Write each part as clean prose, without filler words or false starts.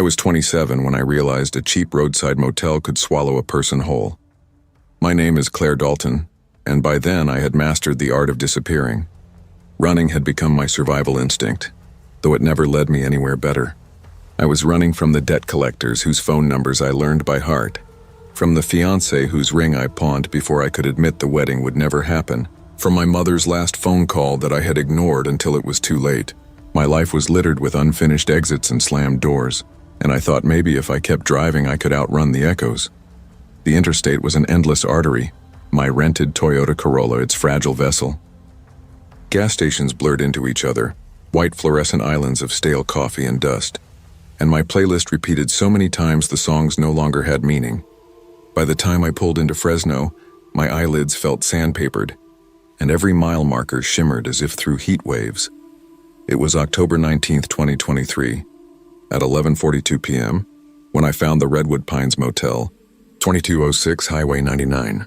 was 27 when I realized a cheap roadside motel could swallow a person whole. My name is Claire Dalton, and by then I had mastered the art of disappearing. Running had become my survival instinct, though it never led me anywhere better. I was running from the debt collectors whose phone numbers I learned by heart, from the fiancé whose ring I pawned before I could admit the wedding would never happen, from my mother's last phone call that I had ignored until it was too late. My life was littered with unfinished exits and slammed doors, and I thought maybe if I kept driving I could outrun the echoes. The interstate was an endless artery, my rented Toyota Corolla its fragile vessel. Gas stations blurred into each other, white fluorescent islands of stale coffee and dust, and my playlist repeated so many times the songs no longer had meaning. By the time I pulled into Fresno, my eyelids felt sandpapered, and every mile marker shimmered as if through heat waves. It was October 19th, 2023, at 11:42 p.m., when I found the Redwood Pines Motel, 2206 Highway 99.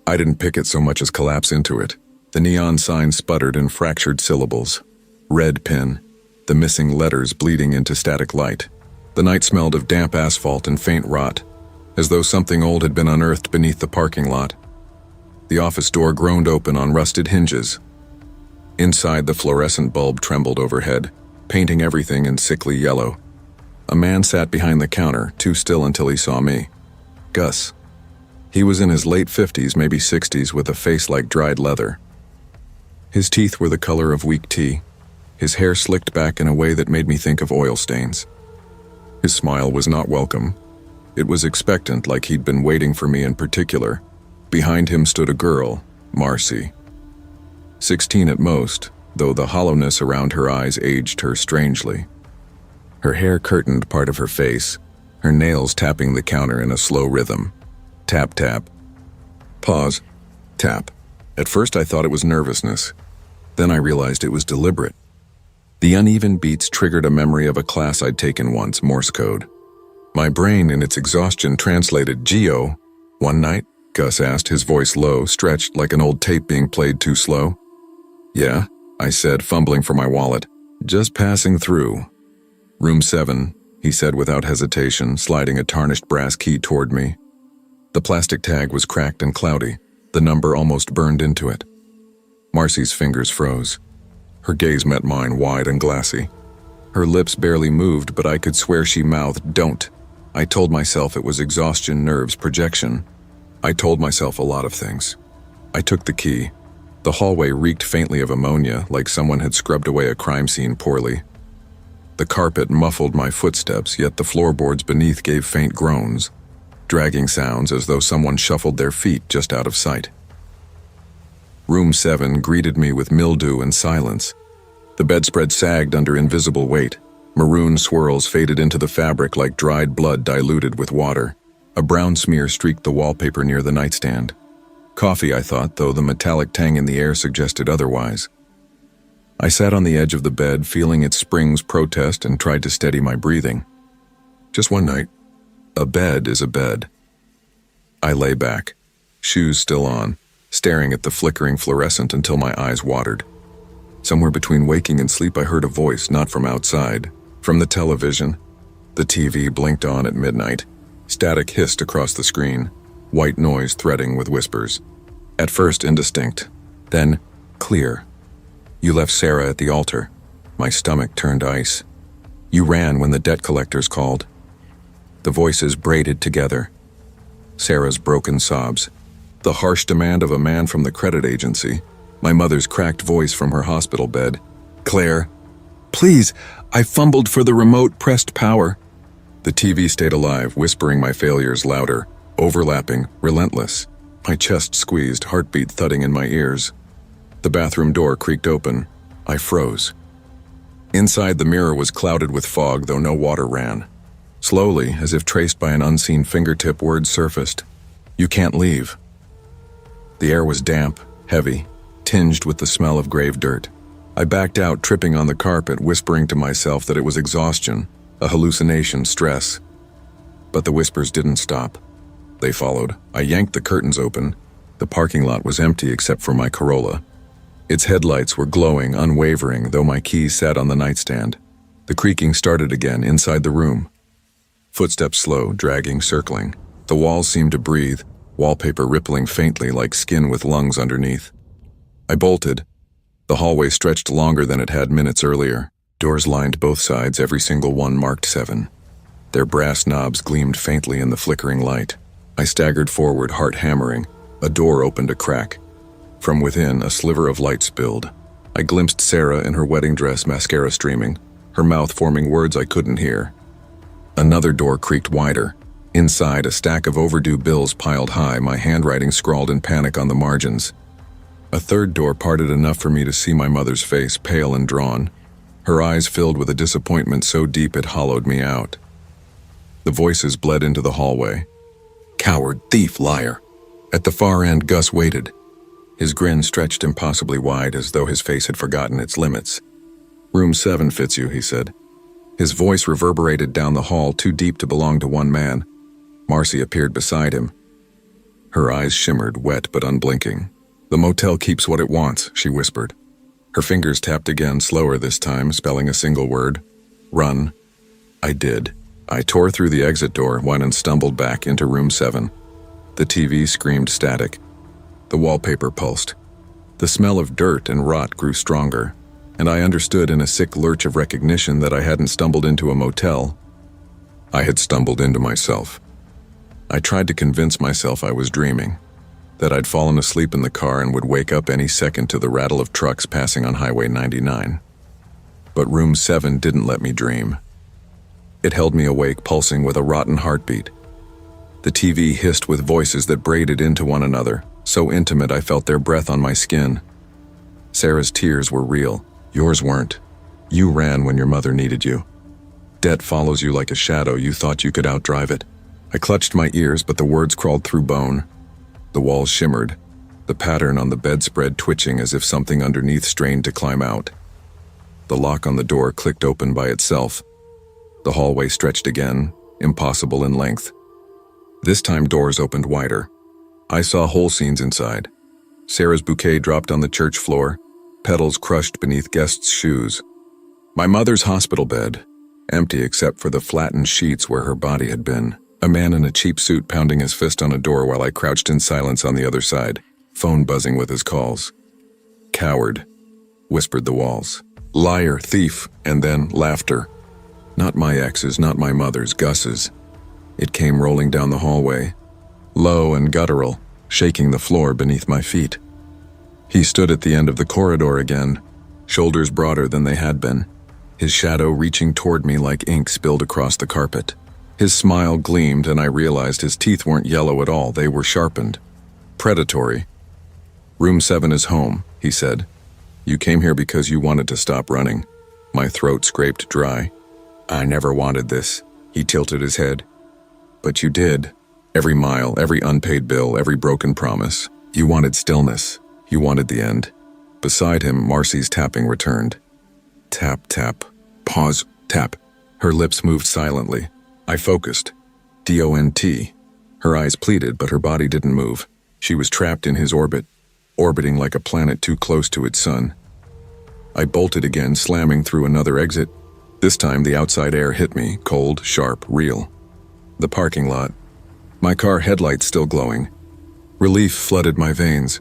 I didn't pick it so much as collapse into it. The neon sign sputtered in fractured syllables. Red pin, the missing letters bleeding into static light. The night smelled of damp asphalt and faint rot, as though something old had been unearthed beneath the parking lot. The office door groaned open on rusted hinges. Inside, the fluorescent bulb trembled overhead, painting everything in sickly yellow. A man sat behind the counter, too still until he saw me. Gus. He was in his late 50s, maybe 60s, with a face like dried leather. His teeth were the color of weak tea, his hair slicked back in a way that made me think of oil stains. His smile was not welcome. It was expectant, like he'd been waiting for me in particular. Behind him stood a girl, Marcy. 16 at most, though the hollowness around her eyes aged her strangely. Her hair curtained part of her face, her nails tapping the counter in a slow rhythm. Tap, tap. Pause. Tap. At first I thought it was nervousness. Then I realized it was deliberate. The uneven beats triggered a memory of a class I'd taken once, Morse code. My brain, in its exhaustion, translated Geo. One night? Gus asked, his voice low, stretched like an old tape being played too slow. Yeah, I said, fumbling for my wallet. Just passing through. Room 7, he said without hesitation, sliding a tarnished brass key toward me. The plastic tag was cracked and cloudy, the number almost burned into it. Marcy's fingers froze. Her gaze met mine, wide and glassy. Her lips barely moved, but I could swear she mouthed, "Don't." I told myself it was exhaustion, nerves, projection. I told myself a lot of things. I took the key. The hallway reeked faintly of ammonia, like someone had scrubbed away a crime scene poorly. The carpet muffled my footsteps, yet the floorboards beneath gave faint groans, dragging sounds as though someone shuffled their feet just out of sight. Room 7 greeted me with mildew and silence. The bedspread sagged under invisible weight. Maroon swirls faded into the fabric like dried blood diluted with water. A brown smear streaked the wallpaper near the nightstand. Coffee, I thought, though the metallic tang in the air suggested otherwise. I sat on the edge of the bed, feeling its springs protest, and tried to steady my breathing. Just one night. A bed is a bed. I lay back, shoes still on, staring at the flickering fluorescent until my eyes watered. Somewhere between waking and sleep I heard a voice, not from outside, from the television. The TV blinked on at midnight. Static hissed across the screen, white noise threading with whispers. At first indistinct, then clear. You left Sarah at the altar. My stomach turned ice. You ran when the debt collectors called. The voices braided together. Sarah's broken sobs. The harsh demand of a man from the credit agency. My mother's cracked voice from her hospital bed. Claire, please, I fumbled for the remote, pressed power. The TV stayed alive, whispering my failures louder, overlapping, relentless. My chest squeezed, heartbeat thudding in my ears. The bathroom door creaked open. I froze. Inside, the mirror was clouded with fog, though no water ran. Slowly, as if traced by an unseen fingertip, words surfaced. You can't leave. The air was damp, heavy, tinged with the smell of grave dirt. I backed out, tripping on the carpet, whispering to myself that it was exhaustion, a hallucination, stress. But the whispers didn't stop. They followed. I yanked the curtains open. The parking lot was empty except for my Corolla. Its headlights were glowing, unwavering, though my keys sat on the nightstand. The creaking started again inside the room. Footsteps slow, dragging, circling. The walls seemed to breathe, wallpaper rippling faintly like skin with lungs underneath. I bolted. The hallway stretched longer than it had minutes earlier. Doors lined both sides, every single one marked 7. Their brass knobs gleamed faintly in the flickering light. I staggered forward, heart hammering. A door opened a crack. From within, a sliver of light spilled. I glimpsed Sarah in her wedding dress, mascara streaming, her mouth forming words I couldn't hear. Another door creaked wider. Inside, a stack of overdue bills piled high, my handwriting scrawled in panic on the margins. A third door parted enough for me to see my mother's face, pale and drawn, her eyes filled with a disappointment so deep it hollowed me out. The voices bled into the hallway. Coward, thief, liar. At the far end, Gus waited. His grin stretched impossibly wide, as though his face had forgotten its limits. Room 7 fits you, he said. His voice reverberated down the hall, too deep to belong to one man. Marcy appeared beside him. Her eyes shimmered, wet but unblinking. The motel keeps what it wants, she whispered. Her fingers tapped again, slower this time, spelling a single word. Run. I did. I tore through the exit door, went and stumbled back into room 7. The TV screamed static. The wallpaper pulsed. The smell of dirt and rot grew stronger, and I understood in a sick lurch of recognition that I hadn't stumbled into a motel. I had stumbled into myself. I tried to convince myself I was dreaming, that I'd fallen asleep in the car and would wake up any second to the rattle of trucks passing on Highway 99. But room 7 didn't let me dream. It held me awake, pulsing with a rotten heartbeat. The TV hissed with voices that braided into one another, so intimate I felt their breath on my skin. Sarah's tears were real. Yours weren't. You ran when your mother needed you. Debt follows you like a shadow. You thought you could outdrive it. I clutched my ears, but the words crawled through bone. The walls shimmered, the pattern on the bedspread twitching as if something underneath strained to climb out. The lock on the door clicked open by itself. The hallway stretched again, impossible in length. This time doors opened wider. I saw whole scenes inside. Sarah's bouquet dropped on the church floor, petals crushed beneath guests' shoes. My mother's hospital bed, empty except for the flattened sheets where her body had been. A man in a cheap suit pounding his fist on a door while I crouched in silence on the other side, phone buzzing with his calls. Coward, whispered the walls. Liar, thief, and then laughter. Not my ex's, not my mother's, Gus's. It came rolling down the hallway, low and guttural, shaking the floor beneath my feet. He stood at the end of the corridor again, shoulders broader than they had been, his shadow reaching toward me like ink spilled across the carpet. His smile gleamed, and I realized his teeth weren't yellow at all, they were sharpened. Predatory. Room 7 is home, he said. You came here because you wanted to stop running. My throat scraped dry. I never wanted this, he tilted his head. But you did. Every mile, every unpaid bill, every broken promise. You wanted stillness. You wanted the end. Beside him, Marcy's tapping returned. Tap, tap. Pause, tap. Her lips moved silently. I focused. D-O-N-T. Her eyes pleaded, but her body didn't move. She was trapped in his orbit, orbiting like a planet too close to its sun. I bolted again, slamming through another exit. This time the outside air hit me, cold, sharp, real. The parking lot. My car headlights still glowing. Relief flooded my veins.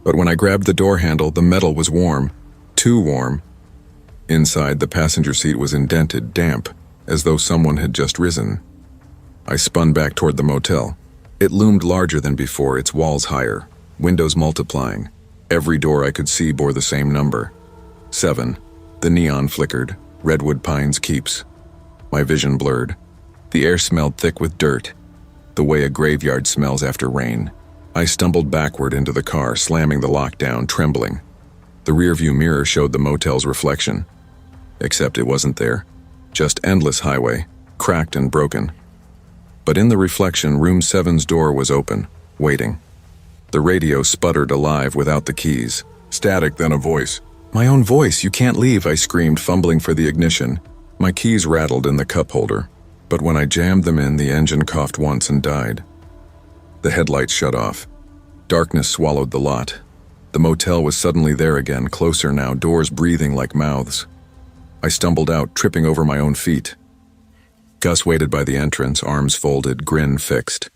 But when I grabbed the door handle, the metal was warm. Too warm. Inside, the passenger seat was indented, damp, as though someone had just risen. I spun back toward the motel. It loomed larger than before, its walls higher, windows multiplying. Every door I could see bore the same number. 7. The neon flickered. Redwood Pines Keeps. My vision blurred. The air smelled thick with dirt, the way a graveyard smells after rain. I stumbled backward into the car, slamming the lock down, trembling. The rearview mirror showed the motel's reflection. Except it wasn't there. Just endless highway, cracked and broken. But in the reflection, room 7's door was open, waiting. The radio sputtered alive without the keys. Static, then a voice. My own voice, you can't leave, I screamed, fumbling for the ignition. My keys rattled in the cup holder, but when I jammed them in, the engine coughed once and died. The headlights shut off. Darkness swallowed the lot. The motel was suddenly there again, closer now, doors breathing like mouths. I stumbled out, tripping over my own feet. Gus waited by the entrance, arms folded, grin fixed.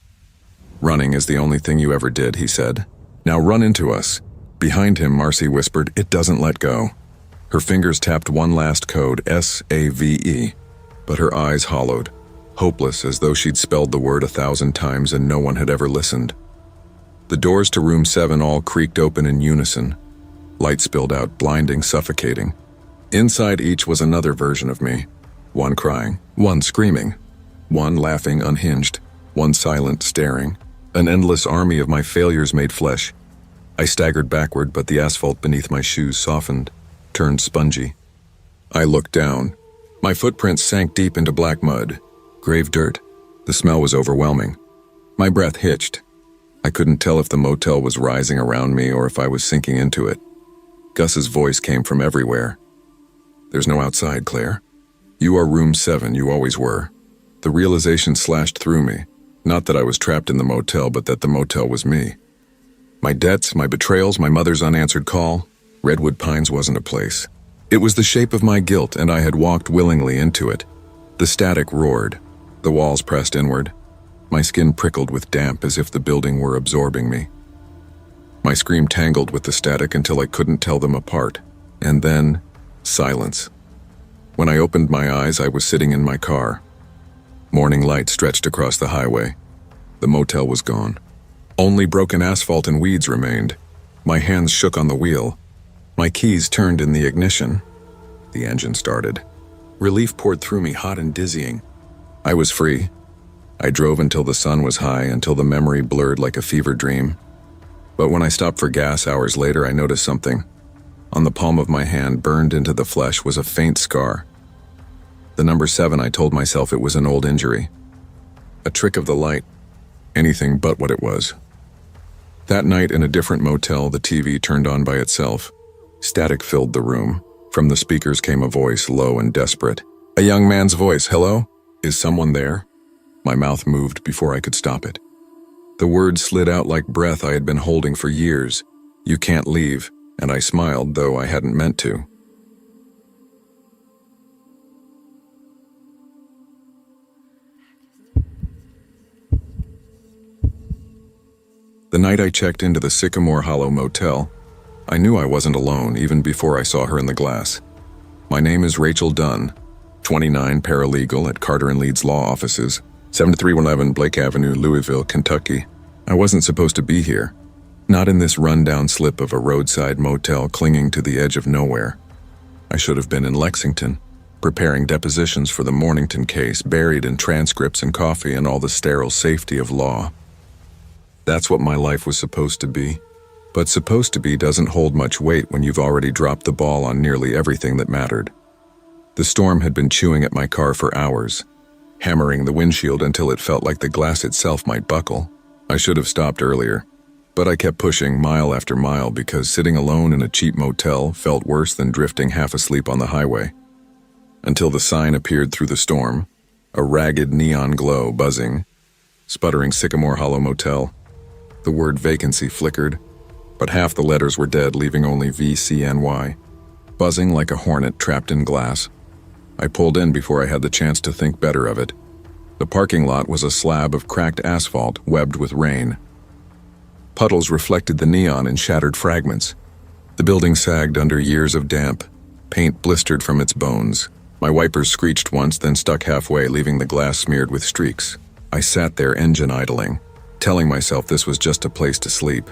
"Running is the only thing you ever did," he said. "Now run into us." Behind him, Marcy whispered, "It doesn't let go." Her fingers tapped one last code, SAVE, but her eyes hollowed, hopeless, as though she'd spelled the word 1,000 times and no one had ever listened. The doors to room 7 all creaked open in unison. Light spilled out, blinding, suffocating. Inside each was another version of me. One crying, one screaming, one laughing unhinged, one silent, staring. An endless army of my failures made flesh. I staggered backward, but the asphalt beneath my shoes softened, turned spongy. I looked down. My footprints sank deep into black mud, grave dirt. The smell was overwhelming. My breath hitched. I couldn't tell if the motel was rising around me or if I was sinking into it. Gus's voice came from everywhere. "There's no outside, Claire. You are room 7, you always were." The realization slashed through me. Not that I was trapped in the motel, but that the motel was me. My debts, my betrayals, my mother's unanswered call. Redwood Pines wasn't a place. It was the shape of my guilt, and I had walked willingly into it. The static roared. The walls pressed inward. My skin prickled with damp as if the building were absorbing me. My scream tangled with the static until I couldn't tell them apart. And then, silence. When I opened my eyes, I was sitting in my car. Morning light stretched across the highway. The motel was gone. Only broken asphalt and weeds remained. My hands shook on the wheel. My keys turned in the ignition. The engine started. Relief poured through me, hot and dizzying. I was free. I drove until the sun was high, until the memory blurred like a fever dream. But when I stopped for gas hours later, I noticed something. On the palm of my hand, burned into the flesh, was a faint scar. The number 7, I told myself it was an old injury. A trick of the light. Anything but what it was. That night in a different motel, the TV turned on by itself. Static filled the room. From the speakers came a voice, low and desperate. A young man's voice. "Hello? Is someone there?" My mouth moved before I could stop it. The words slid out like breath I had been holding for years. "You can't leave," and I smiled, though I hadn't meant to. The night I checked into the Sycamore Hollow Motel, I knew I wasn't alone even before I saw her in the glass. My name is Rachel Dunn, 29, paralegal at Carter & Leeds Law Offices, 7311 Blake Avenue, Louisville, Kentucky. I wasn't supposed to be here. Not in this rundown slip of a roadside motel clinging to the edge of nowhere. I should have been in Lexington, preparing depositions for the Mornington case, buried in transcripts and coffee and all the sterile safety of law. That's what my life was supposed to be. But supposed to be doesn't hold much weight when you've already dropped the ball on nearly everything that mattered. The storm had been chewing at my car for hours, hammering the windshield until it felt like the glass itself might buckle. I should have stopped earlier, but I kept pushing mile after mile because sitting alone in a cheap motel felt worse than drifting half asleep on the highway. Until the sign appeared through the storm, a ragged neon glow buzzing, sputtering Sycamore Hollow Motel. The word vacancy flickered, but half the letters were dead, leaving only VCNY, buzzing like a hornet trapped in glass. I pulled in before I had the chance to think better of it. The parking lot was a slab of cracked asphalt webbed with rain. Puddles reflected the neon in shattered fragments. The building sagged under years of damp, paint blistered from its bones. My wipers screeched once, then stuck halfway, leaving the glass smeared with streaks. I sat there, engine idling, telling myself this was just a place to sleep.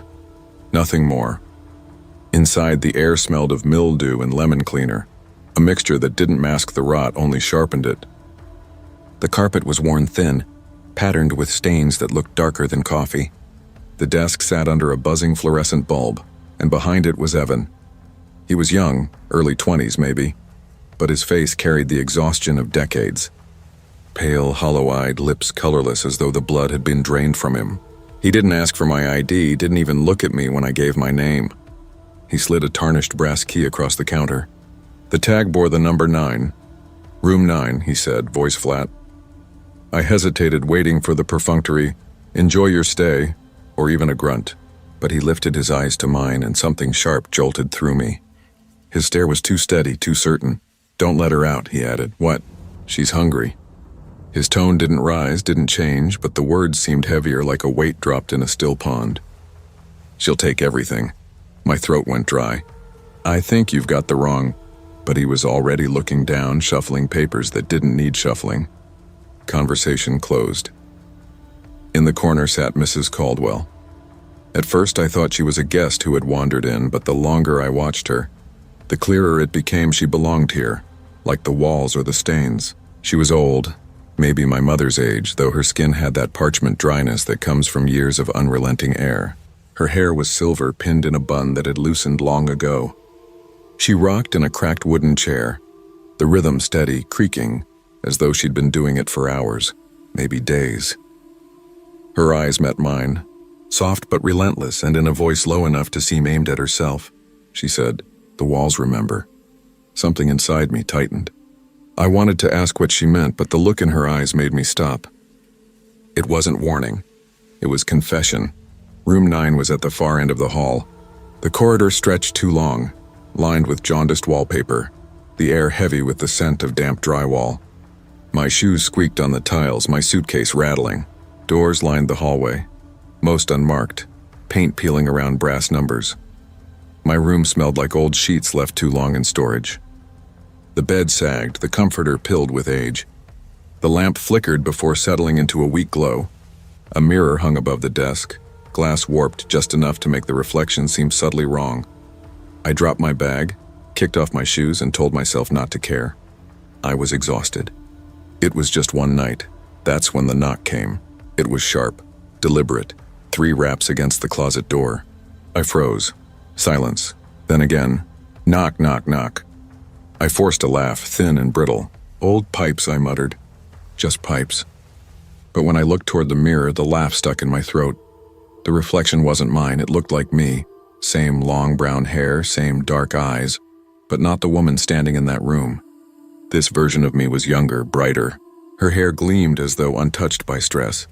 Nothing more. Inside, the air smelled of mildew and lemon cleaner, a mixture that didn't mask the rot, only sharpened it. The carpet was worn thin, patterned with stains that looked darker than coffee. The desk sat under a buzzing fluorescent bulb, and behind it was Evan. He was young, early 20s maybe, but his face carried the exhaustion of decades. Pale, hollow-eyed, lips colorless as though the blood had been drained from him. He didn't ask for my ID, didn't even look at me when I gave my name. He slid a tarnished brass key across the counter. The tag bore the number 9. "Room 9, he said, voice flat. I hesitated, waiting for the perfunctory, "Enjoy your stay," or even a grunt, but he lifted his eyes to mine and something sharp jolted through me. His stare was too steady, too certain. "Don't let her out," he added. "What?" "She's hungry." His tone didn't rise, didn't change, but the words seemed heavier, like a weight dropped in a still pond. "She'll take everything." My throat went dry. "I think you've got the wrong..." But he was already looking down, shuffling papers that didn't need shuffling. Conversation closed. In the corner sat Mrs. Caldwell. At first I thought she was a guest who had wandered in, but the longer I watched her, the clearer it became she belonged here, like the walls or the stains. She was old, maybe my mother's age, though her skin had that parchment dryness that comes from years of unrelenting air. Her hair was silver, pinned in a bun that had loosened long ago. She rocked in a cracked wooden chair, the rhythm steady, creaking, as though she'd been doing it for hours, maybe days. Her eyes met mine, soft but relentless, and in a voice low enough to seem aimed at herself. She said, "The walls remember." Something inside me tightened. I wanted to ask what she meant, but the look in her eyes made me stop. It wasn't warning. It was confession. Room 9 was at the far end of the hall. The corridor stretched too long, lined with jaundiced wallpaper, the air heavy with the scent of damp drywall. My shoes squeaked on the tiles, my suitcase rattling. Doors lined the hallway, most unmarked, paint peeling around brass numbers. My room smelled like old sheets left too long in storage. The bed sagged, the comforter pilled with age. The lamp flickered before settling into a weak glow. A mirror hung above the desk, glass warped just enough to make the reflection seem subtly wrong. I dropped my bag, kicked off my shoes, and told myself not to care. I was exhausted. It was just one night. That's when the knock came. It was sharp, deliberate, 3 raps against the closet door. I froze. Silence. Then again, knock, knock, knock. I forced a laugh, thin and brittle. "Old pipes," I muttered. "Just pipes." But when I looked toward the mirror, the laugh stuck in my throat. The reflection wasn't mine, it looked like me. Same long brown hair, same dark eyes, but not the woman standing in that room. This version of me was younger, brighter. Her hair gleamed as though untouched by stress.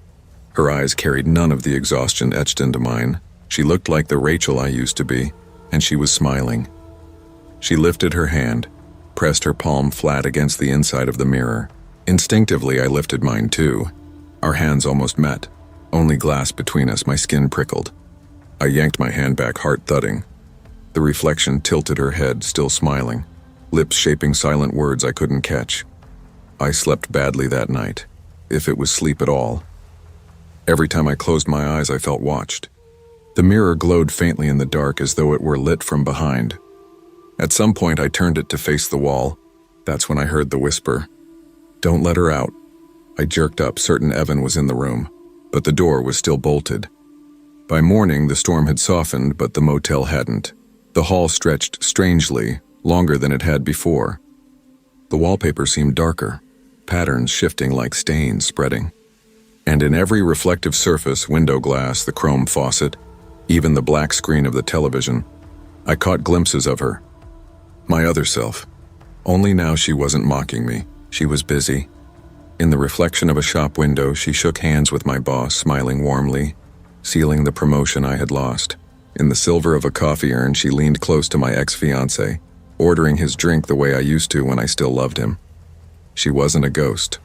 Her eyes carried none of the exhaustion etched into mine. She looked like the Rachel I used to be, and she was smiling. She lifted her hand, pressed her palm flat against the inside of the mirror. Instinctively, I lifted mine too. Our hands almost met. Only glass between us, my skin prickled. I yanked my hand back, heart thudding. The reflection tilted her head, still smiling, lips shaping silent words I couldn't catch. I slept badly that night, if it was sleep at all. Every time I closed my eyes, I felt watched. The mirror glowed faintly in the dark as though it were lit from behind. At some point, I turned it to face the wall. That's when I heard the whisper. "Don't let her out." I jerked up, certain Evan was in the room, but the door was still bolted. By morning, the storm had softened, but the motel hadn't. The hall stretched strangely, longer than it had before. The wallpaper seemed darker, patterns shifting like stains spreading. And in every reflective surface, window glass, the chrome faucet, even the black screen of the television, I caught glimpses of her. My other self. Only now she wasn't mocking me. She was busy. In the reflection of a shop window, she shook hands with my boss, smiling warmly, sealing the promotion I had lost. In the silver of a coffee urn, she leaned close to my ex-fiancé, ordering his drink the way I used to when I still loved him. She wasn't a ghost.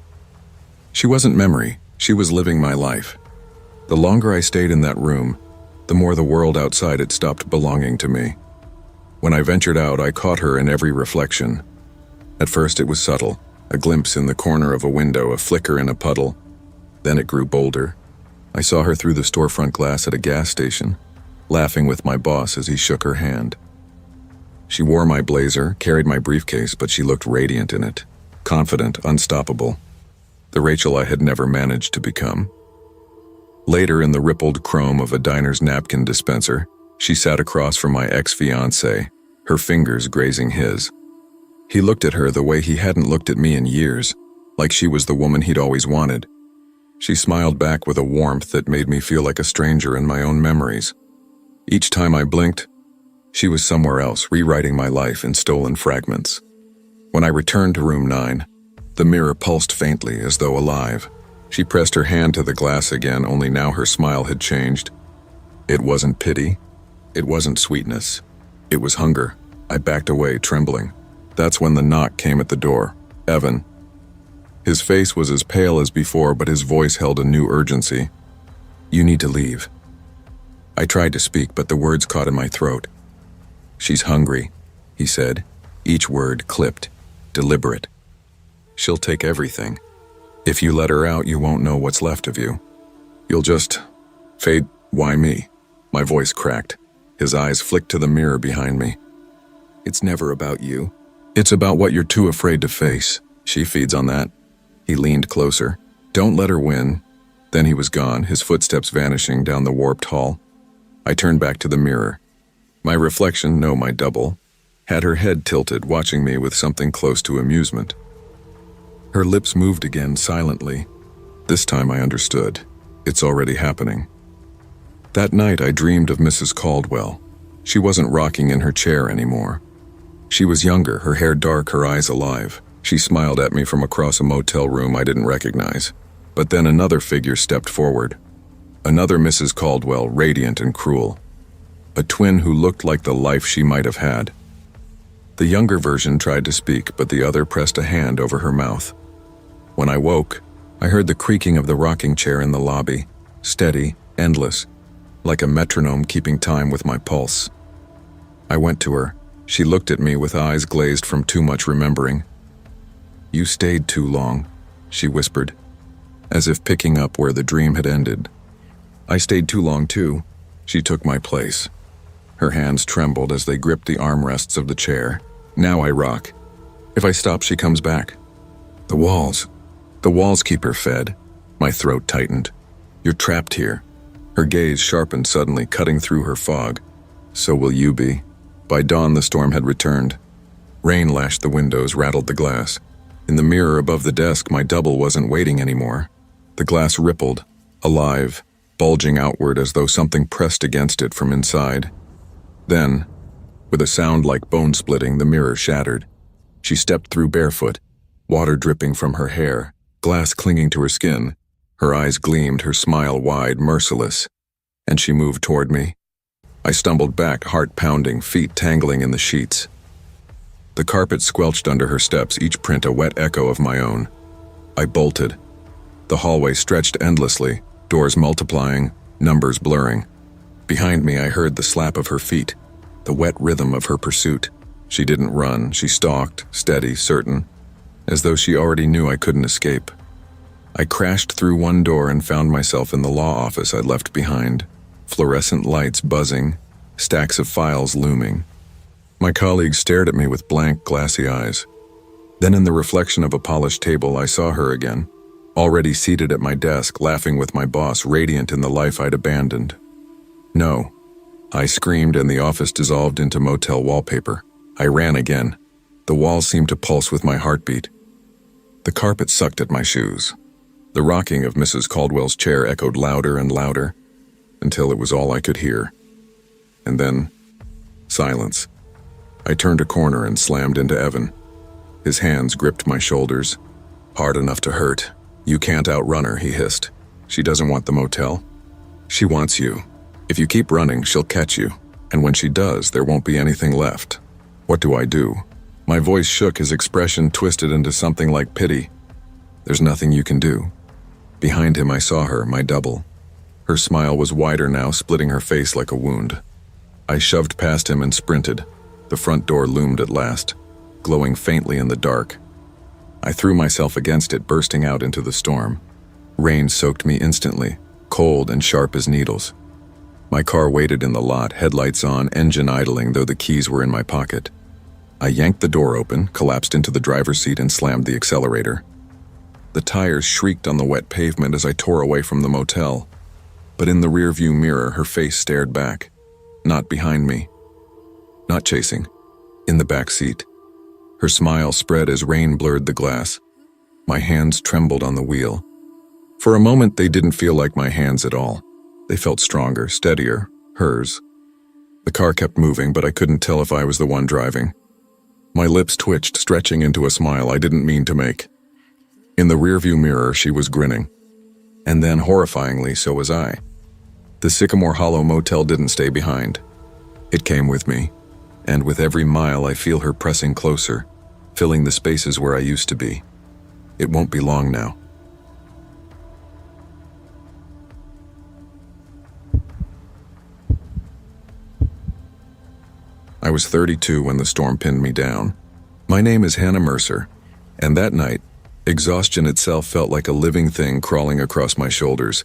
She wasn't memory. She was living my life. The longer I stayed in that room, the more the world outside it stopped belonging to me. When I ventured out, I caught her in every reflection. At first it was subtle, a glimpse in the corner of a window, a flicker in a puddle. Then it grew bolder. I saw her through the storefront glass at a gas station, laughing with my boss as he shook her hand. She wore my blazer, carried my briefcase, but she looked radiant in it, confident, unstoppable. The Rachel I had never managed to become. Later, in the rippled chrome of a diner's napkin dispenser, she sat across from my ex-fiancé, her fingers grazing his. He looked at her the way he hadn't looked at me in years, like she was the woman he'd always wanted. She smiled back with a warmth that made me feel like a stranger in my own memories. Each time I blinked, she was somewhere else, rewriting my life in stolen fragments. When I returned to room 9, the mirror pulsed faintly, as though alive. She pressed her hand to the glass again, only now her smile had changed. It wasn't pity. It wasn't sweetness. It was hunger. I backed away, trembling. That's when the knock came at the door. Evan. His face was as pale as before, but his voice held a new urgency. "You need to leave." I tried to speak, but the words caught in my throat. "She's hungry," he said, each word clipped, deliberate. "She'll take everything. If you let her out, you won't know what's left of you. You'll just fade." "Why me?" My voice cracked. His eyes flicked to the mirror behind me. "It's never about you. It's about what you're too afraid to face. She feeds on that." He leaned closer. "Don't let her win." Then he was gone, his footsteps vanishing down the warped hall. I turned back to the mirror. My reflection, no, my double, had her head tilted, watching me with something close to amusement. Her lips moved again, silently. This time I understood. It's already happening. That night I dreamed of Mrs. Caldwell. She wasn't rocking in her chair anymore. She was younger, her hair dark, her eyes alive. She smiled at me from across a motel room I didn't recognize. But then another figure stepped forward. Another Mrs. Caldwell, radiant and cruel. A twin who looked like the life she might have had. The younger version tried to speak, but the other pressed a hand over her mouth. When I woke, I heard the creaking of the rocking chair in the lobby, steady, endless, like a metronome keeping time with my pulse. I went to her. She looked at me with eyes glazed from too much remembering. "You stayed too long," she whispered, as if picking up where the dream had ended. "I stayed too long too." She took my place. Her hands trembled as they gripped the armrests of the chair. "Now I rock. If I stop, she comes back." The walls keep her fed." My throat tightened. "You're trapped here." Her gaze sharpened suddenly, cutting through her fog. "So will you be." By dawn, the storm had returned. Rain lashed the windows, rattled the glass. In the mirror above the desk, my double wasn't waiting anymore. The glass rippled, alive, bulging outward as though something pressed against it from inside. Then, with a sound like bone splitting, the mirror shattered. She stepped through barefoot, water dripping from her hair, glass clinging to her skin. Her eyes gleamed, her smile wide, merciless, and she moved toward me. I stumbled back, heart pounding, feet tangling in the sheets. The carpet squelched under her steps, each print a wet echo of my own. I bolted. The hallway stretched endlessly, doors multiplying, numbers blurring. Behind me, I heard the slap of her feet, the wet rhythm of her pursuit. She didn't run, she stalked, steady, certain, as though she already knew I couldn't escape. I crashed through one door and found myself in the law office I'd left behind, fluorescent lights buzzing, stacks of files looming. My colleagues stared at me with blank, glassy eyes. Then in the reflection of a polished table, I saw her again, already seated at my desk, laughing with my boss, radiant in the life I'd abandoned. "No," I screamed, and the office dissolved into motel wallpaper. I ran again. The walls seemed to pulse with my heartbeat. The carpet sucked at my shoes. The rocking of Mrs. Caldwell's chair echoed louder and louder, until it was all I could hear. And then, silence. I turned a corner and slammed into Evan. His hands gripped my shoulders, hard enough to hurt. "You can't outrun her," he hissed. "She doesn't want the motel. She wants you. If you keep running, she'll catch you. And when she does, there won't be anything left." What do I do? My voice shook, his expression twisted into something like pity. "There's nothing you can do." Behind him, I saw her, my double. Her smile was wider now, splitting her face like a wound. I shoved past him and sprinted. The front door loomed at last, glowing faintly in the dark. I threw myself against it, bursting out into the storm. Rain soaked me instantly, cold and sharp as needles. My car waited in the lot, headlights on, engine idling, though the keys were in my pocket. I yanked the door open, collapsed into the driver's seat, and slammed the accelerator. The tires shrieked on the wet pavement as I tore away from the motel. But in the rearview mirror, her face stared back. Not behind me. Not chasing. In the back seat. Her smile spread as rain blurred the glass. My hands trembled on the wheel. For a moment, they didn't feel like my hands at all. They felt stronger, steadier, hers. The car kept moving, but I couldn't tell if I was the one driving. My lips twitched, stretching into a smile I didn't mean to make. In the rearview mirror, she was grinning. And then, horrifyingly, so was I. The Sycamore Hollow Motel didn't stay behind. It came with me, and with every mile I feel her pressing closer, filling the spaces where I used to be. It won't be long now. I was 32 when the storm pinned me down. My name is Hannah Mercer, and that night, exhaustion itself felt like a living thing crawling across my shoulders,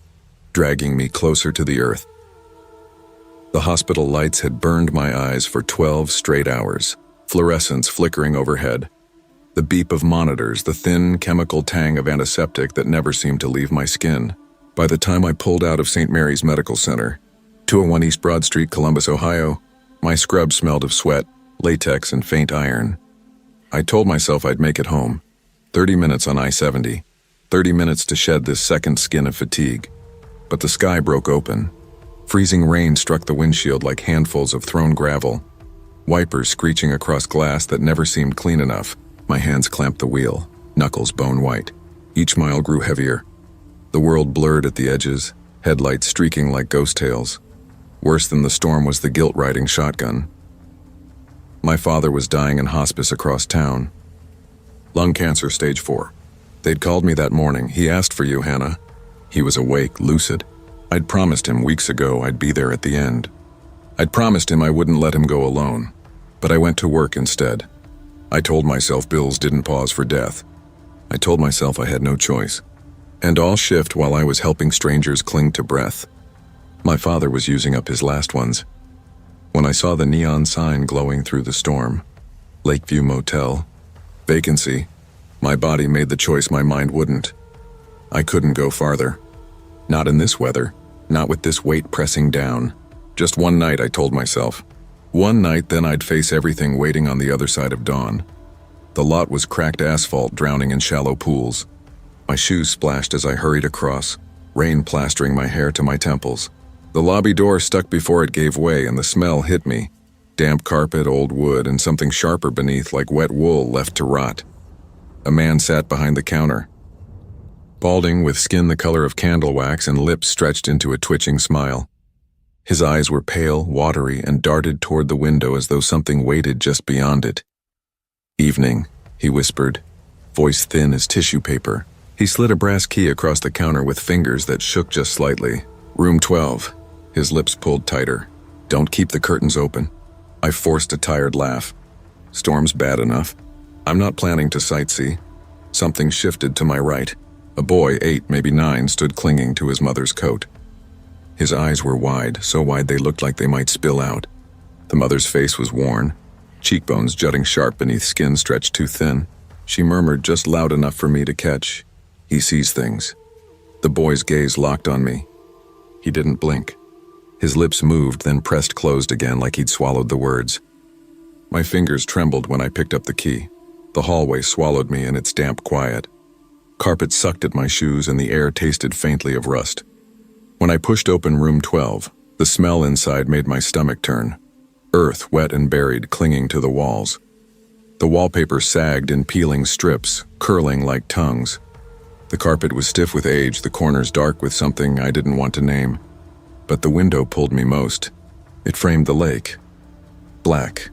dragging me closer to the earth. The hospital lights had burned my eyes for 12 straight hours, fluorescents flickering overhead. The beep of monitors, the thin chemical tang of antiseptic that never seemed to leave my skin. By the time I pulled out of St. Mary's Medical Center, 201 East Broad Street, Columbus, Ohio, my scrub smelled of sweat, latex, and faint iron. I told myself I'd make it home. 30 minutes on I-70, 30 minutes to shed this second skin of fatigue. But the sky broke open. Freezing rain struck the windshield like handfuls of thrown gravel. Wipers screeching across glass that never seemed clean enough. My hands clamped the wheel, knuckles bone white. Each mile grew heavier. The world blurred at the edges, headlights streaking like ghost tails. Worse than the storm was the guilt-riding shotgun. My father was dying in hospice across town. Lung cancer, stage 4. They'd called me that morning. He asked for you, Hannah. He was awake, lucid. I'd promised him weeks ago I'd be there at the end. I'd promised him I wouldn't let him go alone, but I went to work instead. I told myself bills didn't pause for death. I told myself I had no choice. And all shift while I was helping strangers cling to breath. My father was using up his last ones. When I saw the neon sign glowing through the storm, Lakeview Motel, vacancy, my body made the choice my mind wouldn't. I couldn't go farther. Not in this weather, not with this weight pressing down. Just one night, I told myself. One night, then I'd face everything waiting on the other side of dawn. The lot was cracked asphalt drowning in shallow pools. My shoes splashed as I hurried across, rain plastering my hair to my temples. The lobby door stuck before it gave way and the smell hit me. Damp carpet, old wood, and something sharper beneath like wet wool left to rot. A man sat behind the counter. Balding, with skin the color of candle wax and lips stretched into a twitching smile. His eyes were pale, watery, and darted toward the window as though something waited just beyond it. "Evening," he whispered, voice thin as tissue paper. He slid a brass key across the counter with fingers that shook just slightly. "Room 12. His lips pulled tighter. "Don't keep the curtains open." I forced a tired laugh. "Storm's bad enough. I'm not planning to sightsee." Something shifted to my right. A boy, 8, maybe 9, stood clinging to his mother's coat. His eyes were wide, so wide they looked like they might spill out. The mother's face was worn, cheekbones jutting sharp beneath skin stretched too thin. She murmured just loud enough for me to catch. "He sees things." The boy's gaze locked on me. He didn't blink. His lips moved, then pressed closed again like he'd swallowed the words. My fingers trembled when I picked up the key. The hallway swallowed me in its damp quiet. Carpet sucked at my shoes and the air tasted faintly of rust. When I pushed open room 12, the smell inside made my stomach turn. Earth, wet and buried, clinging to the walls. The wallpaper sagged in peeling strips, curling like tongues. The carpet was stiff with age, the corners dark with something I didn't want to name. But the window pulled me most. It framed the lake. Black.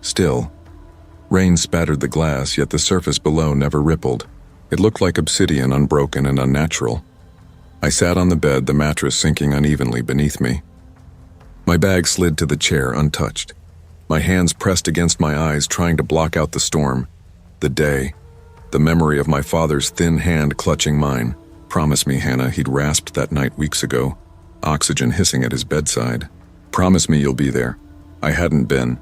Still. Rain spattered the glass, yet the surface below never rippled. It looked like obsidian, unbroken and unnatural. I sat on the bed, the mattress sinking unevenly beneath me. My bag slid to the chair, untouched. My hands pressed against my eyes, trying to block out the storm. The day. The memory of my father's thin hand clutching mine. "Promise me, Hannah," he'd rasped that night weeks ago. Oxygen hissing at his bedside. "Promise me you'll be there." I hadn't been.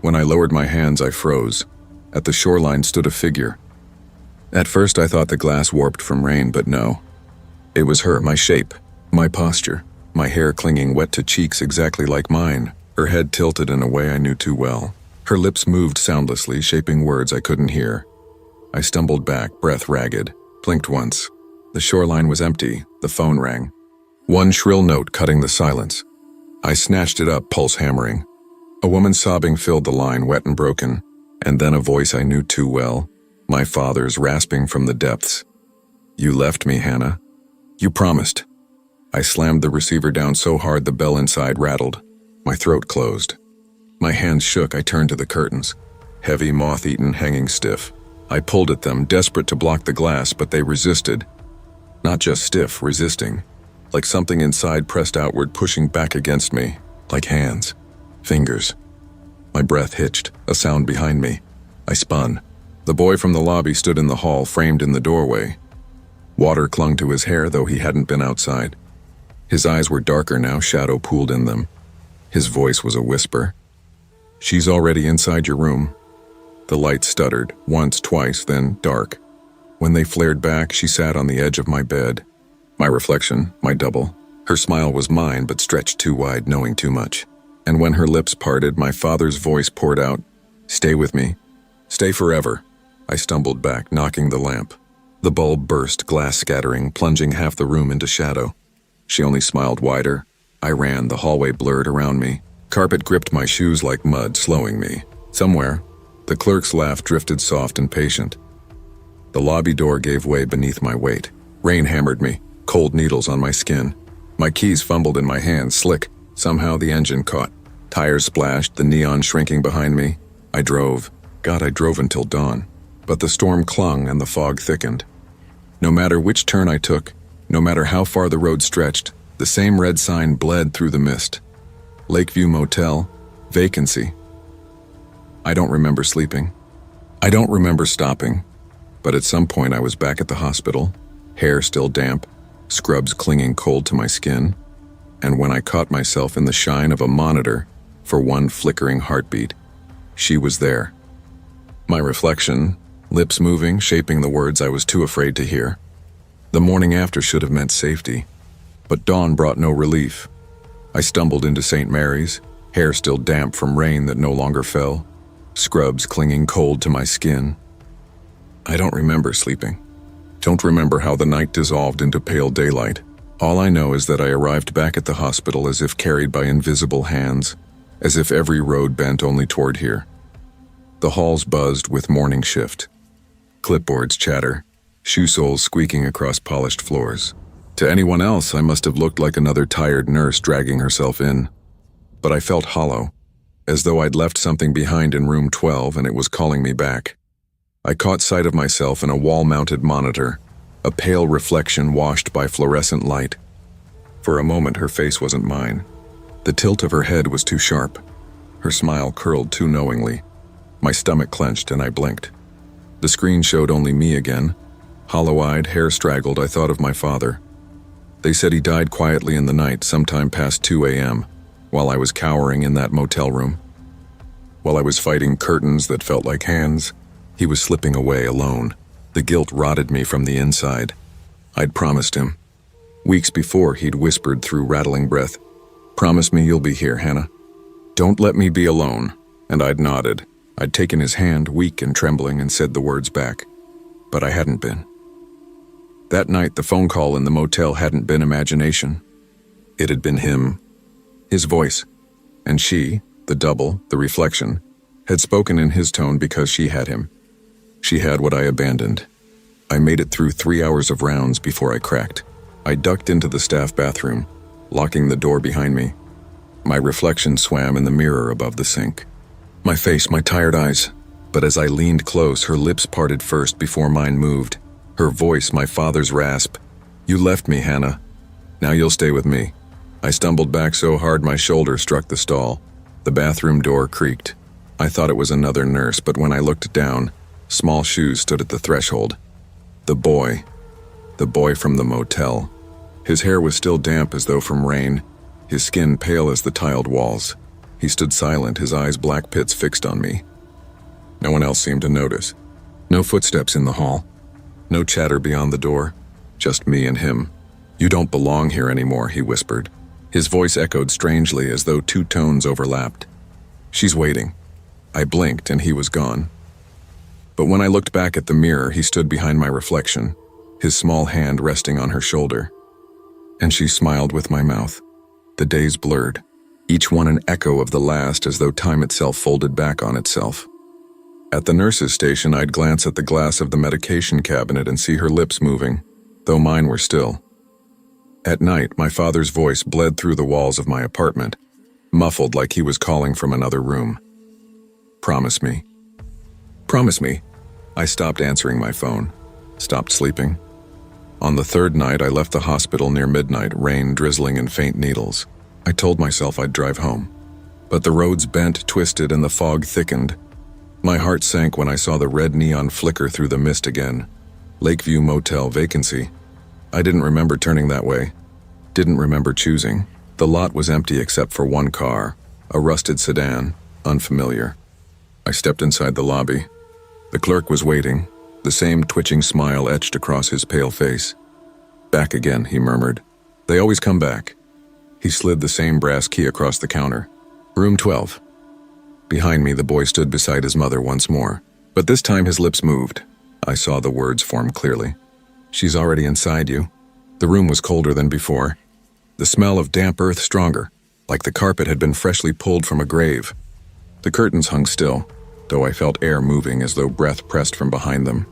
When I lowered my hands, I froze. At the shoreline stood a figure. At first I thought the glass warped from rain, but no. It was her, my shape, my posture, my hair clinging wet to cheeks exactly like mine, her head tilted in a way I knew too well. Her lips moved soundlessly, shaping words I couldn't hear. I stumbled back, breath ragged, blinked once. The shoreline was empty, the phone rang. One shrill note cutting the silence. I snatched it up, pulse hammering. A woman sobbing filled the line, wet and broken, and then a voice I knew too well. My father's, rasping from the depths. "You left me, Hannah. You promised." I slammed the receiver down so hard the bell inside rattled. My throat closed. My hands shook. I turned to the curtains. Heavy, moth-eaten, hanging stiff. I pulled at them, desperate to block the glass, but they resisted. Not just stiff, resisting. Like something inside pressed outward, pushing back against me. Like hands. Fingers. My breath hitched, a sound behind me. I spun. The boy from the lobby stood in the hall, framed in the doorway. Water clung to his hair, though he hadn't been outside. His eyes were darker now, shadow pooled in them. His voice was a whisper. "She's already inside your room." The light stuttered, once, twice, then dark. When they flared back, she sat on the edge of my bed. My reflection, my double. Her smile was mine, but stretched too wide, knowing too much. And when her lips parted, my father's voice poured out, "Stay with me. Stay forever." I stumbled back, knocking the lamp. The bulb burst, glass scattering, plunging half the room into shadow. She only smiled wider. I ran, the hallway blurred around me. Carpet gripped my shoes like mud, slowing me. Somewhere, the clerk's laugh drifted soft and patient. The lobby door gave way beneath my weight. Rain hammered me, cold needles on my skin. My keys fumbled in my hands, slick. Somehow the engine caught. Tires splashed, the neon shrinking behind me. I drove. God, I drove until dawn. But the storm clung and the fog thickened. No matter which turn I took, no matter how far the road stretched, the same red sign bled through the mist. Lakeview Motel, vacancy. I don't remember sleeping. I don't remember stopping. But at some point I was back at the hospital, hair still damp, scrubs clinging cold to my skin, and when I caught myself in the shine of a monitor for one flickering heartbeat, she was there. My reflection, lips moving, shaping the words I was too afraid to hear. The morning after should have meant safety, but dawn brought no relief. I stumbled into St. Mary's, hair still damp from rain that no longer fell, scrubs clinging cold to my skin. I don't remember sleeping. Don't remember how the night dissolved into pale daylight. All I know is that I arrived back at the hospital as if carried by invisible hands, as if every road bent only toward here. The halls buzzed with morning shift. Clipboards chatter, shoe soles squeaking across polished floors. To anyone else, I must have looked like another tired nurse dragging herself in. But I felt hollow, as though I'd left something behind in room 12 and it was calling me back. I caught sight of myself in a wall-mounted monitor, a pale reflection washed by fluorescent light. For a moment, her face wasn't mine. The tilt of her head was too sharp. Her smile curled too knowingly. My stomach clenched and I blinked. The screen showed only me again. Hollow-eyed, hair straggled, I thought of my father. They said he died quietly in the night, sometime past 2 a.m., while I was cowering in that motel room. While I was fighting curtains that felt like hands, he was slipping away alone. The guilt rotted me from the inside. I'd promised him. Weeks before, he'd whispered through rattling breath, "Promise me you'll be here, Hannah. Don't let me be alone." And I'd nodded. I'd taken his hand, weak and trembling, and said the words back. But I hadn't been. That night, the phone call in the motel hadn't been imagination. It had been him. His voice. And she, the double, the reflection, had spoken in his tone because she had him. She had what I abandoned. I made it through 3 hours of rounds before I cracked. I ducked into the staff bathroom, locking the door behind me. My reflection swam in the mirror above the sink. My face, my tired eyes. But as I leaned close, her lips parted first before mine moved. Her voice, my father's rasp. "You left me, Hannah. Now you'll stay with me." I stumbled back so hard my shoulder struck the stall. The bathroom door creaked. I thought it was another nurse, but when I looked down, small shoes stood at the threshold. The boy from the motel. His hair was still damp as though from rain, his skin pale as the tiled walls. He stood silent, his eyes black pits fixed on me. No one else seemed to notice. No footsteps in the hall. No chatter beyond the door. Just me and him. "You don't belong here anymore," he whispered. His voice echoed strangely as though two tones overlapped. "She's waiting." I blinked and he was gone. But when I looked back at the mirror, he stood behind my reflection, his small hand resting on her shoulder. And she smiled with my mouth. The days blurred, each one an echo of the last, as though time itself folded back on itself. At the nurse's station, I'd glance at the glass of the medication cabinet and see her lips moving, though mine were still. At night, my father's voice bled through the walls of my apartment, muffled like he was calling from another room. "Promise me. Promise me." I stopped answering my phone, stopped sleeping. On the third night, I left the hospital near midnight, rain drizzling and faint needles. I told myself I'd drive home. But the roads bent, twisted, and the fog thickened. My heart sank when I saw the red neon flicker through the mist again. Lakeview Motel, vacancy. I didn't remember turning that way. Didn't remember choosing. The lot was empty except for one car, a rusted sedan, unfamiliar. I stepped inside the lobby. The clerk was waiting, the same twitching smile etched across his pale face. "Back again," he murmured. "They always come back." He slid the same brass key across the counter. "Room 12. Behind me, the boy stood beside his mother once more, but this time his lips moved. I saw the words form clearly. "She's already inside you." The room was colder than before. The smell of damp earth stronger, like the carpet had been freshly pulled from a grave. The curtains hung still, though I felt air moving as though breath pressed from behind them.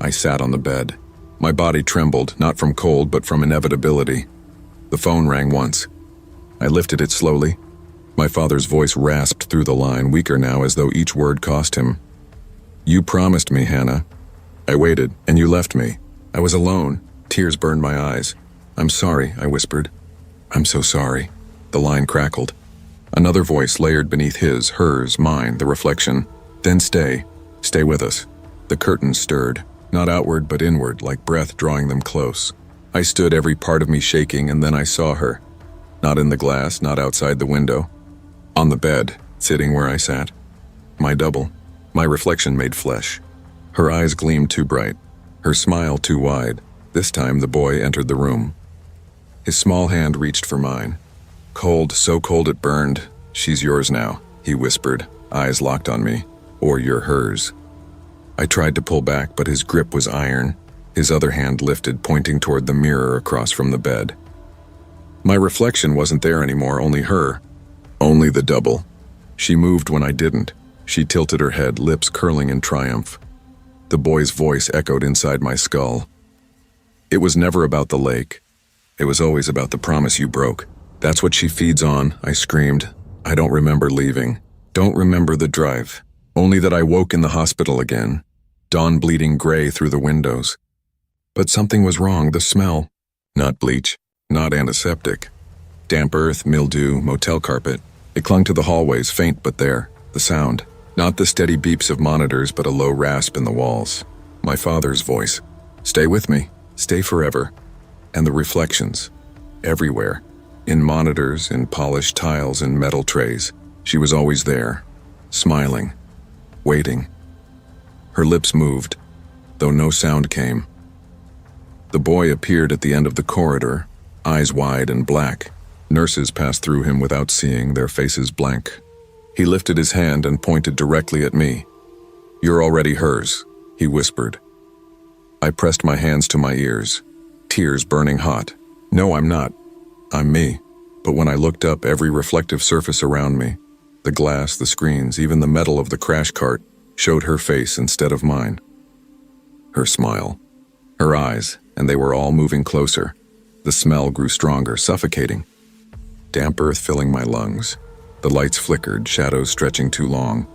I sat on the bed. My body trembled, not from cold but from inevitability. The phone rang once. I lifted it slowly. My father's voice rasped through the line, weaker now as though each word cost him. "You promised me, Hannah. I waited, and you left me. I was alone." Tears burned my eyes. "I'm sorry," I whispered. "I'm so sorry." The line crackled. Another voice layered beneath his, hers, mine, the reflection. "Then stay. Stay with us." The curtains stirred, not outward but inward, like breath drawing them close. I stood, every part of me shaking, and then I saw her. Not in the glass, not outside the window. On the bed, sitting where I sat. My double. My reflection made flesh. Her eyes gleamed too bright, her smile too wide. This time the boy entered the room. His small hand reached for mine. "Cold, so cold it burned. She's yours now," he whispered, eyes locked on me. "Or you're hers." I tried to pull back, but his grip was iron. His other hand lifted, pointing toward the mirror across from the bed. My reflection wasn't there anymore, only her. Only the double. She moved when I didn't. She tilted her head, lips curling in triumph. The boy's voice echoed inside my skull. "It was never about the lake. It was always about the promise you broke. That's what she feeds on," I screamed. "I don't remember leaving. Don't remember the drive. Only that I woke in the hospital again. Dawn bleeding gray through the windows. But something was wrong, the smell. Not bleach, not antiseptic. Damp earth, mildew, motel carpet. It clung to the hallways, faint but there. The sound. Not the steady beeps of monitors, but a low rasp in the walls. My father's voice. "Stay with me. Stay forever." And the reflections. Everywhere. In monitors, in polished tiles, in metal trays. She was always there. Smiling. Waiting. Her lips moved, though no sound came. The boy appeared at the end of the corridor, eyes wide and black. Nurses passed through him without seeing, their faces blank. He lifted his hand and pointed directly at me. "You're already hers," he whispered. I pressed my hands to my ears, tears burning hot. "No, I'm not. I'm me." But when I looked up, every reflective surface around me, the glass, the screens, even the metal of the crash cart, showed her face instead of mine. Her smile. Her eyes, and they were all moving closer. The smell grew stronger, suffocating. Damp earth filling my lungs. The lights flickered, shadows stretching too long.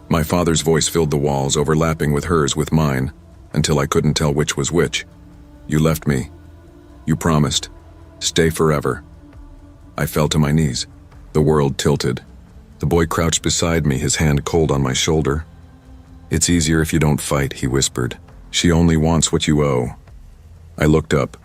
My father's voice filled the walls, overlapping with hers, with mine, until I couldn't tell which was which. "You left me. You promised. Stay forever." I fell to my knees. The world tilted. The boy crouched beside me, his hand cold on my shoulder. "It's easier if you don't fight," he whispered. "She only wants what you owe." I looked up,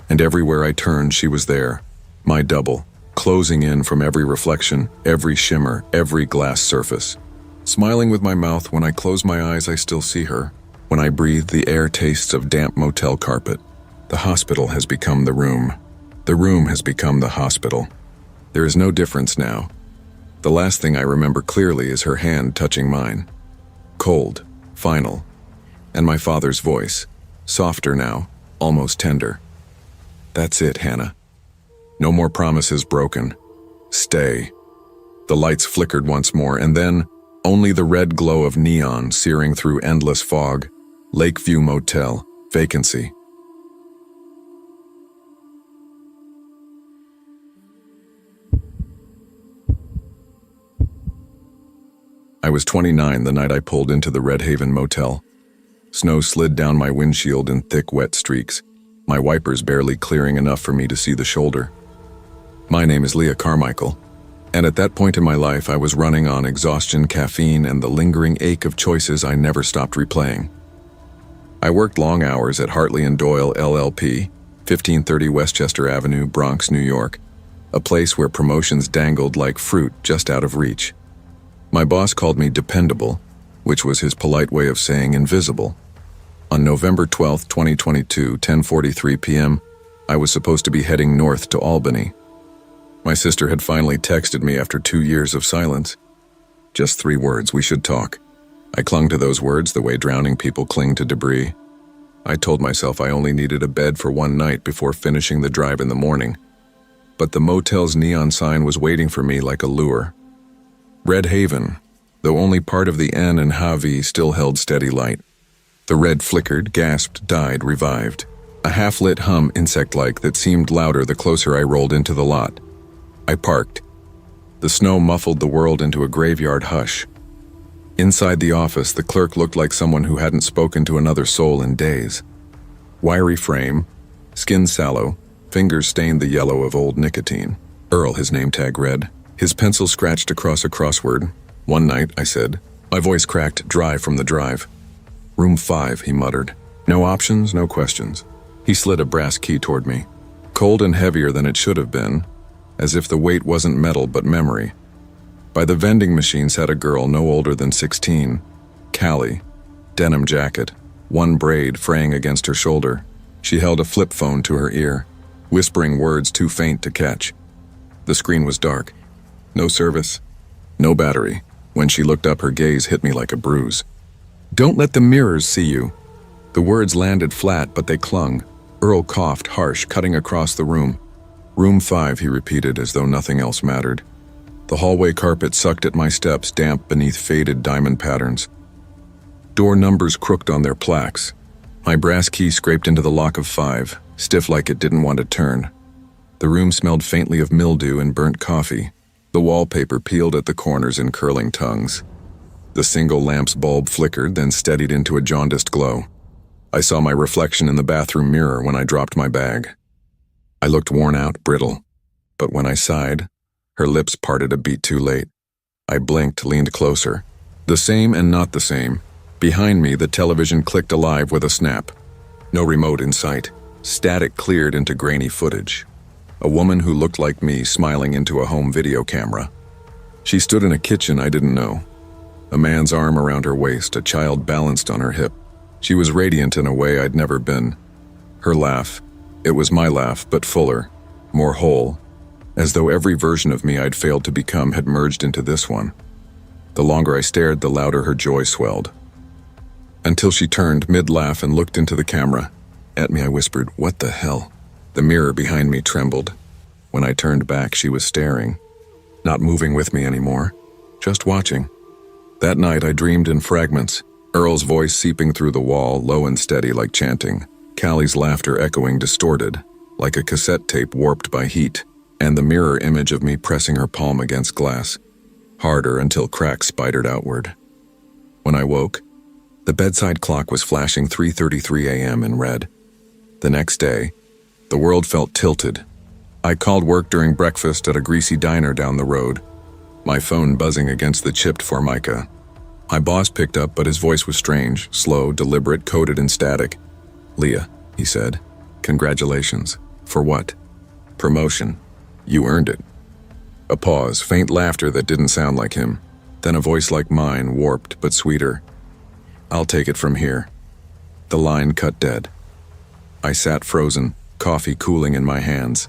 and everywhere I turned she was there, my double, closing in from every reflection, every shimmer, every glass surface. Smiling with my mouth, when I close my eyes I still see her. When I breathe, the air tastes of damp motel carpet. The hospital has become the room. The room has become the hospital. There is no difference now. The last thing I remember clearly is her hand touching mine. Cold, final, and my father's voice, softer now, almost tender. "That's it, Hannah. No more promises broken. Stay." The lights flickered once more, and then only the red glow of neon searing through endless fog. Lakeview Motel, vacancy. I was 29 the night I pulled into the Red Haven Motel. Snow slid down my windshield in thick, wet streaks, my wipers barely clearing enough for me to see the shoulder. My name is Leah Carmichael, and at that point in my life I was running on exhaustion, caffeine, and the lingering ache of choices I never stopped replaying. I worked long hours at Hartley & Doyle LLP, 1530 Westchester Avenue, Bronx, New York, a place where promotions dangled like fruit just out of reach. My boss called me dependable, which was his polite way of saying invisible. On November 12, 2022, 10:43 p.m., I was supposed to be heading north to Albany. My sister had finally texted me after 2 years of silence. Just 3 words, we should talk. I clung to those words the way drowning people cling to debris. I told myself I only needed a bed for one night before finishing the drive in the morning. But the motel's neon sign was waiting for me like a lure. Red Haven, though only part of the N and Havi still held steady light. The red flickered, gasped, died, revived. A half-lit hum, insect-like, that seemed louder the closer I rolled into the lot. I parked. The snow muffled the world into a graveyard hush. Inside the office, the clerk looked like someone who hadn't spoken to another soul in days. Wiry frame, skin sallow, fingers stained the yellow of old nicotine. Earl, his name tag read. His pencil scratched across a crossword. One night, I said. My voice cracked dry from the drive. Room 5, he muttered. No options, no questions. He slid a brass key toward me. Cold and heavier than it should have been, as if the weight wasn't metal but memory. By the vending machine sat a girl no older than 16. Callie. Denim jacket. One braid fraying against her shoulder. She held a flip phone to her ear, whispering words too faint to catch. The screen was dark. No service. No battery. When she looked up, her gaze hit me like a bruise. Don't let the mirrors see you. The words landed flat, but they clung. Earl coughed, harsh, cutting across the room. Room 5, he repeated as though nothing else mattered. The hallway carpet sucked at my steps, damp beneath faded diamond patterns. Door numbers crooked on their plaques. My brass key scraped into the lock of 5, stiff like it didn't want to turn. The room smelled faintly of mildew and burnt coffee. The wallpaper peeled at the corners in curling tongues. The single lamp's bulb flickered, then steadied into a jaundiced glow. I saw my reflection in the bathroom mirror when I dropped my bag. I looked worn out, brittle. But when I sighed, her lips parted a beat too late. I blinked, leaned closer. The same and not the same. Behind me, the television clicked alive with a snap. No remote in sight. Static cleared into grainy footage. A woman who looked like me smiling into a home video camera. She stood in a kitchen I didn't know. A man's arm around her waist, a child balanced on her hip. She was radiant in a way I'd never been. Her laugh, it was my laugh, but fuller, more whole, as though every version of me I'd failed to become had merged into this one. The longer I stared, the louder her joy swelled. Until she turned mid-laugh and looked into the camera. At me, I whispered, "What the hell?" The mirror behind me trembled. When I turned back, she was staring, not moving with me anymore, just watching. That night, I dreamed in fragments, Earl's voice seeping through the wall, low and steady like chanting, Callie's laughter echoing distorted, like a cassette tape warped by heat, and the mirror image of me pressing her palm against glass, harder until cracks spidered outward. When I woke, the bedside clock was flashing 3:33 a.m. in red. The next day, the world felt tilted. I called work during breakfast at a greasy diner down the road, my phone buzzing against the chipped formica. My boss picked up, but his voice was strange, slow, deliberate, coded in static. "Leah," he said, "congratulations." "For what?" "Promotion. You earned it." A pause, faint laughter that didn't sound like him. Then a voice like mine, warped but sweeter. "I'll take it from here." The line cut dead. I sat frozen, coffee cooling in my hands.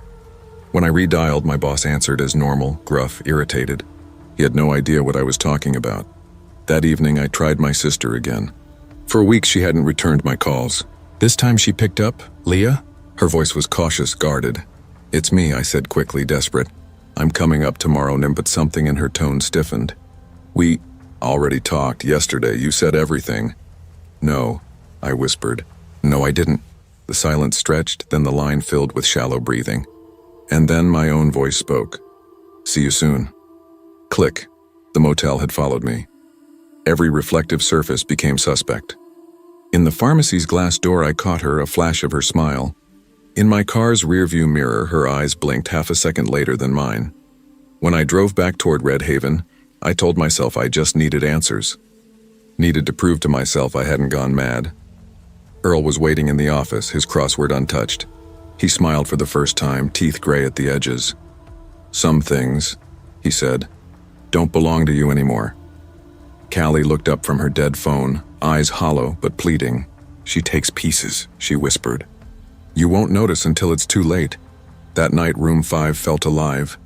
When I redialed, my boss answered as normal, gruff, irritated. He had no idea what I was talking about. That evening, I tried my sister again. For weeks, she hadn't returned my calls. This time she picked up. "Leah?" Her voice was cautious, guarded. "It's me," I said quickly, desperate. "I'm coming up tomorrow," but something in her tone stiffened. "We already talked yesterday. You said everything." "No," I whispered. "No, I didn't." The silence stretched, then the line filled with shallow breathing. And then my own voice spoke. "See you soon." Click. The motel had followed me. Every reflective surface became suspect. In the pharmacy's glass door, I caught her, a flash of her smile. In my car's rearview mirror, her eyes blinked half a second later than mine. When I drove back toward Red Haven, I told myself I just needed answers. Needed to prove to myself I hadn't gone mad. Earl was waiting in the office, his crossword untouched. He smiled for the first time, teeth gray at the edges. "Some things," he said, "don't belong to you anymore." Callie looked up from her dead phone, eyes hollow but pleading. "She takes pieces," she whispered. "You won't notice until it's too late." That night, room 5 felt alive.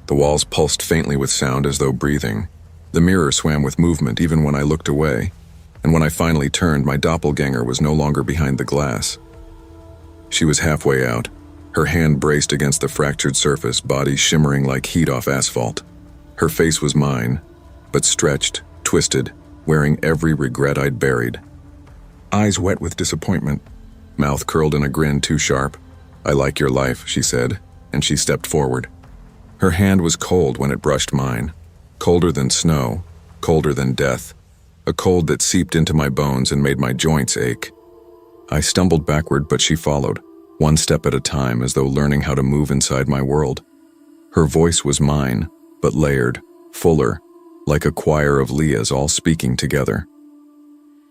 The walls pulsed faintly with sound as though breathing. The mirror swam with movement even when I looked away, and when I finally turned, my doppelganger was no longer behind the glass. She was halfway out, her hand braced against the fractured surface, body shimmering like heat off asphalt. Her face was mine, but stretched, twisted, wearing every regret I'd buried. Eyes wet with disappointment, mouth curled in a grin too sharp. "I like your life," she said, and she stepped forward. Her hand was cold when it brushed mine, colder than snow, colder than death, a cold that seeped into my bones and made my joints ache. I stumbled backward, but she followed, one step at a time, as though learning how to move inside my world. Her voice was mine, but layered, fuller, like a choir of Leahs all speaking together.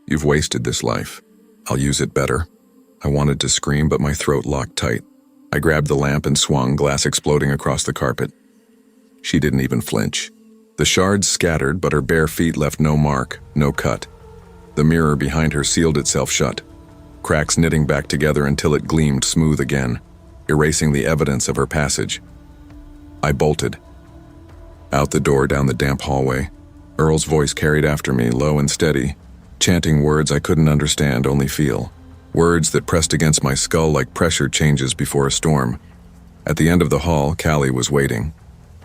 "You've wasted this life. I'll use it better." I wanted to scream, but my throat locked tight. I grabbed the lamp and swung, glass exploding across the carpet. She didn't even flinch. The shards scattered, but her bare feet left no mark, no cut. The mirror behind her sealed itself shut, cracks knitting back together until it gleamed smooth again, erasing the evidence of her passage. I bolted. Out the door, down the damp hallway. Earl's voice carried after me, low and steady, chanting words I couldn't understand, only feel. Words that pressed against my skull like pressure changes before a storm. At the end of the hall, Callie was waiting.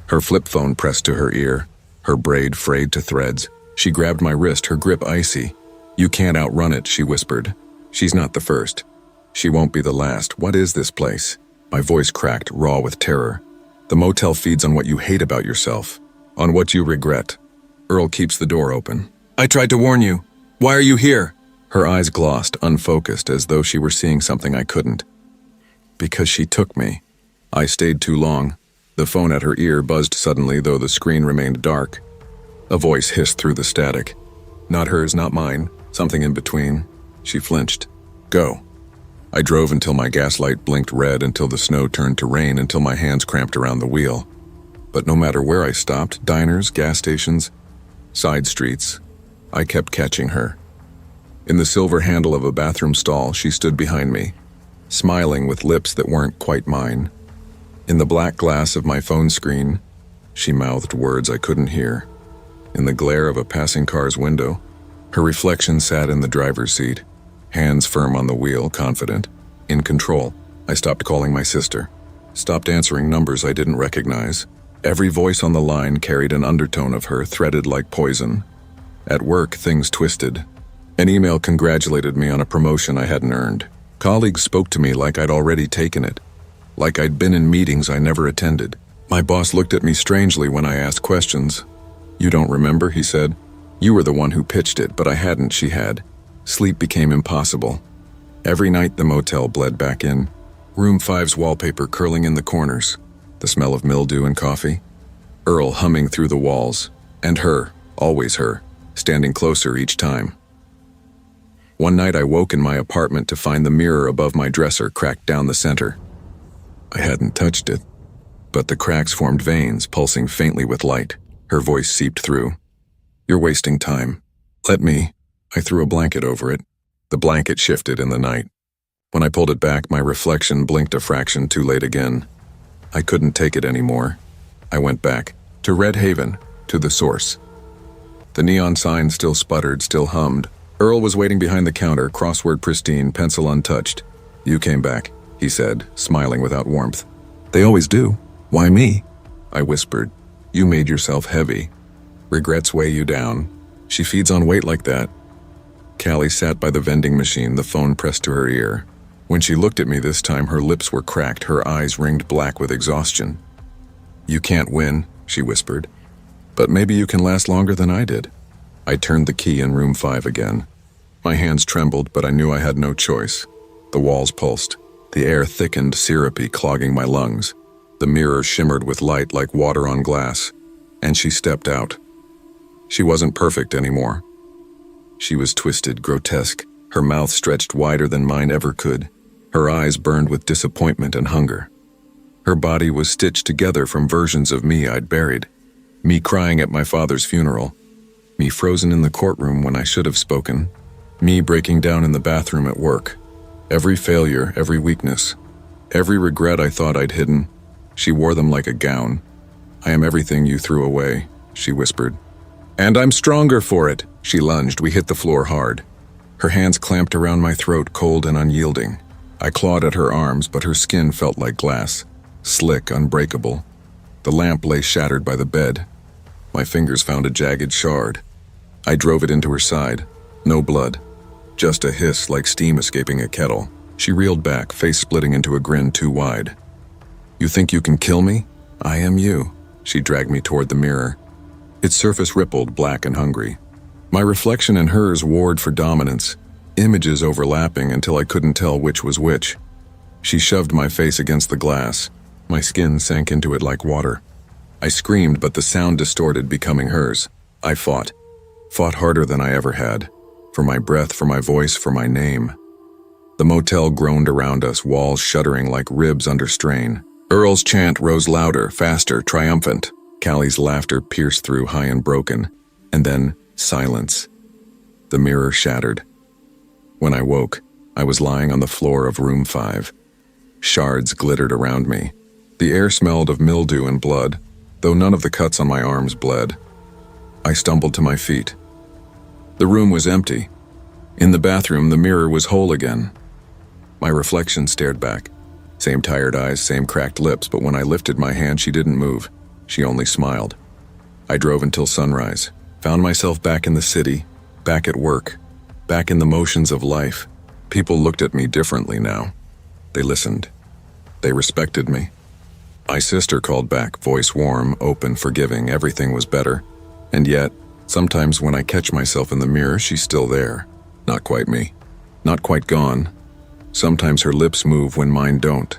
Her flip phone pressed to her ear, her braid frayed to threads. She grabbed my wrist, her grip icy. "You can't outrun it," she whispered. "She's not the first. She won't be the last. What is this place?" My voice cracked, raw with terror. "The motel feeds on what you hate about yourself, on what you regret." Earl keeps the door open. "I tried to warn you. Why are you here?" Her eyes glossed, unfocused, as though she were seeing something I couldn't. "Because she took me. I stayed too long." The phone at her ear buzzed suddenly, though the screen remained dark. A voice hissed through the static. Not hers, not mine, something in between. She flinched. "Go." I drove until my gaslight blinked red, until the snow turned to rain, until my hands cramped around the wheel. But no matter where I stopped, diners, gas stations, side streets, I kept catching her. In the silver handle of a bathroom stall, she stood behind me, smiling with lips that weren't quite mine. In the black glass of my phone screen, she mouthed words I couldn't hear. In the glare of a passing car's window, her reflection sat in the driver's seat, hands firm on the wheel, confident, in control. I stopped calling my sister, stopped answering numbers I didn't recognize. Every voice on the line carried an undertone of her, threaded like poison. At work, things twisted. An email congratulated me on a promotion I hadn't earned. Colleagues spoke to me like I'd already taken it, like I'd been in meetings I never attended. My boss looked at me strangely when I asked questions. "You don't remember?" he said. "You were the one who pitched it, but I hadn't," she had. Sleep became impossible. Every night the motel bled back in. Room 5's wallpaper curling in the corners, the smell of mildew and coffee. Earl humming through the walls, and her, always her, standing closer each time. One night I woke in my apartment to find the mirror above my dresser cracked down the center. I hadn't touched it, but the cracks formed veins pulsing faintly with light. Her voice seeped through. "You're wasting time. Let me." I threw a blanket over it. The blanket shifted in the night. When I pulled it back, my reflection blinked a fraction too late again. I couldn't take it anymore. I went back, to Red Haven, to the source. The neon sign still sputtered, still hummed. Earl was waiting behind the counter, crossword pristine, pencil untouched. "You came back," he said, smiling without warmth. "They always do. Why me?" I whispered. "You made yourself heavy. Regrets weigh you down. She feeds on weight like that." Callie sat by the vending machine, the phone pressed to her ear. When she looked at me this time, her lips were cracked, her eyes ringed black with exhaustion. "You can't win," she whispered. "But maybe you can last longer than I did." I turned the key in room 5 again. My hands trembled, but I knew I had no choice. The walls pulsed. The air thickened, syrupy, clogging my lungs. The mirror shimmered with light like water on glass, and she stepped out. She wasn't perfect anymore. She was twisted, grotesque, her mouth stretched wider than mine ever could. Her eyes burned with disappointment and hunger. Her body was stitched together from versions of me I'd buried. Me crying at my father's funeral. Me frozen in the courtroom when I should have spoken. Me breaking down in the bathroom at work. Every failure, every weakness, every regret I thought I'd hidden, she wore them like a gown. "I am everything you threw away," she whispered. "And I'm stronger for it." She lunged. We hit the floor hard. Her hands clamped around my throat, cold and unyielding. I clawed at her arms, but her skin felt like glass, slick, unbreakable. The lamp lay shattered by the bed. My fingers found a jagged shard. I drove it into her side. No blood. Just a hiss like steam escaping a kettle. She reeled back, face splitting into a grin too wide. "You think you can kill me? I am you." She dragged me toward the mirror. Its surface rippled, black and hungry. My reflection and hers warred for dominance, images overlapping until I couldn't tell which was which. She shoved my face against the glass. My skin sank into it like water. I screamed, but the sound distorted, becoming hers. I fought harder than I ever had. For my breath, for my voice, for my name. The motel groaned around us, walls shuddering like ribs under strain. Earl's chant rose louder, faster, triumphant. Callie's laughter pierced through, high and broken. And then, silence. The mirror shattered. When I woke, I was lying on the floor of room 5. Shards glittered around me. The air smelled of mildew and blood, though none of the cuts on my arms bled. I stumbled to my feet. The room was empty. In the bathroom, the mirror was whole again. My reflection stared back. Same tired eyes, same cracked lips, but when I lifted my hand, she didn't move. She only smiled. I drove until sunrise, found myself back in the city, back at work, back in the motions of life. People looked at me differently now. They listened. They respected me. My sister called back, voice warm, open, forgiving. Everything was better. And yet, sometimes when I catch myself in the mirror, she's still there. Not quite me. Not quite gone. Sometimes her lips move when mine don't.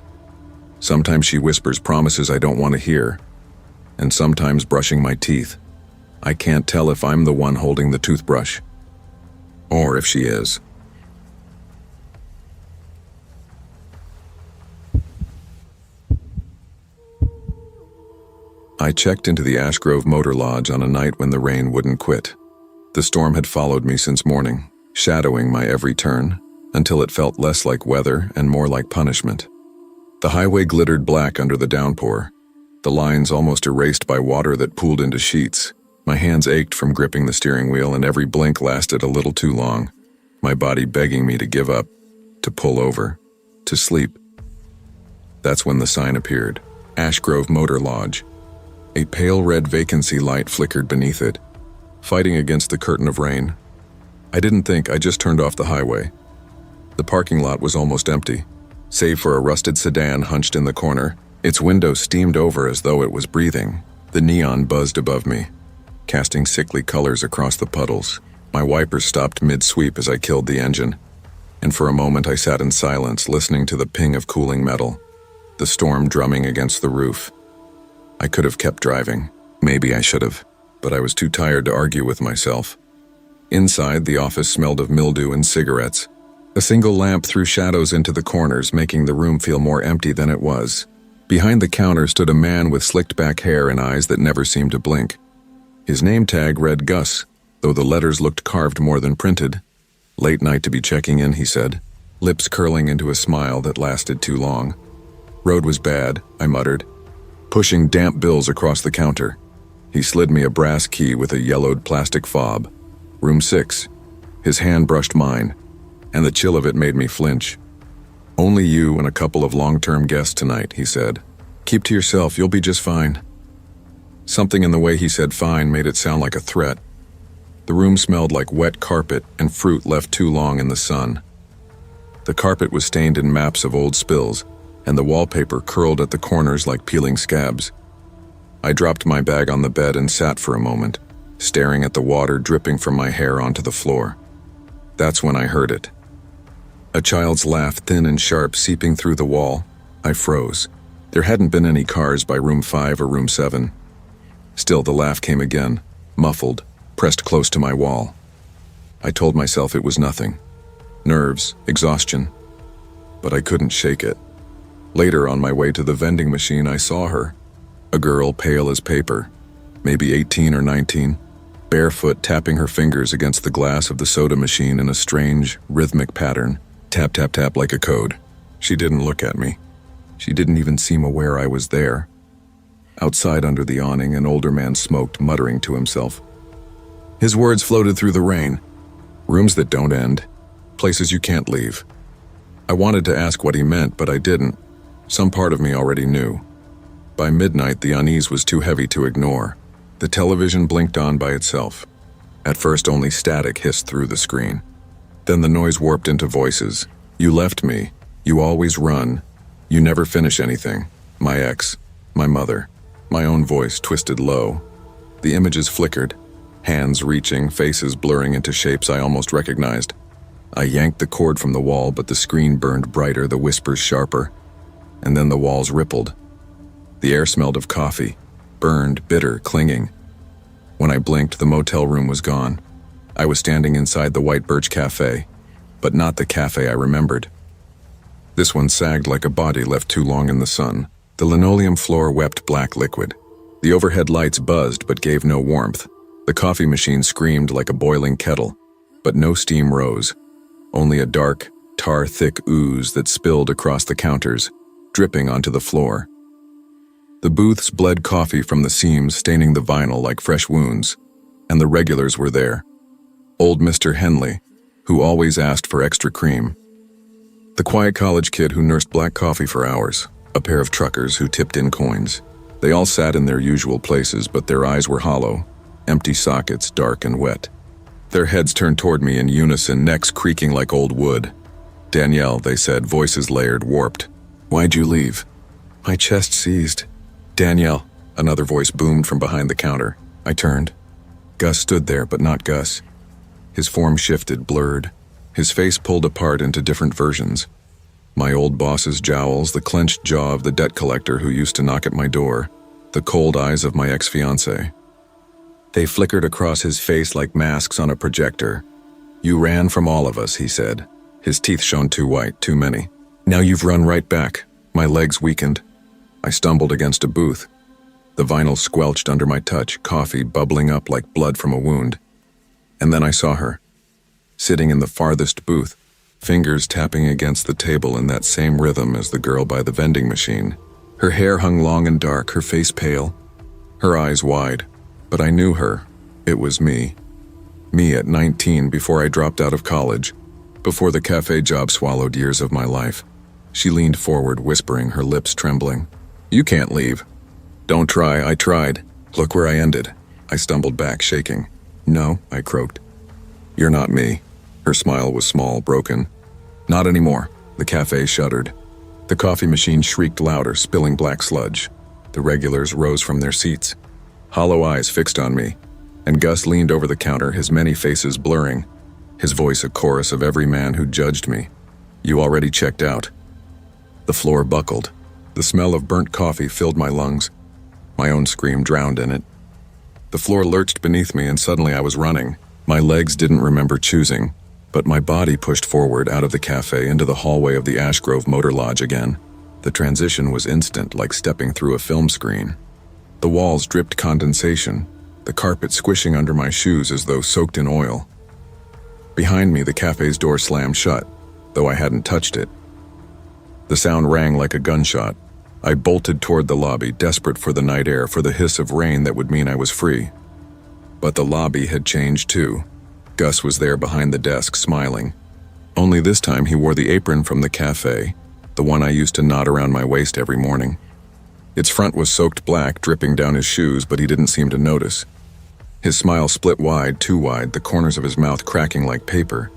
Sometimes she whispers promises I don't want to hear. And sometimes brushing my teeth. I can't tell if I'm the one holding the toothbrush. Or if she is. I checked into the Ash Grove Motor Lodge on a night when the rain wouldn't quit. The storm had followed me since morning, shadowing my every turn, until it felt less like weather and more like punishment. The highway glittered black under the downpour, the lines almost erased by water that pooled into sheets. My hands ached from gripping the steering wheel, and every blink lasted a little too long, my body begging me to give up, to pull over, to sleep. That's when the sign appeared. Ash Grove Motor Lodge. A pale red vacancy light flickered beneath it, fighting against the curtain of rain. I didn't think, I just turned off the highway. The parking lot was almost empty, save for a rusted sedan hunched in the corner. Its window steamed over as though it was breathing. The neon buzzed above me, casting sickly colors across the puddles. My wipers stopped mid-sweep as I killed the engine, and for a moment I sat in silence, listening to the ping of cooling metal, the storm drumming against the roof. I could have kept driving. Maybe I should have, but I was too tired to argue with myself. Inside, the office smelled of mildew and cigarettes. A single lamp threw shadows into the corners, making the room feel more empty than it was. Behind the counter stood a man with slicked-back hair and eyes that never seemed to blink. His name tag read Gus, though the letters looked carved more than printed. "Late night to be checking in," he said, lips curling into a smile that lasted too long. "Road was bad," I muttered, pushing damp bills across the counter. He slid me a brass key with a yellowed plastic fob. Room 6. His hand brushed mine, and the chill of it made me flinch. "Only you and a couple of long-term guests tonight," he said. "Keep to yourself, you'll be just fine." Something in the way he said fine made it sound like a threat. The room smelled like wet carpet and fruit left too long in the sun. The carpet was stained in maps of old spills, and the wallpaper curled at the corners like peeling scabs. I dropped my bag on the bed and sat for a moment, staring at the water dripping from my hair onto the floor. That's when I heard it. A child's laugh, thin and sharp, seeping through the wall. I froze. There hadn't been any cars by room 5 or room 7. Still, the laugh came again, muffled, pressed close to my wall. I told myself it was nothing. Nerves, exhaustion. But I couldn't shake it. Later, on my way to the vending machine, I saw her. A girl pale as paper, maybe 18 or 19, barefoot, tapping her fingers against the glass of the soda machine in a strange, rhythmic pattern. Tap, tap, tap, like a code. She didn't look at me. She didn't even seem aware I was there. Outside under the awning, an older man smoked, muttering to himself. His words floated through the rain. Rooms that don't end. Places you can't leave. I wanted to ask what he meant, but I didn't. Some part of me already knew. By midnight, the unease was too heavy to ignore. The television blinked on by itself. At first, only static hissed through the screen. Then the noise warped into voices. You left me. You always run. You never finish anything. My ex. My mother. My own voice twisted low. The images flickered. Hands reaching, faces blurring into shapes I almost recognized. I yanked the cord from the wall, but the screen burned brighter, the whispers sharper. And then the walls rippled. The air smelled of coffee. Burned, bitter, clinging. When I blinked, the motel room was gone. I was standing inside the White Birch Cafe, but not the cafe I remembered. This one sagged like a body left too long in the sun. The linoleum floor wept black liquid. The overhead lights buzzed but gave no warmth. The coffee machine screamed like a boiling kettle, but no steam rose. Only a dark, tar-thick ooze that spilled across the counters, dripping onto the floor. The booths bled coffee from the seams, staining the vinyl like fresh wounds, and the regulars were there. Old Mr. Henley, who always asked for extra cream. The quiet college kid who nursed black coffee for hours. A pair of truckers who tipped in coins. They all sat in their usual places, but their eyes were hollow, empty sockets, dark and wet. Their heads turned toward me in unison, necks creaking like old wood. Danielle, they said, voices layered, warped. Why'd you leave? My chest seized. Danielle, another voice boomed from behind the counter. I turned. Gus stood there, but not Gus. His form shifted, blurred. His face pulled apart into different versions. My old boss's jowls, the clenched jaw of the debt collector who used to knock at my door, the cold eyes of my ex-fiancée. They flickered across his face like masks on a projector. You ran from all of us, he said. His teeth shone too white, too many. Now you've run right back. My legs weakened. I stumbled against a booth. The vinyl squelched under my touch, coffee bubbling up like blood from a wound. And then I saw her, sitting in the farthest booth, fingers tapping against the table in that same rhythm as the girl by the vending machine. Her hair hung long and dark, her face pale, her eyes wide. But I knew her. It was me. Me at 19, before I dropped out of college, before the cafe job swallowed years of my life. She leaned forward, whispering, her lips trembling. You can't leave. Don't try, I tried. Look where I ended. I stumbled back, shaking. No, I croaked. You're not me. Her smile was small, broken. Not anymore. The cafe shuddered. The coffee machine shrieked louder, spilling black sludge. The regulars rose from their seats. Hollow eyes fixed on me, and Gus leaned over the counter, his many faces blurring, his voice a chorus of every man who judged me. You already checked out. The floor buckled. The smell of burnt coffee filled my lungs. My own scream drowned in it. The floor lurched beneath me, and suddenly I was running. My legs didn't remember choosing, but my body pushed forward out of the cafe into the hallway of the Ashgrove Motor Lodge again. The transition was instant, like stepping through a film screen. The walls dripped condensation, the carpet squishing under my shoes as though soaked in oil. Behind me, the cafe's door slammed shut, though I hadn't touched it. The sound rang like a gunshot. I bolted toward the lobby, desperate for the night air, for the hiss of rain that would mean I was free. But the lobby had changed too. Gus was there behind the desk, smiling. Only this time he wore the apron from the cafe, the one I used to knot around my waist every morning. Its front was soaked black, dripping down his shoes, but he didn't seem to notice. His smile split wide, too wide, the corners of his mouth cracking like paper.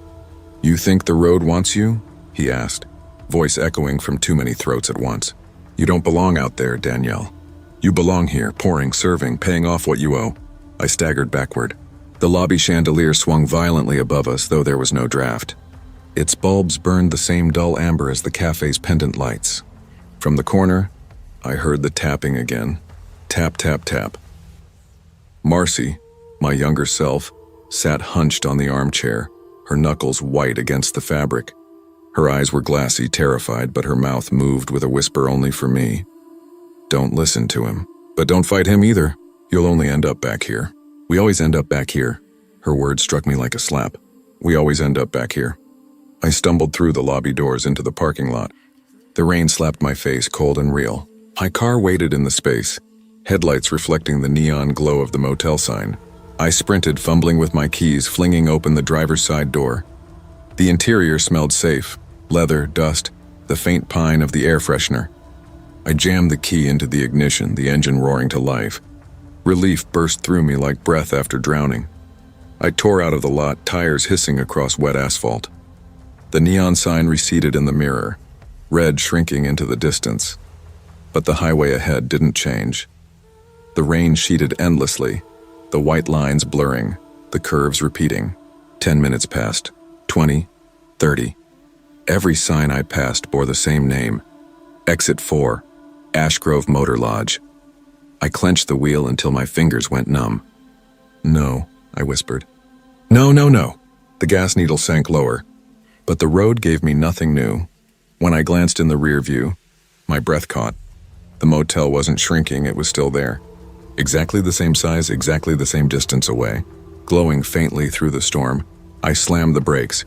You think the road wants you? He asked, voice echoing from too many throats at once. You don't belong out there, Danielle. You belong here, pouring, serving, paying off what you owe. I staggered backward. The lobby chandelier swung violently above us, though there was no draft. Its bulbs burned the same dull amber as the cafe's pendant lights. From the corner, I heard the tapping again. Tap, tap, tap. Marcy, my younger self, sat hunched on the armchair, her knuckles white against the fabric. Her eyes were glassy, terrified, but her mouth moved with a whisper only for me. Don't listen to him. But don't fight him either. You'll only end up back here. We always end up back here. Her words struck me like a slap. We always end up back here. I stumbled through the lobby doors into the parking lot. The rain slapped my face, cold and real. My car waited in the space, headlights reflecting the neon glow of the motel sign. I sprinted, fumbling with my keys, flinging open the driver's side door. The interior smelled safe, leather, dust, the faint pine of the air freshener. I jammed the key into the ignition, the engine roaring to life. Relief burst through me like breath after drowning. I tore out of the lot, tires hissing across wet asphalt. The neon sign receded in the mirror, red shrinking into the distance. But the highway ahead didn't change. The rain sheeted endlessly, the white lines blurring, the curves repeating. 10 minutes passed, 20, 30. Every sign I passed bore the same name. Exit 4, Ash Grove Motor Lodge. I clenched the wheel until my fingers went numb. No, I whispered. No, no, no. The gas needle sank lower. But the road gave me nothing new. When I glanced in the rear view, my breath caught. The motel wasn't shrinking, it was still there. Exactly the same size, exactly the same distance away. Glowing faintly through the storm, I slammed the brakes.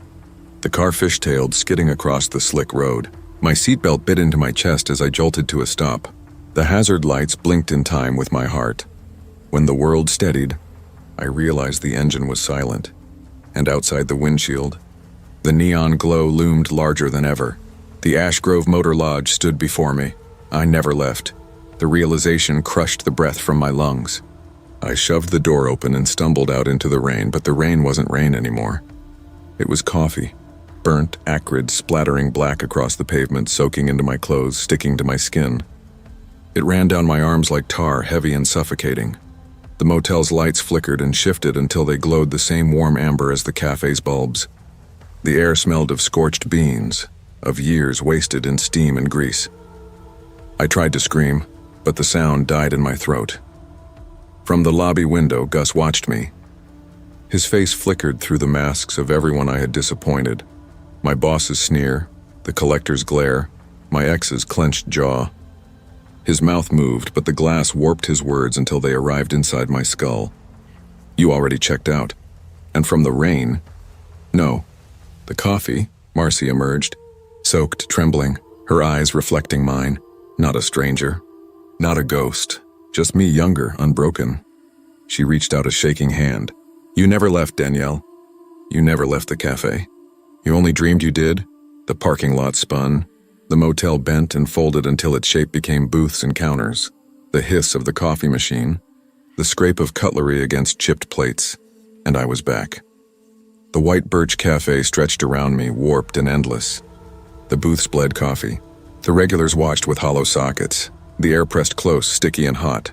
The car fishtailed, skidding across the slick road. My seatbelt bit into my chest as I jolted to a stop. The hazard lights blinked in time with my heart. When the world steadied, I realized the engine was silent. And outside the windshield, the neon glow loomed larger than ever. The Ash Grove Motor Lodge stood before me. I never left. The realization crushed the breath from my lungs. I shoved the door open and stumbled out into the rain, but the rain wasn't rain anymore. It was coffee. Burnt, acrid, splattering black across the pavement, soaking into my clothes, sticking to my skin. It ran down my arms like tar, heavy and suffocating. The motel's lights flickered and shifted until they glowed the same warm amber as the cafe's bulbs. The air smelled of scorched beans, of years wasted in steam and grease. I tried to scream, but the sound died in my throat. From the lobby window, Gus watched me. His face flickered through the masks of everyone I had disappointed. My boss's sneer, the collector's glare, my ex's clenched jaw. His mouth moved, but the glass warped his words until they arrived inside my skull. You already checked out. And from the rain, no. The coffee, Marcy emerged, soaked, trembling, her eyes reflecting mine. Not a stranger, not a ghost, just me younger, unbroken. She reached out a shaking hand. You never left, Danielle. You never left the cafe. You only dreamed you did. The parking lot spun. The motel bent and folded until its shape became booths and counters. The hiss of the coffee machine. The scrape of cutlery against chipped plates. And I was back. The white birch cafe stretched around me, warped and endless. The booths bled coffee. The regulars watched with hollow sockets. The air pressed close, sticky and hot.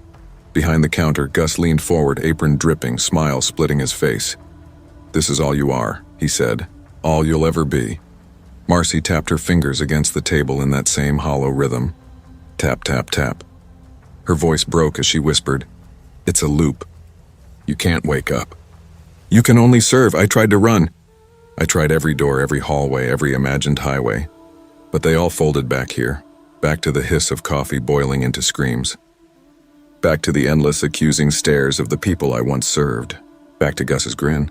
Behind the counter, Gus leaned forward, apron dripping, smile splitting his face. This is all you are, he said. All you'll ever be. Marcy tapped her fingers against the table in that same hollow rhythm. Tap, tap, tap. Her voice broke as she whispered, It's a loop. You can't wake up. You can only serve. I tried to run. I tried every door, every hallway, every imagined highway. But they all folded back here, back to the hiss of coffee boiling into screams. Back to the endless accusing stares of the people I once served. Back to Gus's grin.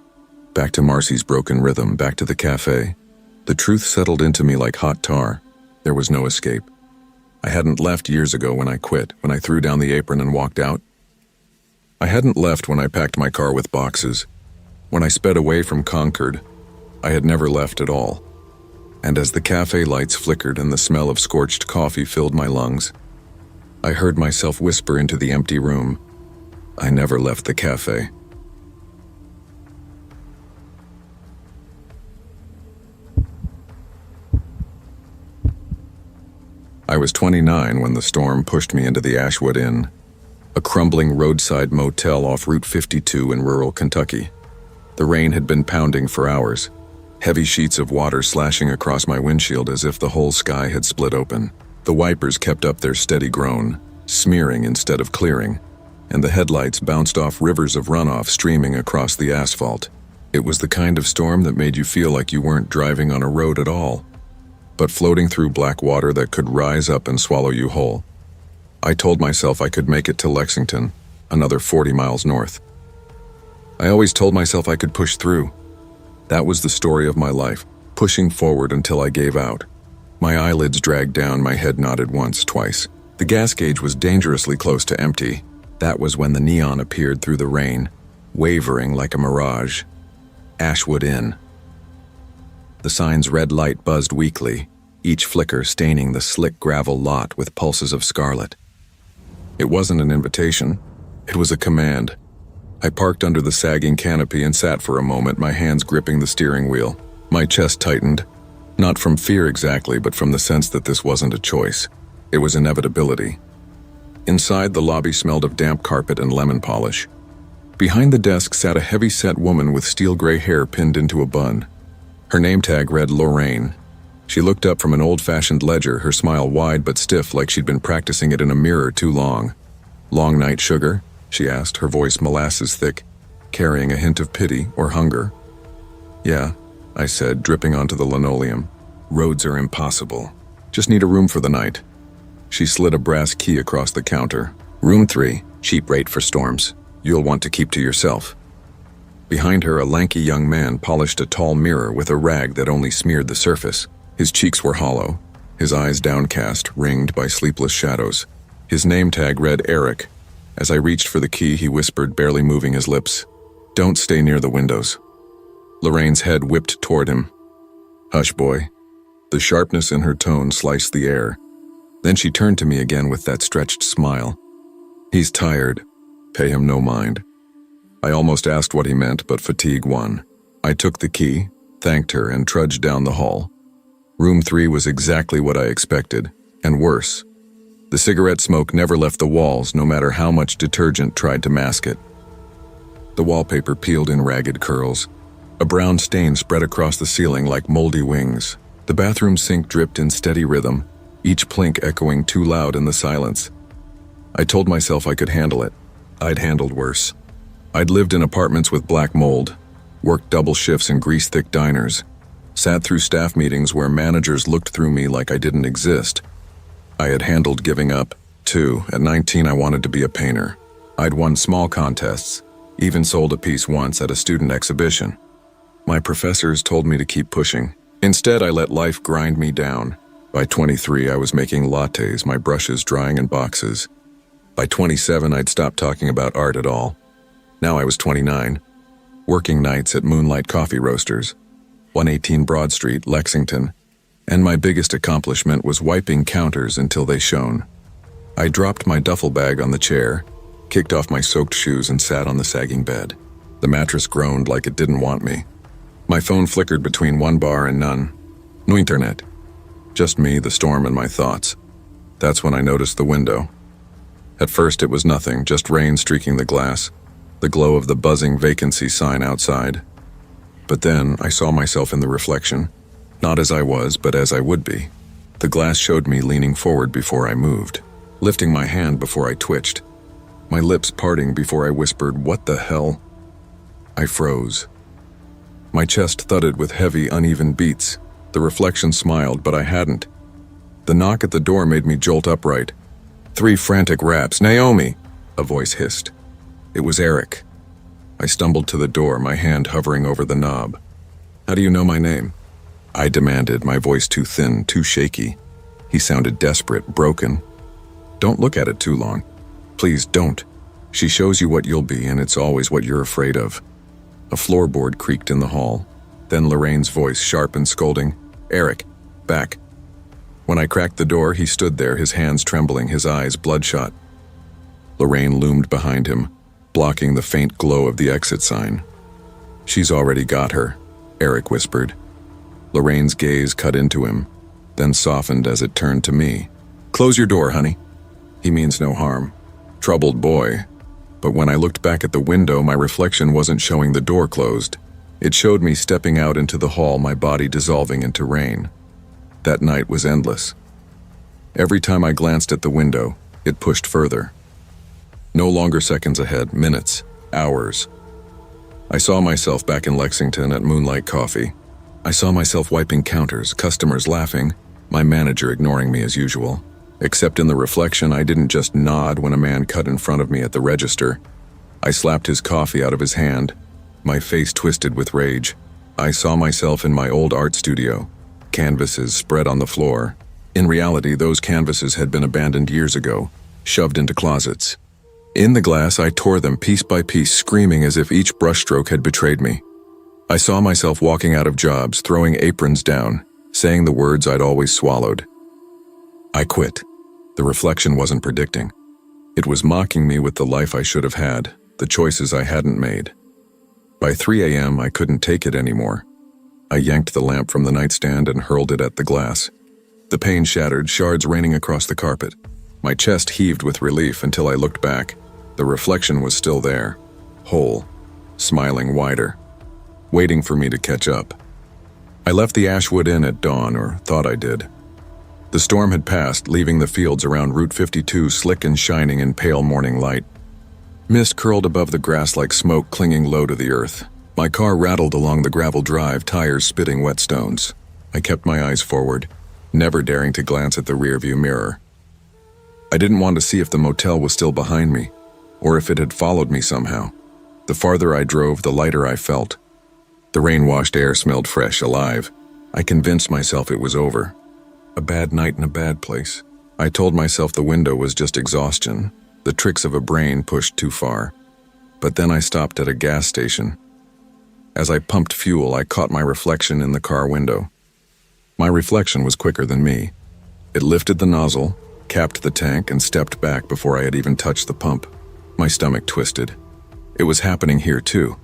Back to Marcy's broken rhythm, back to the cafe. The truth settled into me like hot tar. There was no escape. I hadn't left years ago when I quit, when I threw down the apron and walked out. I hadn't left when I packed my car with boxes. When I sped away from Concord, I had never left at all. And as the cafe lights flickered and the smell of scorched coffee filled my lungs, I heard myself whisper into the empty room, I never left the cafe. I was 29 when the storm pushed me into the Ashwood Inn, a crumbling roadside motel off Route 52 in rural Kentucky. The rain had been pounding for hours, heavy sheets of water slashing across my windshield as if the whole sky had split open. The wipers kept up their steady groan, smearing instead of clearing, and the headlights bounced off rivers of runoff streaming across the asphalt. It was the kind of storm that made you feel like you weren't driving on a road at all, but floating through black water that could rise up and swallow you whole. I told myself I could make it to Lexington, another 40 miles north. I always told myself I could push through. That was the story of my life, pushing forward until I gave out. My eyelids dragged down, my head nodded once, twice. The gas gauge was dangerously close to empty. That was when the neon appeared through the rain, wavering like a mirage. Ashwood Inn. The sign's red light buzzed weakly, each flicker staining the slick gravel lot with pulses of scarlet. It wasn't an invitation, it was a command. I parked under the sagging canopy and sat for a moment, my hands gripping the steering wheel. My chest tightened, not from fear exactly, but from the sense that this wasn't a choice. It was inevitability. Inside, the lobby smelled of damp carpet and lemon polish. Behind the desk sat a heavy-set woman with steel gray hair pinned into a bun. Her name tag read Lorraine. She looked up from an old-fashioned ledger, her smile wide but stiff like she'd been practicing it in a mirror too long. "Long night, sugar?" she asked, her voice molasses thick, carrying a hint of pity or hunger. "Yeah," I said, dripping onto the linoleum. "Roads are impossible. Just need a room for the night." She slid a brass key across the counter. "Room 3, cheap rate for storms. You'll want to keep to yourself." Behind her, a lanky young man polished a tall mirror with a rag that only smeared the surface. His cheeks were hollow, his eyes downcast, ringed by sleepless shadows. His name tag read Eric. As I reached for the key, he whispered, barely moving his lips, "Don't stay near the windows." Lorraine's head whipped toward him. "Hush, boy." The sharpness in her tone sliced the air. Then she turned to me again with that stretched smile. "He's tired. Pay him no mind." I almost asked what he meant, but fatigue won. I took the key, thanked her, and trudged down the hall. Room 3 was exactly what I expected, and worse. The cigarette smoke never left the walls, no matter how much detergent tried to mask it. The wallpaper peeled in ragged curls. A brown stain spread across the ceiling like moldy wings. The bathroom sink dripped in steady rhythm, each plink echoing too loud in the silence. I told myself I could handle it. I'd handled worse. I'd lived in apartments with black mold, worked double shifts in grease-thick diners, sat through staff meetings where managers looked through me like I didn't exist. I had handled giving up, too. At 19, I wanted to be a painter. I'd won small contests, even sold a piece once at a student exhibition. My professors told me to keep pushing. Instead, I let life grind me down. By 23, I was making lattes, my brushes drying in boxes. By 27, I'd stopped talking about art at all. Now I was 29, working nights at Moonlight Coffee Roasters, 118 Broad Street, Lexington, and my biggest accomplishment was wiping counters until they shone. I dropped my duffel bag on the chair, kicked off my soaked shoes, and sat on the sagging bed. The mattress groaned like it didn't want me. My phone flickered between one bar and none. No internet. Just me, the storm, and my thoughts. That's when I noticed the window. At first it was nothing, just rain streaking the glass, the glow of the buzzing vacancy sign outside. But then I saw myself in the reflection, not as I was, but as I would be. The glass showed me leaning forward before I moved, lifting my hand before I twitched, my lips parting before I whispered, "What the hell?" I froze. My chest thudded with heavy, uneven beats. The reflection smiled, but I hadn't. The knock at the door made me jolt upright. 3 frantic raps. "Naomi!" a voice hissed. It was Eric. I stumbled to the door, my hand hovering over the knob. "How do you know my name?" I demanded, my voice too thin, too shaky. He sounded desperate, broken. "Don't look at it too long. Please don't. She shows you what you'll be, and it's always what you're afraid of." A floorboard creaked in the hall. Then Lorraine's voice, sharp and scolding, "Eric, back." When I cracked the door, he stood there, his hands trembling, his eyes bloodshot. Lorraine loomed behind him, blocking the faint glow of the exit sign. "She's already got her," Eric whispered. Lorraine's gaze cut into him, then softened as it turned to me. "Close your door, honey. He means no harm." Troubled boy. But when I looked back at the window, my reflection wasn't showing the door closed. It showed me stepping out into the hall, my body dissolving into rain. That night was endless. Every time I glanced at the window, it pushed further. No longer seconds ahead, minutes, hours. I saw myself back in Lexington at Moonlight Coffee. I saw myself wiping counters, customers laughing, my manager ignoring me as usual. Except in the reflection, I didn't just nod when a man cut in front of me at the register. I slapped his coffee out of his hand, my face twisted with rage. I saw myself in my old art studio, canvases spread on the floor. In reality, those canvases had been abandoned years ago, shoved into closets. In the glass, I tore them piece by piece, screaming as if each brushstroke had betrayed me. I saw myself walking out of jobs, throwing aprons down, saying the words I'd always swallowed. I quit. The reflection wasn't predicting. It was mocking me with the life I should have had, the choices I hadn't made. By 3 a.m., I couldn't take it anymore. I yanked the lamp from the nightstand and hurled it at the glass. The pane shattered, shards raining across the carpet. My chest heaved with relief until I looked back. The reflection was still there, whole, smiling wider, waiting for me to catch up. I left the Ashwood Inn at dawn, or thought I did. The storm had passed, leaving the fields around Route 52 slick and shining in pale morning light. Mist curled above the grass like smoke clinging low to the earth. My car rattled along the gravel drive, tires spitting wet stones. I kept my eyes forward, never daring to glance at the rearview mirror. I didn't want to see if the motel was still behind me, or if it had followed me somehow. The farther I drove, the lighter I felt. The rain-washed air smelled fresh, alive. I convinced myself it was over. A bad night in a bad place. I told myself the window was just exhaustion, the tricks of a brain pushed too far. But then I stopped at a gas station. As I pumped fuel, I caught my reflection in the car window. My reflection was quicker than me. It lifted the nozzle, capped the tank, and stepped back before I had even touched the pump. My stomach twisted. It was happening here too.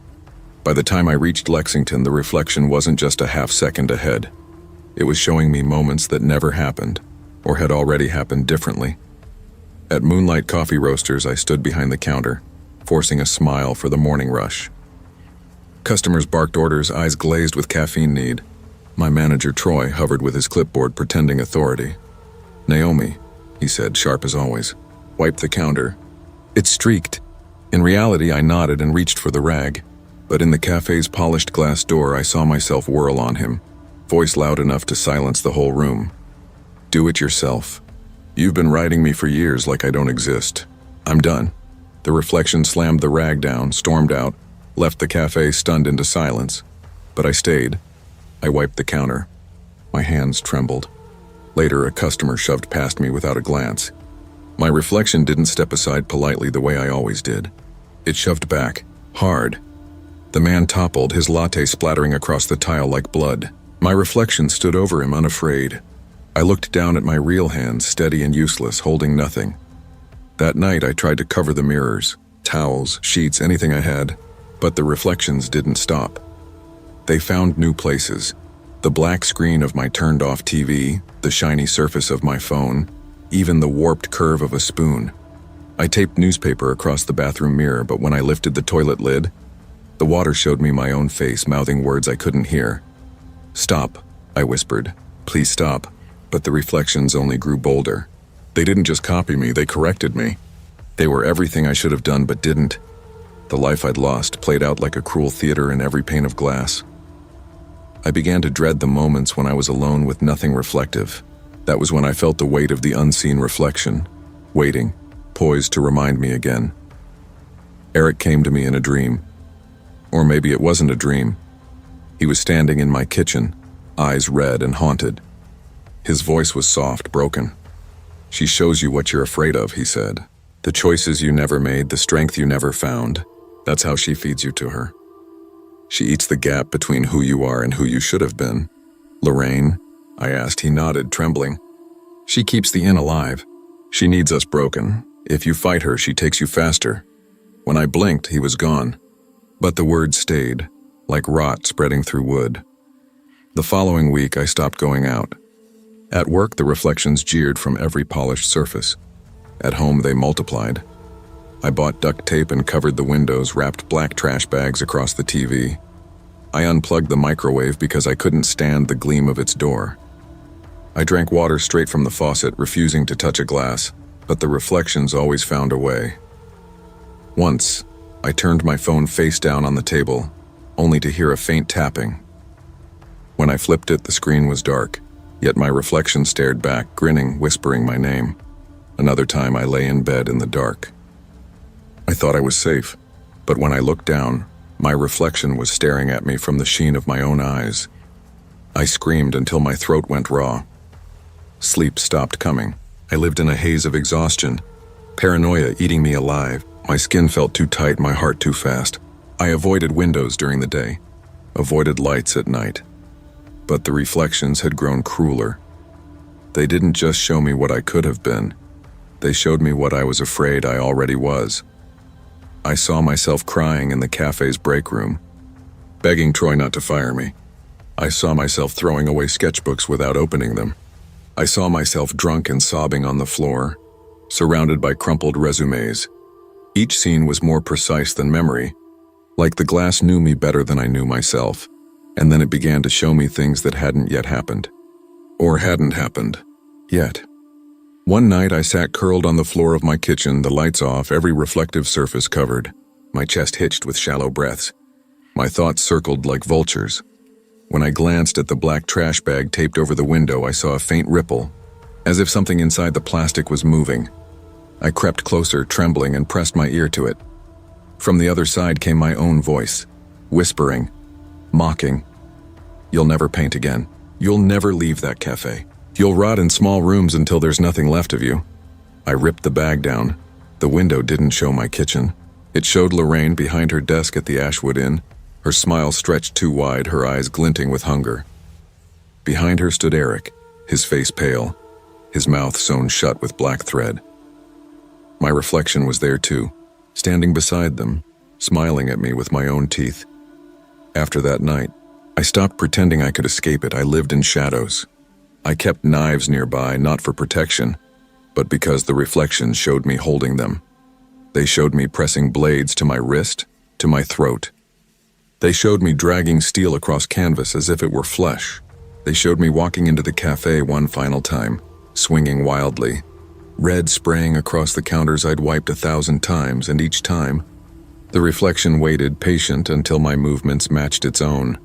By the time I reached Lexington, the reflection wasn't just a half second ahead. It was showing me moments that never happened, or had already happened differently. At Moonlight Coffee Roasters, I stood behind the counter, forcing a smile for the morning rush. Customers barked orders, eyes glazed with caffeine need. My manager, Troy, hovered with his clipboard, pretending authority. "Naomi," he said, sharp as always, wiped the counter. It streaked. In reality, I nodded and reached for the rag. But in the cafe's polished glass door, I saw myself whirl on him, voice loud enough to silence the whole room. "Do it yourself. You've been riding me for years like I don't exist. I'm done." The reflection slammed the rag down, stormed out, left the cafe stunned into silence. But I stayed. I wiped the counter. My hands trembled. Later, a customer shoved past me without a glance. My reflection didn't step aside politely the way I always did. It shoved back, hard. The man toppled, his latte splattering across the tile like blood. My reflection stood over him, unafraid. I looked down at my real hands, steady and useless, holding nothing. That night, I tried to cover the mirrors, towels, sheets, anything I had, but the reflections didn't stop. They found new places. The black screen of my turned-off TV, the shiny surface of my phone, even the warped curve of a spoon. I taped newspaper across the bathroom mirror, but when I lifted the toilet lid, the water showed me my own face, mouthing words I couldn't hear. "Stop," I whispered. "Please stop." But the reflections only grew bolder. They didn't just copy me, they corrected me. They were everything I should have done but didn't. The life I'd lost played out like a cruel theater in every pane of glass. I began to dread the moments when I was alone with nothing reflective. That was when I felt the weight of the unseen reflection, waiting, poised to remind me again. Eric came to me in a dream. Or maybe it wasn't a dream. He was standing in my kitchen, eyes red and haunted. His voice was soft, broken. "She shows you what you're afraid of," he said. "The choices you never made, the strength you never found. That's how she feeds you to her. She eats the gap between who you are and who you should have been." "Lorraine?" I asked. He nodded, trembling. "She keeps the inn alive. She needs us broken. If you fight her, she takes you faster." When I blinked, he was gone. But the words stayed, like rot spreading through wood. The following week, I stopped going out. At work, the reflections jeered from every polished surface. At home, they multiplied. I bought duct tape and covered the windows, wrapped black trash bags across the TV. I unplugged the microwave because I couldn't stand the gleam of its door. I drank water straight from the faucet, refusing to touch a glass, but the reflections always found a way. Once, I turned my phone face down on the table, only to hear a faint tapping. When I flipped it, the screen was dark, yet my reflection stared back, grinning, whispering my name. Another time I lay in bed in the dark. I thought I was safe, but when I looked down, my reflection was staring at me from the sheen of my own eyes. I screamed until my throat went raw. Sleep stopped coming. I lived in a haze of exhaustion, paranoia eating me alive. My skin felt too tight, my heart too fast. I avoided windows during the day, avoided lights at night. But the reflections had grown crueler. They didn't just show me what I could have been. They showed me what I was afraid I already was. I saw myself crying in the cafe's break room, begging Troy not to fire me. I saw myself throwing away sketchbooks without opening them. I saw myself drunk and sobbing on the floor, surrounded by crumpled resumes. Each scene was more precise than memory, like the glass knew me better than I knew myself, and then it began to show me things that hadn't yet happened. Or hadn't happened. Yet. One night I sat curled on the floor of my kitchen, the lights off, every reflective surface covered, my chest hitched with shallow breaths. My thoughts circled like vultures. When I glanced at the black trash bag taped over the window, I saw a faint ripple, as if something inside the plastic was moving. I crept closer, trembling, and pressed my ear to it. From the other side came my own voice, whispering, mocking. "You'll never paint again. You'll never leave that cafe. You'll rot in small rooms until there's nothing left of you." I ripped the bag down. The window didn't show my kitchen. It showed Lorraine behind her desk at the Ashwood Inn, her smile stretched too wide, her eyes glinting with hunger. Behind her stood Eric, his face pale, his mouth sewn shut with black thread. My reflection was there too, standing beside them, smiling at me with my own teeth. After that night, I stopped pretending I could escape it. I lived in shadows. I kept knives nearby, not for protection, but because the reflections showed me holding them. They showed me pressing blades to my wrist, to my throat. They showed me dragging steel across canvas as if it were flesh. They showed me walking into the cafe one final time, swinging wildly, red spraying across the counters I'd wiped 1,000 times, and each time, the reflection waited, patient, until my movements matched its own.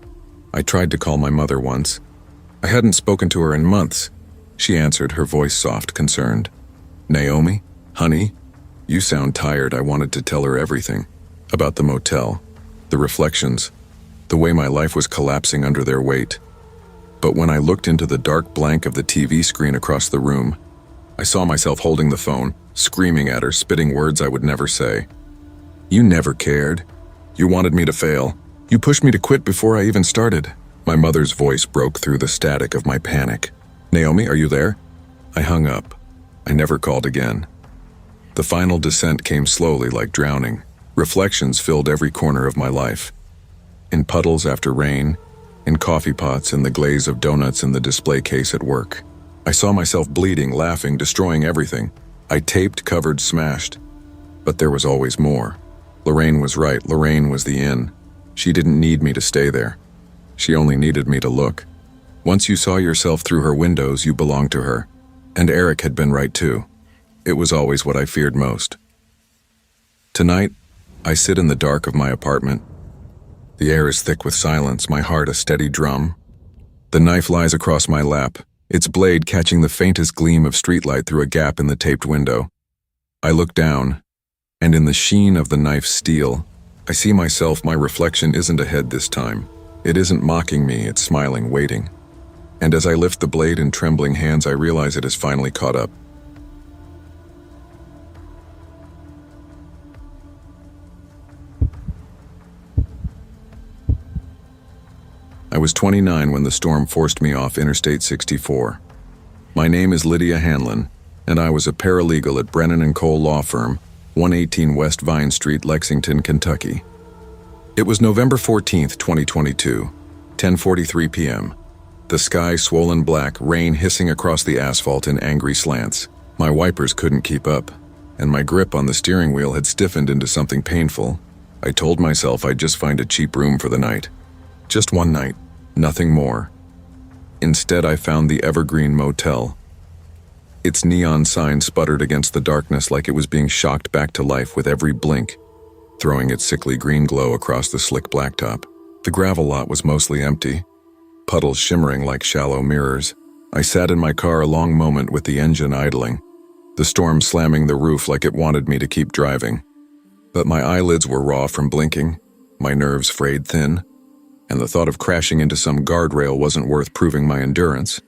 I tried to call my mother once. I hadn't spoken to her in months. She answered, her voice soft, concerned. "Naomi? Honey? You sound tired." I wanted to tell her everything. About the motel, the reflections, the way my life was collapsing under their weight. But when I looked into the dark blank of the TV screen across the room, I saw myself holding the phone, screaming at her, spitting words I would never say. "You never cared. You wanted me to fail. You pushed me to quit before I even started." My mother's voice broke through the static of my panic. "Naomi, are you there?" I hung up. I never called again. The final descent came slowly, like drowning. Reflections filled every corner of my life. In puddles after rain, in coffee pots, in the glaze of donuts in the display case at work. I saw myself bleeding, laughing, destroying everything. I taped, covered, smashed. But there was always more. Lorraine was right. Lorraine was the inn. She didn't need me to stay there. She only needed me to look. Once you saw yourself through her windows, you belonged to her. And Eric had been right too. It was always what I feared most. Tonight, I sit in the dark of my apartment. The air is thick with silence, my heart a steady drum. The knife lies across my lap, its blade catching the faintest gleam of streetlight through a gap in the taped window. I look down, and in the sheen of the knife's steel, I see myself. My reflection isn't ahead this time. It isn't mocking me, it's smiling, waiting. And as I lift the blade in trembling hands, I realize it has finally caught up. I was 29 when the storm forced me off Interstate 64. My name is Lydia Hanlon, and I was a paralegal at Brennan & Cole Law Firm, 118 West Vine Street, Lexington, Kentucky. It was November 14th, 2022, 10:43 p.m. The sky swollen black, rain hissing across the asphalt in angry slants. My wipers couldn't keep up, and my grip on the steering wheel had stiffened into something painful. I told myself I'd just find a cheap room for the night. Just one night, nothing more. Instead, I found the evergreen Motel. Its neon sign sputtered against the darkness like it was being shocked back to life with every blink, throwing its sickly green glow across the slick blacktop. The gravel lot was mostly empty, puddles shimmering like shallow mirrors. I sat in my car a long moment with the engine idling, the storm slamming the roof like it wanted me to keep driving. But my eyelids were raw from blinking, my nerves frayed thin, and the thought of crashing into some guardrail wasn't worth proving my endurance.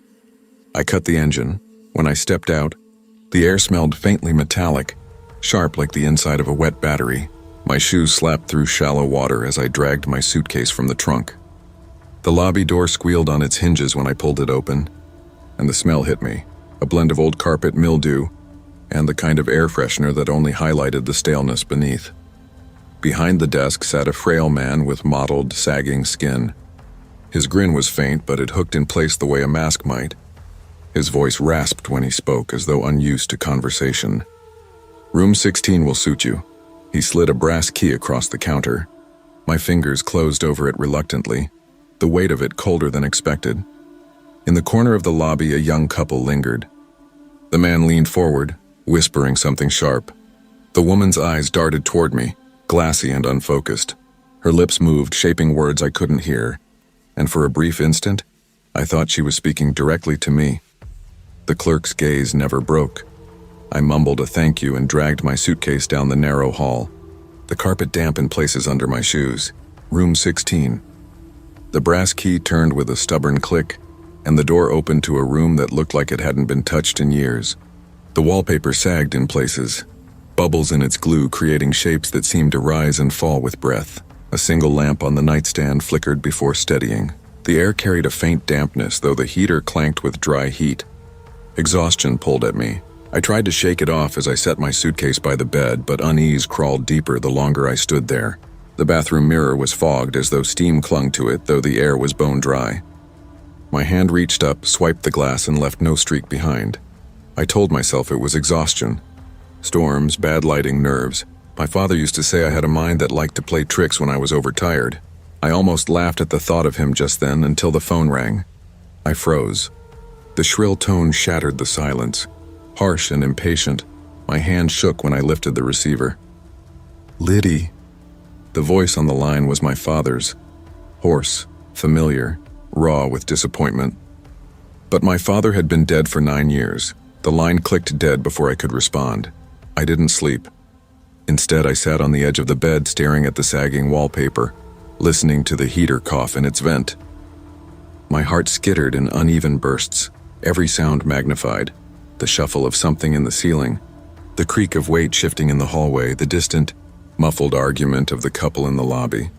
I cut the engine. When I stepped out, the air smelled faintly metallic, sharp like the inside of a wet battery. My shoes slapped through shallow water as I dragged my suitcase from the trunk. The lobby door squealed on its hinges when I pulled it open, and the smell hit me, a blend of old carpet mildew and the kind of air freshener that only highlighted the staleness beneath. Behind the desk sat a frail man with mottled, sagging skin. His grin was faint, but it hooked in place the way a mask might. His voice rasped when he spoke, as though unused to conversation. "Room 16 will suit you." He slid a brass key across the counter. My fingers closed over it reluctantly, the weight of it colder than expected. In the corner of the lobby, a young couple lingered. The man leaned forward, whispering something sharp. The woman's eyes darted toward me, glassy and unfocused. Her lips moved, shaping words I couldn't hear, and for a brief instant, I thought she was speaking directly to me. The clerk's gaze never broke. I mumbled a thank you and dragged my suitcase down the narrow hall. The carpet damp in places under my shoes. Room 16. The brass key turned with a stubborn click, and the door opened to a room that looked like it hadn't been touched in years. The wallpaper sagged in places, bubbles in its glue creating shapes that seemed to rise and fall with breath. A single lamp on the nightstand flickered before steadying. The air carried a faint dampness, though the heater clanked with dry heat. Exhaustion pulled at me. I tried to shake it off as I set my suitcase by the bed, but unease crawled deeper the longer I stood there. The bathroom mirror was fogged as though steam clung to it, though the air was bone dry. My hand reached up, swiped the glass, and left no streak behind. I told myself it was exhaustion. Storms, bad lighting, nerves. My father used to say I had a mind that liked to play tricks when I was overtired. I almost laughed at the thought of him just then until the phone rang. I froze. The shrill tone shattered the silence. Harsh and impatient, my hand shook when I lifted the receiver. "Liddy." The voice on the line was my father's. Hoarse, familiar, raw with disappointment. But my father had been dead for 9 years. The line clicked dead before I could respond. I didn't sleep. Instead, I sat on the edge of the bed staring at the sagging wallpaper, listening to the heater cough in its vent. My heart skittered in uneven bursts, every sound magnified. The shuffle of something in the ceiling, the creak of weight shifting in the hallway, the distant, muffled argument of the couple in the lobby.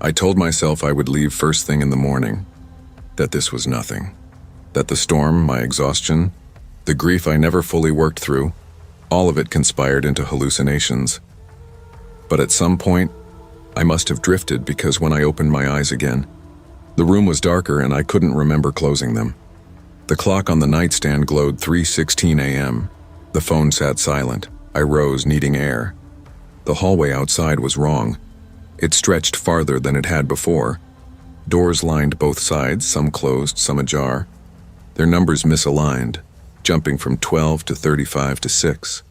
I told myself I would leave first thing in the morning, that this was nothing, that the storm, my exhaustion, the grief I never fully worked through, all of it conspired into hallucinations. But at some point, I must have drifted because when I opened my eyes again, the room was darker and I couldn't remember closing them. The clock on the nightstand glowed 3:16 a.m. The phone sat silent. I rose, needing air. The hallway outside was wrong. It stretched farther than it had before. Doors lined both sides, some closed, some ajar. Their numbers misaligned, jumping from 12 to 35 to 6.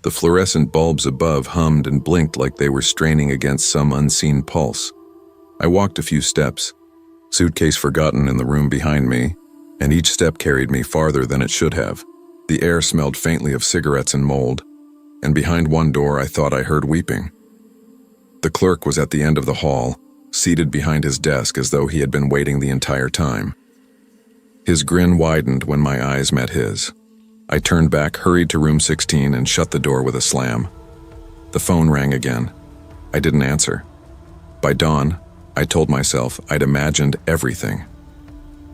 The fluorescent bulbs above hummed and blinked like they were straining against some unseen pulse. I walked a few steps, suitcase forgotten in the room behind me, and each step carried me farther than it should have. The air smelled faintly of cigarettes and mold, and behind one door I thought I heard weeping. The clerk was at the end of the hall, seated behind his desk as though he had been waiting the entire time. His grin widened when my eyes met his. I turned back, hurried to room 16, and shut the door with a slam. The phone rang again. I didn't answer. By dawn, I told myself I'd imagined everything.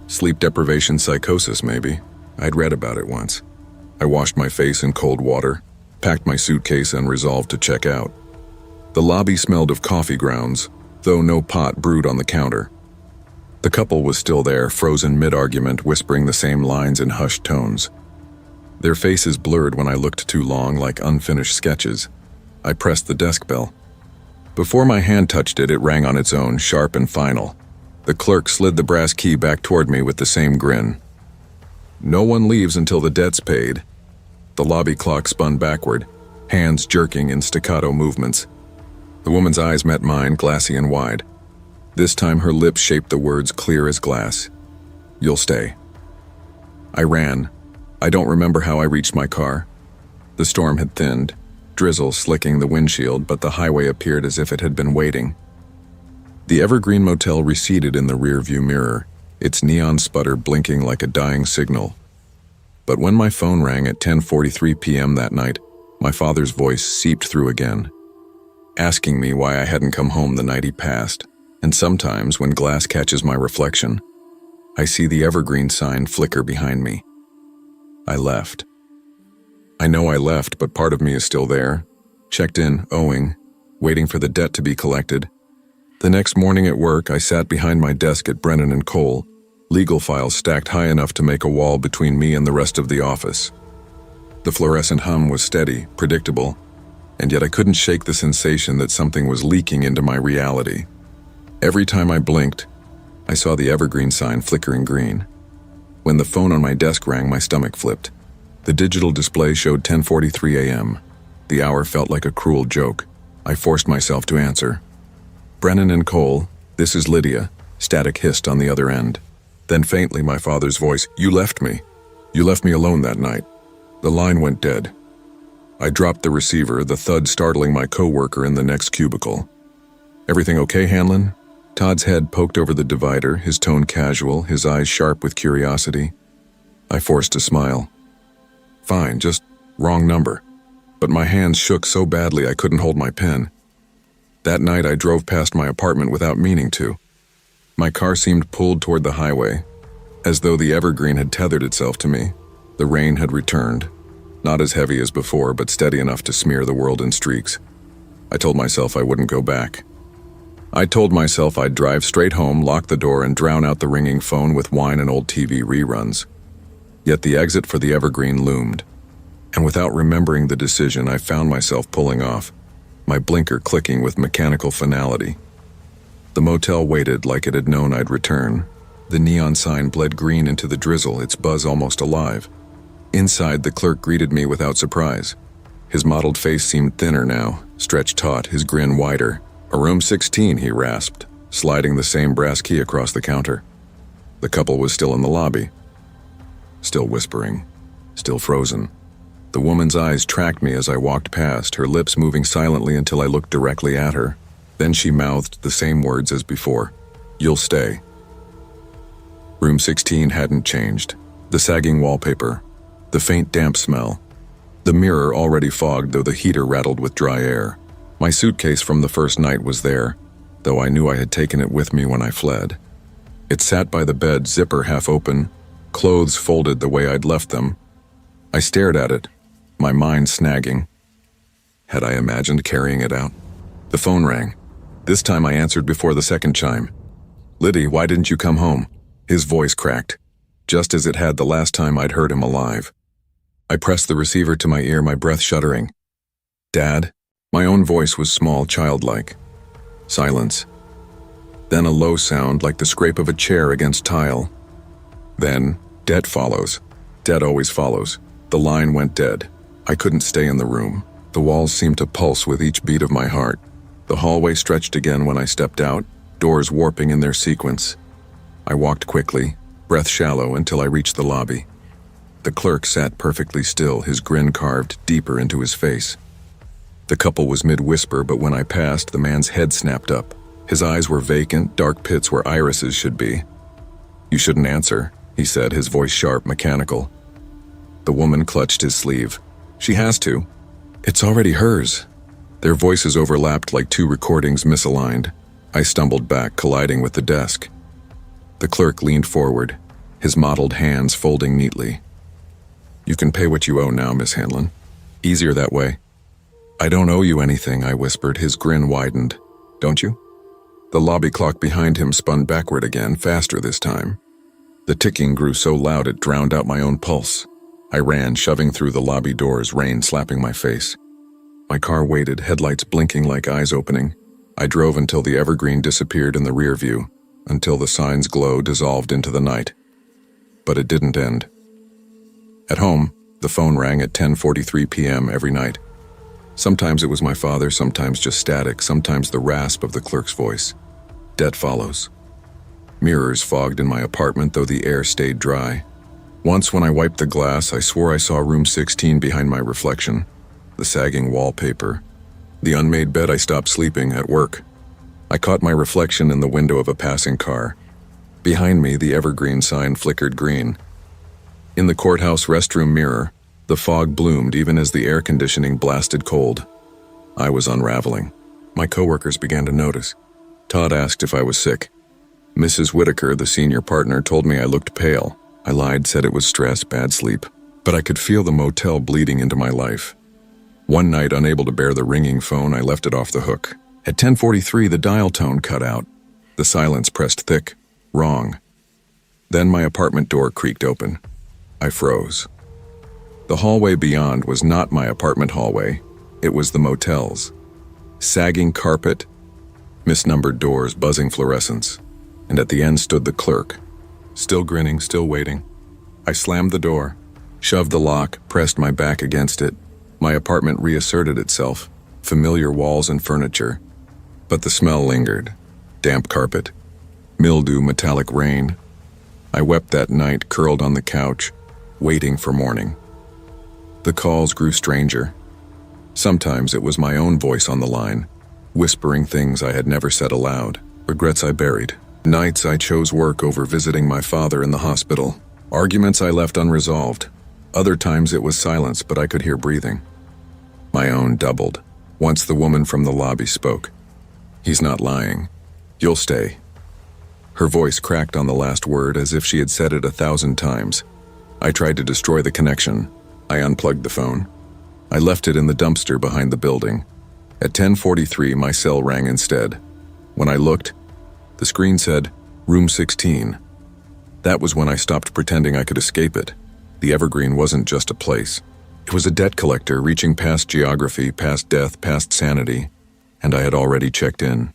Sleep deprivation psychosis, maybe. I'd read about it once. I washed my face in cold water, packed my suitcase, and resolved to check out. The lobby smelled of coffee grounds, though no pot brewed on the counter. The couple was still there, frozen mid-argument, whispering the same lines in hushed tones. Their faces blurred when I looked too long, like unfinished sketches. I pressed the desk bell. Before my hand touched it, it rang on its own, sharp and final. The clerk slid the brass key back toward me with the same grin. No one leaves until the debt's paid. The lobby clock spun backward, hands jerking in staccato movements. The woman's eyes met mine, glassy and wide. This time her lips shaped the words clear as glass. "You'll stay." I ran. I don't remember how I reached my car. The storm had thinned, drizzle slicking the windshield, but the highway appeared as if it had been waiting. The Evergreen Motel receded in the rearview mirror, its neon sputter blinking like a dying signal. But when my phone rang at 10:43 p.m. that night, my father's voice seeped through again, asking me why I hadn't come home the night he passed. And sometimes, when glass catches my reflection, I see the Evergreen sign flicker behind me. I left. I know I left, but part of me is still there, checked in, owing, waiting for the debt to be collected. The next morning at work, I sat behind my desk at Brennan and Cole, legal files stacked high enough to make a wall between me and the rest of the office. The fluorescent hum was steady, predictable, and yet I couldn't shake the sensation that something was leaking into my reality. Every time I blinked, I saw the Evergreen sign flickering green. When the phone on my desk rang, my stomach flipped. The digital display showed 10:43 a.m. The hour felt like a cruel joke. I forced myself to answer. "Brennan and Cole, this is Lydia," static hissed on the other end. Then faintly my father's voice, "You left me. You left me alone that night." The line went dead. I dropped the receiver, the thud startling my coworker in the next cubicle. "Everything okay, Hanlon?" Todd's head poked over the divider, his tone casual, his eyes sharp with curiosity. I forced a smile. "Fine, just wrong number." But my hands shook so badly I couldn't hold my pen. That night I drove past my apartment without meaning to. My car seemed pulled toward the highway, as though the Evergreen had tethered itself to me. The rain had returned, not as heavy as before, but steady enough to smear the world in streaks. I told myself I wouldn't go back. I told myself I'd drive straight home, lock the door, and drown out the ringing phone with wine and old TV reruns. Yet the exit for the Evergreen loomed, and without remembering the decision, I found myself pulling off, my blinker clicking with mechanical finality. The motel waited like it had known I'd return. The neon sign bled green into the drizzle, its buzz almost alive. Inside, the clerk greeted me without surprise. His mottled face seemed thinner now, stretched taut, his grin wider. "A room 16, he rasped, sliding the same brass key across the counter. The couple was still in the lobby. Still whispering, still frozen. The woman's eyes tracked me as I walked past, her lips moving silently until I looked directly at her. Then she mouthed the same words as before. "You'll stay." Room 16 hadn't changed. The sagging wallpaper, the faint damp smell, the mirror already fogged though the heater rattled with dry air. My suitcase from the first night was there, though I knew I had taken it with me when I fled. It sat by the bed, zipper half open, clothes folded the way I'd left them. I stared at it, my mind snagging. Had I imagined carrying it out? The phone rang. This time I answered before the second chime. "Liddy, why didn't you come home?" His voice cracked, just as it had the last time I'd heard him alive. I pressed the receiver to my ear, my breath shuddering. "Dad?" My own voice was small, childlike. Silence. Then a low sound like the scrape of a chair against tile. Then, debt follows. Debt always follows. The line went dead. I couldn't stay in the room. The walls seemed to pulse with each beat of my heart. The hallway stretched again when I stepped out, doors warping in their sequence. I walked quickly, breath shallow, until I reached the lobby. The clerk sat perfectly still, his grin carved deeper into his face. The couple was mid-whisper, but when I passed, the man's head snapped up. His eyes were vacant, dark pits where irises should be. "You shouldn't answer," he said, his voice sharp, mechanical. The woman clutched his sleeve. "She has to. It's already hers." Their voices overlapped like two recordings misaligned. I stumbled back, colliding with the desk. The clerk leaned forward, his mottled hands folding neatly. "You can pay what you owe now, Miss Hanlon. Easier that way." "I don't owe you anything," I whispered, his grin widened. "Don't you?" The lobby clock behind him spun backward again, faster this time. The ticking grew so loud it drowned out my own pulse. I ran, shoving through the lobby doors, rain slapping my face. My car waited, headlights blinking like eyes opening. I drove until the Evergreen disappeared in the rear view. until the sign's glow dissolved into the night. But it didn't end. At home, the phone rang at 10:43 p.m. every night. Sometimes it was my father, sometimes just static, sometimes the rasp of the clerk's voice. Debt follows. Mirrors fogged in my apartment, though the air stayed dry. Once when I wiped the glass, I swore I saw room 16 behind my reflection. The sagging wallpaper. The unmade bed I stopped sleeping at work. I caught my reflection in the window of a passing car. Behind me, the evergreen sign flickered green. In the courthouse restroom mirror, the fog bloomed even as the air conditioning blasted cold. I was unraveling. My coworkers began to notice. Todd asked if I was sick. Mrs. Whitaker, the senior partner, told me I looked pale. I lied, said it was stress, bad sleep. But I could feel the motel bleeding into my life. One night, unable to bear the ringing phone, I left it off the hook. At 10:43, the dial tone cut out. The silence pressed thick. Wrong. Then my apartment door creaked open. I froze. The hallway beyond was not my apartment hallway. It was the motel's. Sagging carpet, misnumbered doors, buzzing fluorescents. And at the end stood the clerk. Still grinning, still waiting. I slammed the door, shoved the lock, pressed my back against it. My apartment reasserted itself, familiar walls and furniture. But the smell lingered. Damp carpet, mildew, metallic rain. I wept that night, curled on the couch, waiting for morning. The calls grew stranger. Sometimes it was my own voice on the line, whispering things I had never said aloud, regrets I buried. Nights I chose work over visiting my father in the hospital. Arguments I left unresolved. Other times it was silence, but I could hear breathing. My own doubled. Once the woman from the lobby spoke. "He's not lying. You'll stay." Her voice cracked on the last word as if she had said it 1,000 times. I tried to destroy the connection. I unplugged the phone. I left it in the dumpster behind the building. At 10:43, my cell rang instead. When I looked, the screen said, "Room 16." That was when I stopped pretending I could escape it. The evergreen wasn't just a place. It was a debt collector reaching past geography, past death, past sanity, and I had already checked in.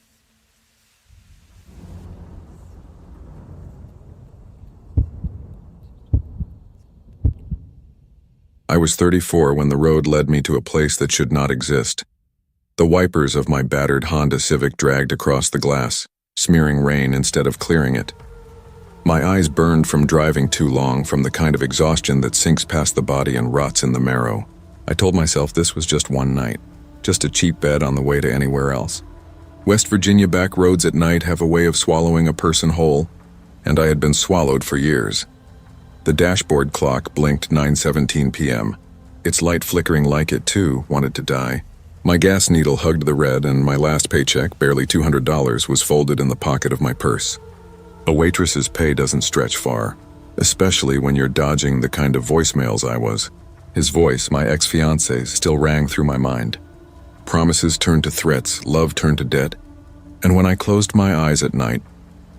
I was 34 when the road led me to a place that should not exist. The wipers of my battered Honda Civic dragged across the glass, smearing rain instead of clearing it. My eyes burned from driving too long, from the kind of exhaustion that sinks past the body and rots in the marrow. I told myself this was just one night, just a cheap bed on the way to anywhere else. West Virginia back roads at night have a way of swallowing a person whole, and I had been swallowed for years. The dashboard clock blinked 9:17 p.m. Its light flickering like it, too, wanted to die. My gas needle hugged the red, and my last paycheck, barely $200, was folded in the pocket of my purse. A waitress's pay doesn't stretch far, especially when you're dodging the kind of voicemails I was. His voice, my ex-fiance's, still rang through my mind. Promises turned to threats, love turned to debt, and when I closed my eyes at night,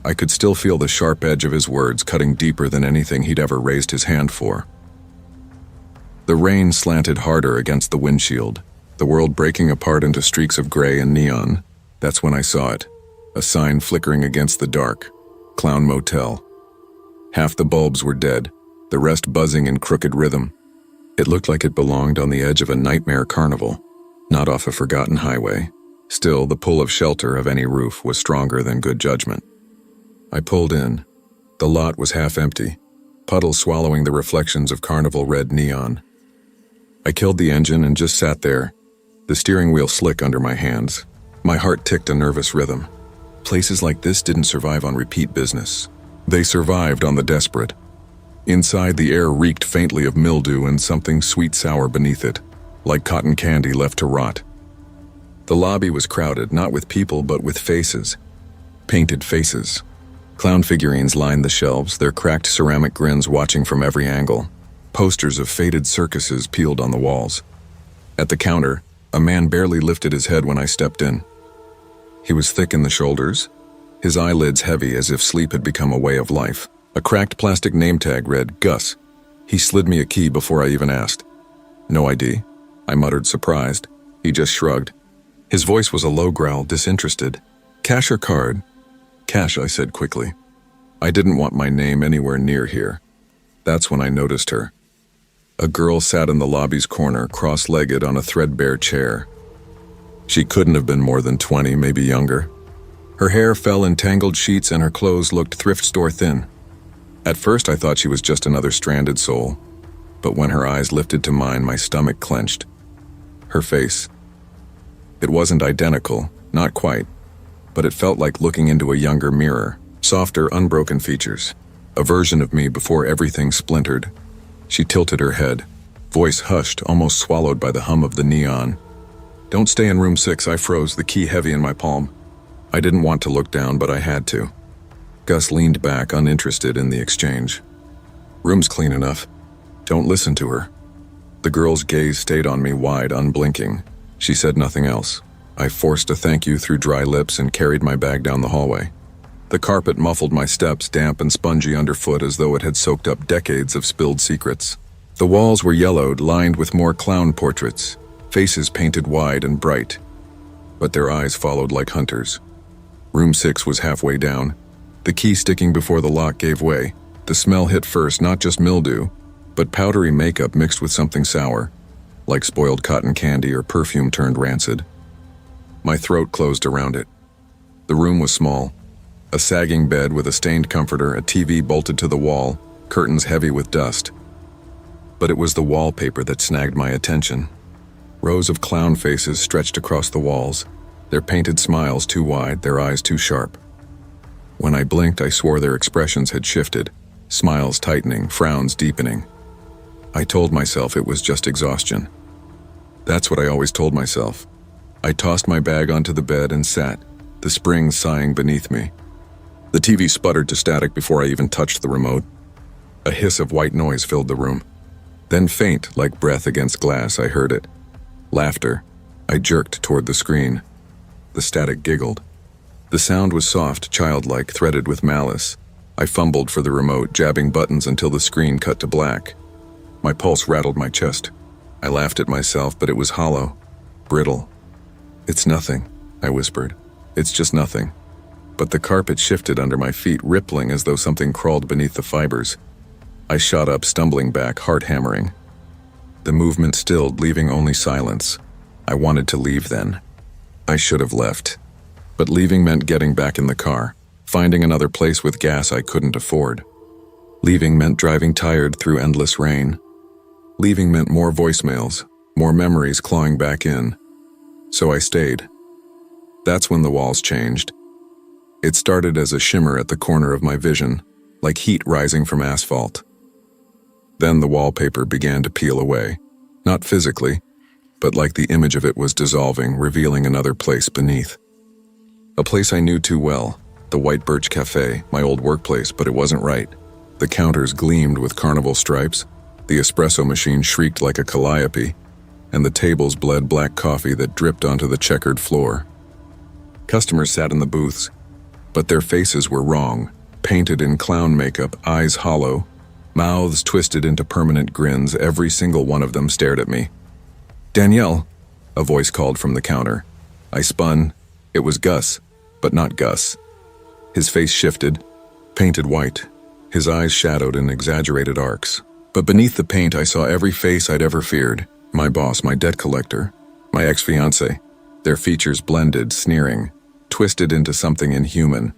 I could still feel the sharp edge of his words cutting deeper than anything he'd ever raised his hand for. The rain slanted harder against the windshield, the world breaking apart into streaks of gray and neon. That's when I saw it, a sign flickering against the dark. Clown Motel. Half the bulbs were dead, the rest buzzing in crooked rhythm. It looked like it belonged on the edge of a nightmare carnival, not off a forgotten highway. Still, the pull of shelter of any roof was stronger than good judgment. I pulled in. The lot was half empty, puddles swallowing the reflections of carnival red neon. I killed the engine and just sat there, the steering wheel slick under my hands. My heart ticked a nervous rhythm. Places like this didn't survive on repeat business. They survived on the desperate. Inside, the air reeked faintly of mildew and something sweet-sour beneath it, like cotton candy left to rot. The lobby was crowded, not with people but with faces. Painted faces. Clown figurines lined the shelves, their cracked ceramic grins watching from every angle. Posters of faded circuses peeled on the walls. At the counter, a man barely lifted his head when I stepped in. He was thick in the shoulders, his eyelids heavy as if sleep had become a way of life. A cracked plastic name tag read, "Gus." He slid me a key before I even asked. "No ID," I muttered, surprised. He just shrugged. His voice was a low growl, disinterested. "Cash or card?" Cash, I said quickly. I didn't want my name anywhere near here. That's when I noticed her. A girl sat in the lobby's corner, cross-legged on a threadbare chair. She couldn't have been more than 20, maybe younger. Her hair fell in tangled sheets and her clothes looked thrift store thin. At first I thought she was just another stranded soul, but when her eyes lifted to mine, my stomach clenched. Her face. It wasn't identical, not quite, but it felt like looking into a younger mirror. Softer, unbroken features. A version of me before everything splintered. She tilted her head, voice hushed, almost swallowed by the hum of the neon. "Don't stay in room 6, I froze, the key heavy in my palm. I didn't want to look down, but I had to." Gus leaned back, uninterested in the exchange. "Room's clean enough. Don't listen to her." The girl's gaze stayed on me wide, unblinking. She said nothing else. I forced a thank you through dry lips and carried my bag down the hallway. The carpet muffled my steps, damp and spongy underfoot as though it had soaked up decades of spilled secrets. The walls were yellowed, lined with more clown portraits, faces painted wide and bright, but their eyes followed like hunters. Room 6 was halfway down. The key sticking before the lock gave way. The smell hit first, not just mildew, but powdery makeup mixed with something sour, like spoiled cotton candy or perfume turned rancid. My throat closed around it. The room was small. A sagging bed with a stained comforter, a TV bolted to the wall, curtains heavy with dust. But it was the wallpaper that snagged my attention. Rows of clown faces stretched across the walls, their painted smiles too wide, their eyes too sharp. When I blinked, I swore their expressions had shifted, smiles tightening, frowns deepening. I told myself it was just exhaustion. That's what I always told myself. I tossed my bag onto the bed and sat, the springs sighing beneath me. The TV sputtered to static before I even touched the remote. A hiss of white noise filled the room. Then faint, like breath against glass, I heard it. Laughter. I jerked toward the screen. The static giggled. The sound was soft, childlike, threaded with malice. I fumbled for the remote, jabbing buttons until the screen cut to black. My pulse rattled my chest. I laughed at myself, but it was hollow, brittle. "It's nothing," I whispered. "It's just nothing." But the carpet shifted under my feet, rippling as though something crawled beneath the fibers. I shot up, stumbling back, heart hammering. The movement stilled, leaving only silence. I wanted to leave then. I should have left. But leaving meant getting back in the car, finding another place with gas I couldn't afford. Leaving meant driving tired through endless rain. Leaving meant more voicemails, more memories clawing back in. So I stayed. That's when the walls changed. It started as a shimmer at the corner of my vision, like heat rising from asphalt. Then the wallpaper began to peel away, not physically, but like the image of it was dissolving, revealing another place beneath. A place I knew too well, the White Birch Cafe, my old workplace, but it wasn't right. The counters gleamed with carnival stripes, the espresso machine shrieked like a calliope, and the tables bled black coffee that dripped onto the checkered floor. Customers sat in the booths, but their faces were wrong, painted in clown makeup, eyes hollow, mouths twisted into permanent grins. Every single one of them stared at me. "Danielle," a voice called from the counter. I spun. It was Gus, but not Gus. His face shifted, painted white, his eyes shadowed in exaggerated arcs. But beneath the paint I saw every face I'd ever feared. My boss, my debt collector, my ex-fiancé. Their features blended, sneering, twisted into something inhuman.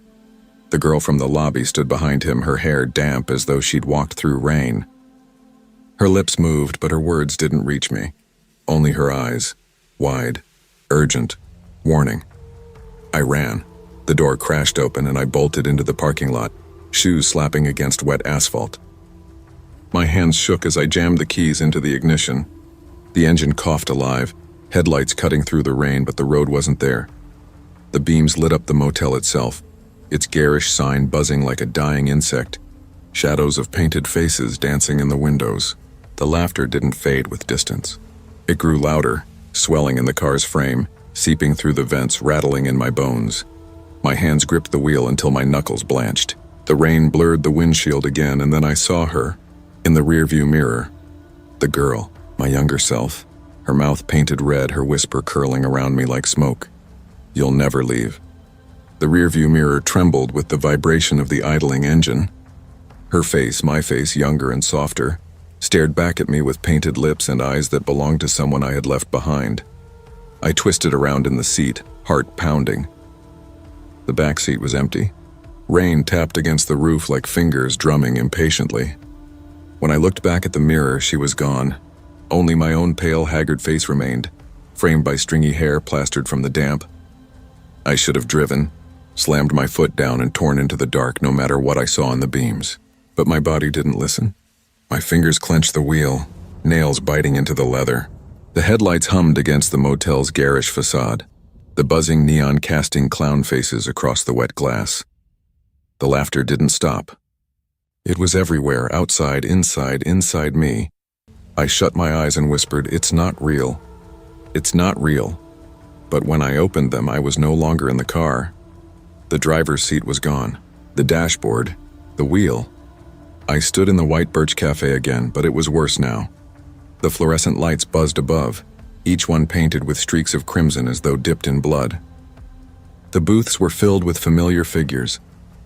The girl from the lobby stood behind him, her hair damp as though she'd walked through rain. Her lips moved, but her words didn't reach me. Only her eyes, wide, urgent, warning. I ran. The door crashed open and I bolted into the parking lot, shoes slapping against wet asphalt. My hands shook as I jammed the keys into the ignition. The engine coughed alive, headlights cutting through the rain, but the road wasn't there. The beams lit up the motel itself, its garish sign buzzing like a dying insect, shadows of painted faces dancing in the windows. The laughter didn't fade with distance. It grew louder, swelling in the car's frame, seeping through the vents, rattling in my bones. My hands gripped the wheel until my knuckles blanched. The rain blurred the windshield again, and then I saw her, in the rearview mirror. The girl, my younger self, her mouth painted red, her whisper curling around me like smoke. "You'll never leave." The rearview mirror trembled with the vibration of the idling engine. Her face, my face, younger and softer, stared back at me with painted lips and eyes that belonged to someone I had left behind. I twisted around in the seat, heart pounding. The back seat was empty. Rain tapped against the roof like fingers drumming impatiently. When I looked back at the mirror, she was gone. Only my own pale, haggard face remained, framed by stringy hair plastered from the damp. I should have driven, slammed my foot down and torn into the dark no matter what I saw in the beams. But my body didn't listen. My fingers clenched the wheel, nails biting into the leather. The headlights hummed against the motel's garish facade, the buzzing neon casting clown faces across the wet glass. The laughter didn't stop. It was everywhere, outside, inside me. I shut my eyes and whispered, "It's not real. It's not real." But when I opened them, I was no longer in the car. The driver's seat was gone. The dashboard, the wheel. I stood in the white birch cafe again, but it was worse now. The fluorescent lights buzzed above, each one painted with streaks of crimson as though dipped in blood. The booths were filled with familiar figures.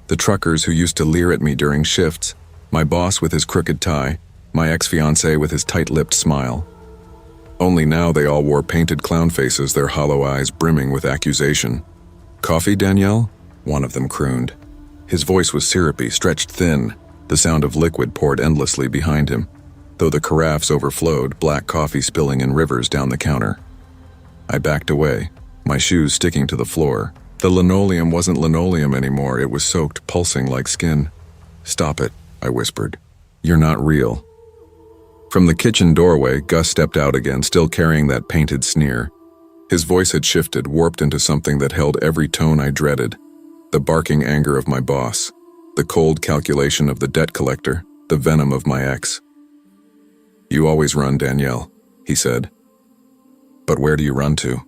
The truckers who used to leer at me during shifts, my boss with his crooked tie, my ex-fiancé with his tight-lipped smile. Only now they all wore painted clown faces, their hollow eyes brimming with accusation. "Coffee, Danielle?" one of them crooned. His voice was syrupy, stretched thin, the sound of liquid poured endlessly behind him, though the carafes overflowed, black coffee spilling in rivers down the counter. I backed away, my shoes sticking to the floor. The linoleum wasn't linoleum anymore, it was soaked, pulsing like skin. "Stop it," I whispered. "You're not real." From the kitchen doorway, Gus stepped out again, still carrying that painted sneer. His voice had shifted, warped into something that held every tone I dreaded. The barking anger of my boss, the cold calculation of the debt collector, the venom of my ex. "You always run, Danielle," he said. "But where do you run to?"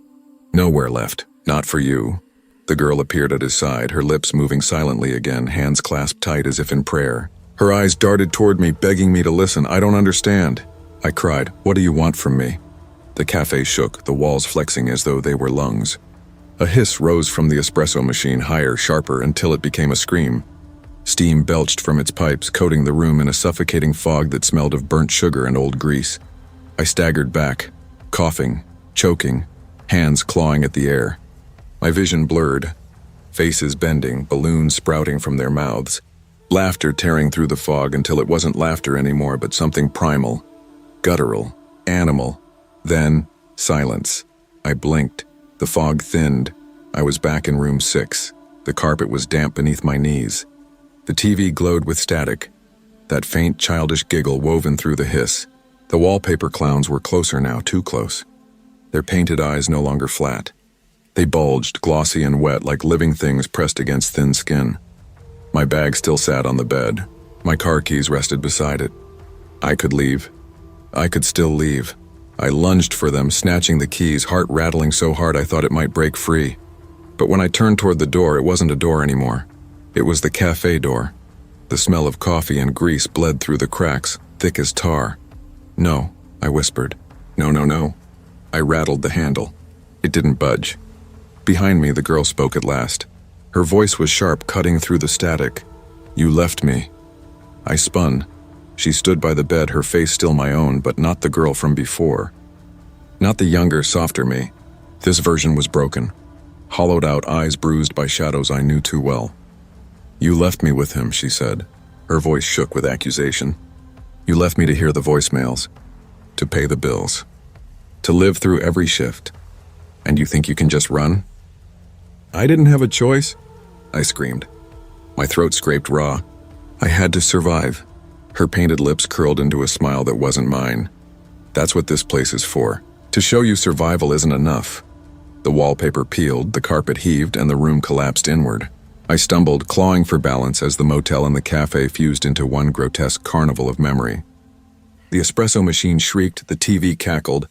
"Nowhere left, not for you." The girl appeared at his side, her lips moving silently again, hands clasped tight as if in prayer. Her eyes darted toward me, begging me to listen. "I don't understand," I cried. "What do you want from me?" The cafe shook, the walls flexing as though they were lungs. A hiss rose from the espresso machine, higher, sharper, until it became a scream. Steam belched from its pipes, coating the room in a suffocating fog that smelled of burnt sugar and old grease. I staggered back, coughing, choking, hands clawing at the air. My vision blurred, faces bending, balloons sprouting from their mouths, laughter tearing through the fog until it wasn't laughter anymore but something primal, guttural, animal. Then, silence. I blinked. The fog thinned. I was back in room 6. The carpet was damp beneath my knees. The TV glowed with static, that faint childish giggle woven through the hiss. The wallpaper clowns were closer now, too close. Their painted eyes no longer flat. They bulged, glossy and wet, like living things pressed against thin skin. My bag still sat on the bed. My car keys rested beside it. I could leave. I could still leave. I lunged for them, snatching the keys, heart rattling so hard I thought it might break free. But when I turned toward the door, it wasn't a door anymore. It was the cafe door. The smell of coffee and grease bled through the cracks, thick as tar. "No," I whispered. "No, no, no." I rattled the handle. It didn't budge. Behind me, the girl spoke at last. Her voice was sharp, cutting through the static. "You left me." I spun. She stood by the bed, her face still my own, but not the girl from before. Not the younger, softer me. This version was broken. Hollowed out, eyes bruised by shadows I knew too well. "You left me with him," she said. Her voice shook with accusation. "You left me to hear the voicemails, to pay the bills, to live through every shift. And you think you can just run?" "I didn't have a choice," I screamed. My throat scraped raw. I had to survive. Her painted lips curled into a smile that wasn't mine. "That's what this place is for. To show you survival isn't enough." The wallpaper peeled, the carpet heaved, and the room collapsed inward. I stumbled, clawing for balance as the motel and the cafe fused into one grotesque carnival of memory. The espresso machine shrieked, the TV cackled,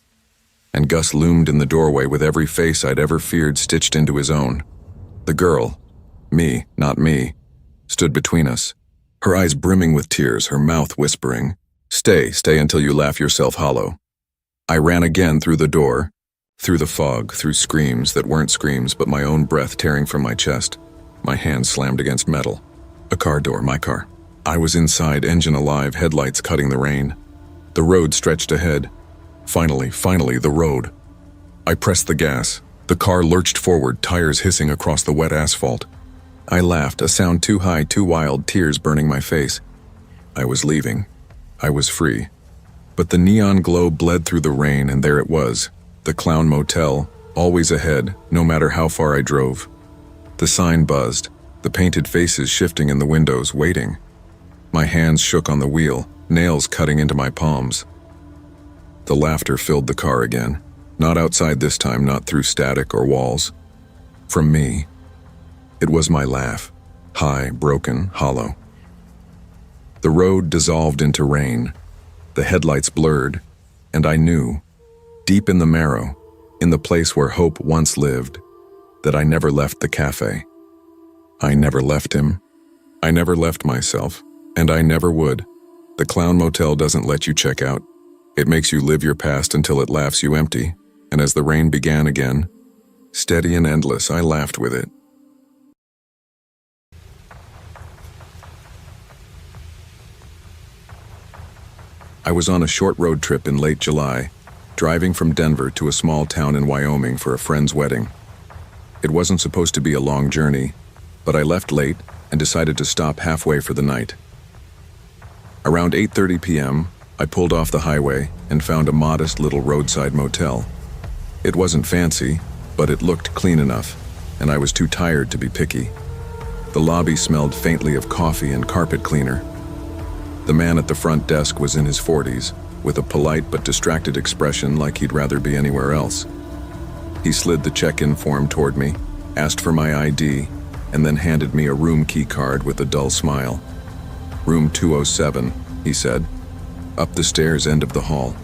and Gus loomed in the doorway with every face I'd ever feared stitched into his own. The girl, me, not me, stood between us, her eyes brimming with tears, her mouth whispering, "Stay, stay until you laugh yourself hollow." I ran again through the door, through the fog, through screams that weren't screams but my own breath tearing from my chest. My hand slammed against metal. A car door, my car. I was inside, engine alive, headlights cutting the rain. The road stretched ahead. Finally, the road. I pressed the gas. The car lurched forward, tires hissing across the wet asphalt. I laughed, a sound too high, too wild, tears burning my face. I was leaving. I was free. But the neon glow bled through the rain, and there it was, the Clown Motel, always ahead, no matter how far I drove. The sign buzzed, the painted faces shifting in the windows, waiting. My hands shook on the wheel, nails cutting into my palms. The laughter filled the car again. Not outside this time, not through static or walls. From me. It was my laugh, high, broken, hollow. The road dissolved into rain. The headlights blurred, and I knew, deep in the marrow, in the place where hope once lived, that I never left the cafe. I never left him. I never left myself, and I never would. The Clown Motel doesn't let you check out. It makes you live your past until it laughs you empty, and as the rain began again, steady and endless, I laughed with it. I was on a short road trip in late July, driving from Denver to a small town in Wyoming for a friend's wedding. It wasn't supposed to be a long journey, but I left late and decided to stop halfway for the night. Around 8:30 p.m., I pulled off the highway and found a modest little roadside motel. It wasn't fancy, but it looked clean enough, and I was too tired to be picky. The lobby smelled faintly of coffee and carpet cleaner. The man at the front desk was in his 40s, with a polite but distracted expression like he'd rather be anywhere else. He slid the check-in form toward me, asked for my ID, and then handed me a room key card with a dull smile. "Room 207, he said, up the stairs end of the hall.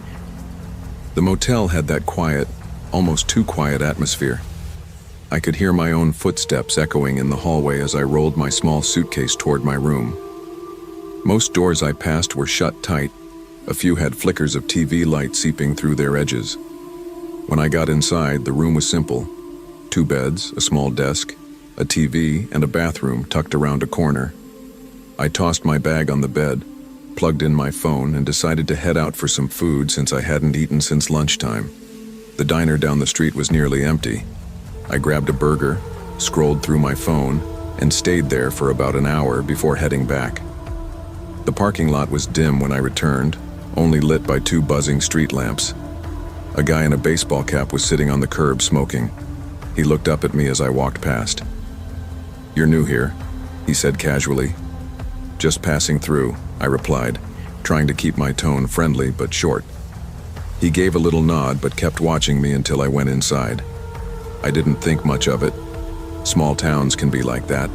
The motel had that quiet, almost too quiet atmosphere. I could hear my own footsteps echoing in the hallway as I rolled my small suitcase toward my room. Most doors I passed were shut tight. A few had flickers of TV light seeping through their edges. When I got inside, the room was simple. 2 beds, a small desk, a TV, and a bathroom tucked around a corner. I tossed my bag on the bed, plugged in my phone, and decided to head out for some food since I hadn't eaten since lunchtime. The diner down the street was nearly empty. I grabbed a burger, scrolled through my phone, and stayed there for about an hour before heading back. The parking lot was dim when I returned, only lit by 2 buzzing street lamps. A guy in a baseball cap was sitting on the curb smoking. He looked up at me as I walked past. "You're new here," he said casually. "Just passing through," I replied, trying to keep my tone friendly but short. He gave a little nod but kept watching me until I went inside. I didn't think much of it. Small towns can be like that.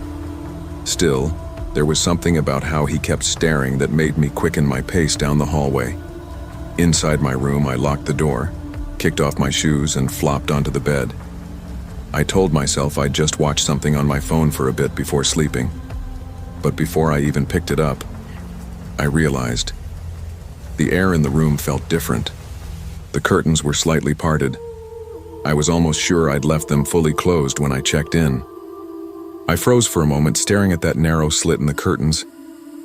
Still, there was something about how he kept staring that made me quicken my pace down the hallway. Inside my room, I locked the door, kicked off my shoes, and flopped onto the bed. I told myself I'd just watch something on my phone for a bit before sleeping. But before I even picked it up, I realized. The air in the room felt different. The curtains were slightly parted. I was almost sure I'd left them fully closed when I checked in. I froze for a moment, staring at that narrow slit in the curtains.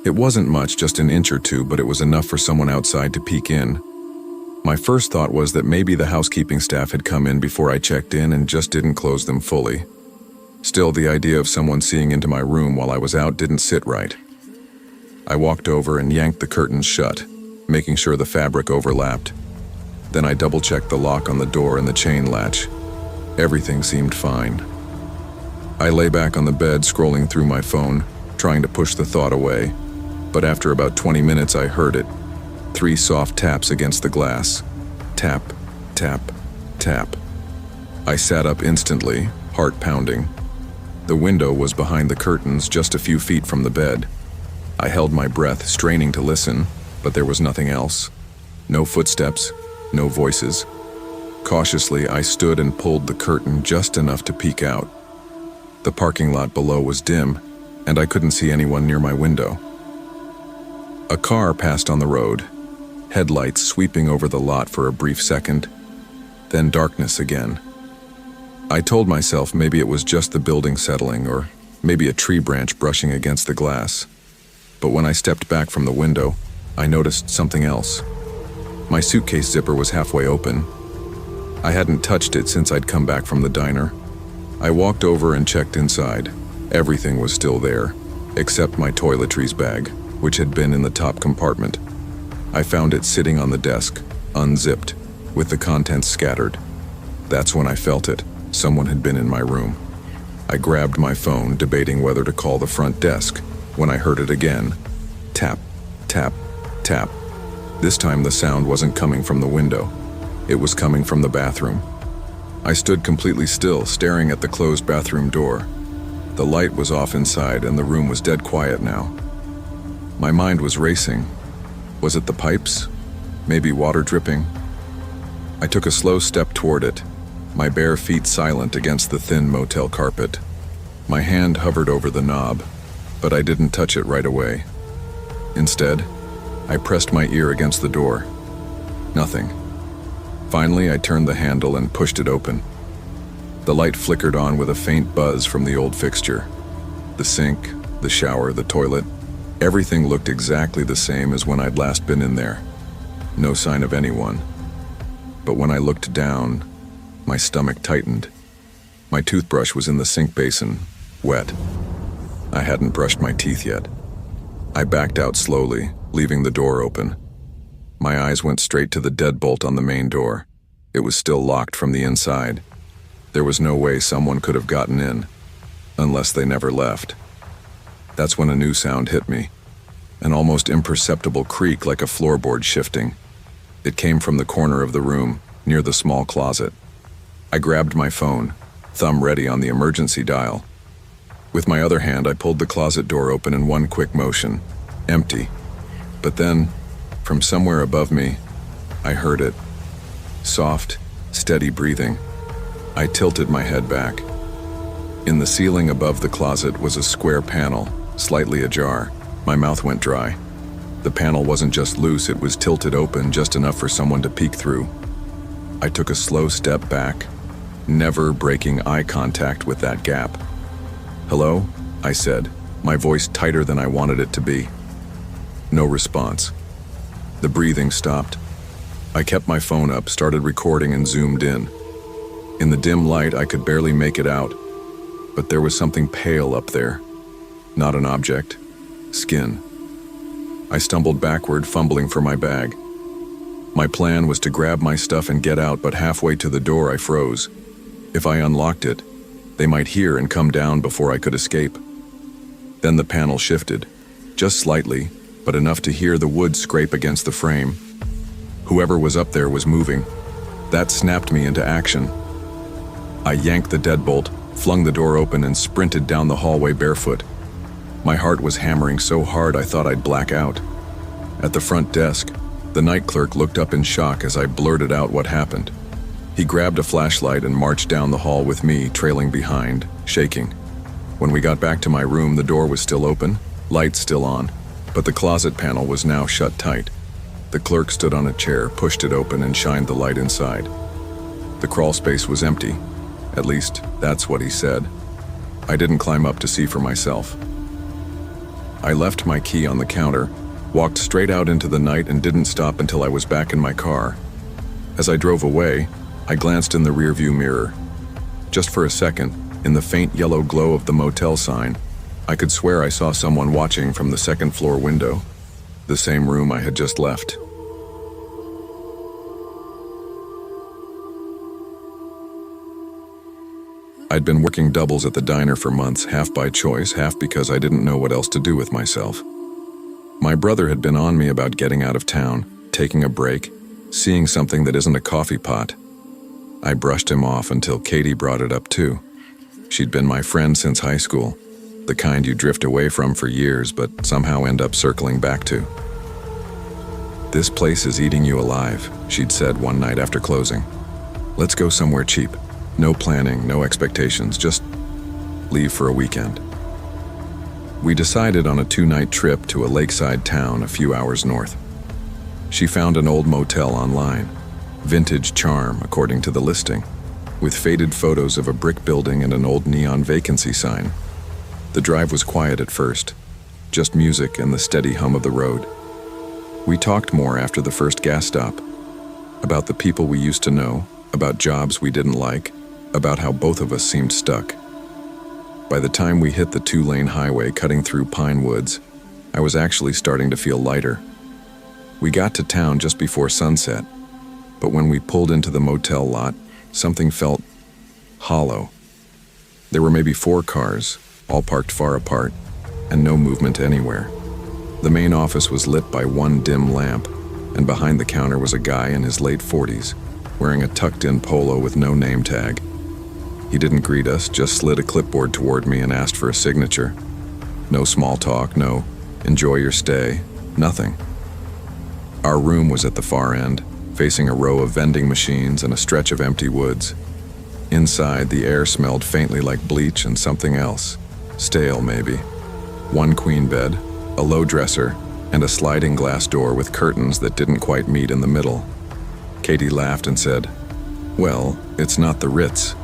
It wasn't much, just an inch or 2, but it was enough for someone outside to peek in. My first thought was that maybe the housekeeping staff had come in before I checked in and just didn't close them fully. Still, the idea of someone seeing into my room while I was out didn't sit right. I walked over and yanked the curtains shut, making sure the fabric overlapped. Then I double-checked the lock on the door and the chain latch. Everything seemed fine. I lay back on the bed, scrolling through my phone, trying to push the thought away. But after about 20 minutes, I heard it. 3 soft taps against the glass. Tap, tap, tap. I sat up instantly, heart pounding. The window was behind the curtains, just a few feet from the bed. I held my breath, straining to listen, but there was nothing else. No footsteps, no voices. Cautiously, I stood and pulled the curtain just enough to peek out. The parking lot below was dim, and I couldn't see anyone near my window. A car passed on the road, headlights sweeping over the lot for a brief second, then darkness again. I told myself maybe it was just the building settling, or maybe a tree branch brushing against the glass. But when I stepped back from the window, I noticed something else. My suitcase zipper was halfway open. I hadn't touched it since I'd come back from the diner. I walked over and checked inside. Everything was still there, except my toiletries bag, which had been in the top compartment. I found it sitting on the desk, unzipped, with the contents scattered. That's when I felt it. Someone had been in my room. I grabbed my phone, debating whether to call the front desk, when I heard it again. Tap, tap, tap. This time the sound wasn't coming from the window. It was coming from the bathroom. I stood completely still, staring at the closed bathroom door. The light was off inside and the room was dead quiet now. My mind was racing. Was it the pipes? Maybe water dripping? I took a slow step toward it, my bare feet silent against the thin motel carpet. My hand hovered over the knob, but I didn't touch it right away. Instead, I pressed my ear against the door. Nothing. Finally, I turned the handle and pushed it open. The light flickered on with a faint buzz from the old fixture. The sink, the shower, the toilet, everything looked exactly the same as when I'd last been in there. No sign of anyone. But when I looked down, my stomach tightened. My toothbrush was in the sink basin, wet. I hadn't brushed my teeth yet. I backed out slowly, leaving the door open. My eyes went straight to the deadbolt on the main door. It was still locked from the inside. There was no way someone could have gotten in, unless they never left. That's when a new sound hit me, an almost imperceptible creak like a floorboard shifting. It came from the corner of the room, near the small closet. I grabbed my phone, thumb ready on the emergency dial. With my other hand, I pulled the closet door open in one quick motion. Empty. But then, from somewhere above me, I heard it. Soft, steady breathing. I tilted my head back. In the ceiling above the closet was a square panel, slightly ajar. My mouth went dry. The panel wasn't just loose, it was tilted open just enough for someone to peek through. I took a slow step back, never breaking eye contact with that gap. "Hello?" I said, my voice tighter than I wanted it to be. No response. The breathing stopped. I kept my phone up, started recording and zoomed in. In the dim light, I could barely make it out, but there was something pale up there. Not an object. Skin. I stumbled backward, fumbling for my bag. My plan was to grab my stuff and get out, but halfway to the door I froze. If I unlocked it, they might hear and come down before I could escape. Then the panel shifted, just slightly, but enough to hear the wood scrape against the frame. Whoever was up there was moving. That snapped me into action. I yanked the deadbolt, flung the door open, and sprinted down the hallway barefoot. My heart was hammering so hard I thought I'd black out. At the front desk, the night clerk looked up in shock as I blurted out what happened. He grabbed a flashlight and marched down the hall with me, trailing behind, shaking. When we got back to my room, the door was still open, lights still on, but the closet panel was now shut tight. The clerk stood on a chair, pushed it open, and shined the light inside. The crawl space was empty. At least, that's what he said. I didn't climb up to see for myself. I left my key on the counter, walked straight out into the night, and didn't stop until I was back in my car. As I drove away, I glanced in the rearview mirror. Just for a second, in the faint yellow glow of the motel sign, I could swear I saw someone watching from the second floor window, the same room I had just left. I'd been working doubles at the diner for months, half by choice, half because I didn't know what else to do with myself. My brother had been on me about getting out of town, taking a break, seeing something that isn't a coffee pot. I brushed him off until Katie brought it up too. She'd been my friend since high school, the kind you drift away from for years but somehow end up circling back to. "This place is eating you alive," she'd said one night after closing. "Let's go somewhere cheap. No planning, no expectations, just leave for a weekend." We decided on a 2-night trip to a lakeside town a few hours north. She found an old motel online, vintage charm according to the listing, with faded photos of a brick building and an old neon vacancy sign. The drive was quiet at first, just music and the steady hum of the road. We talked more after the first gas stop, about the people we used to know, about jobs we didn't like, about how both of us seemed stuck. By the time we hit the 2-lane highway cutting through pine woods, I was actually starting to feel lighter. We got to town just before sunset, but when we pulled into the motel lot, something felt hollow. There were maybe 4 cars, all parked far apart, and no movement anywhere. The main office was lit by one dim lamp, and behind the counter was a guy in his late 40s, wearing a tucked-in polo with no name tag. He didn't greet us, just slid a clipboard toward me and asked for a signature. No small talk, no enjoy your stay, nothing. Our room was at the far end, facing a row of vending machines and a stretch of empty woods. Inside, the air smelled faintly like bleach and something else, stale maybe. 1 queen bed, a low dresser, and a sliding glass door with curtains that didn't quite meet in the middle. Katie laughed and said, "Well, it's not the Ritz."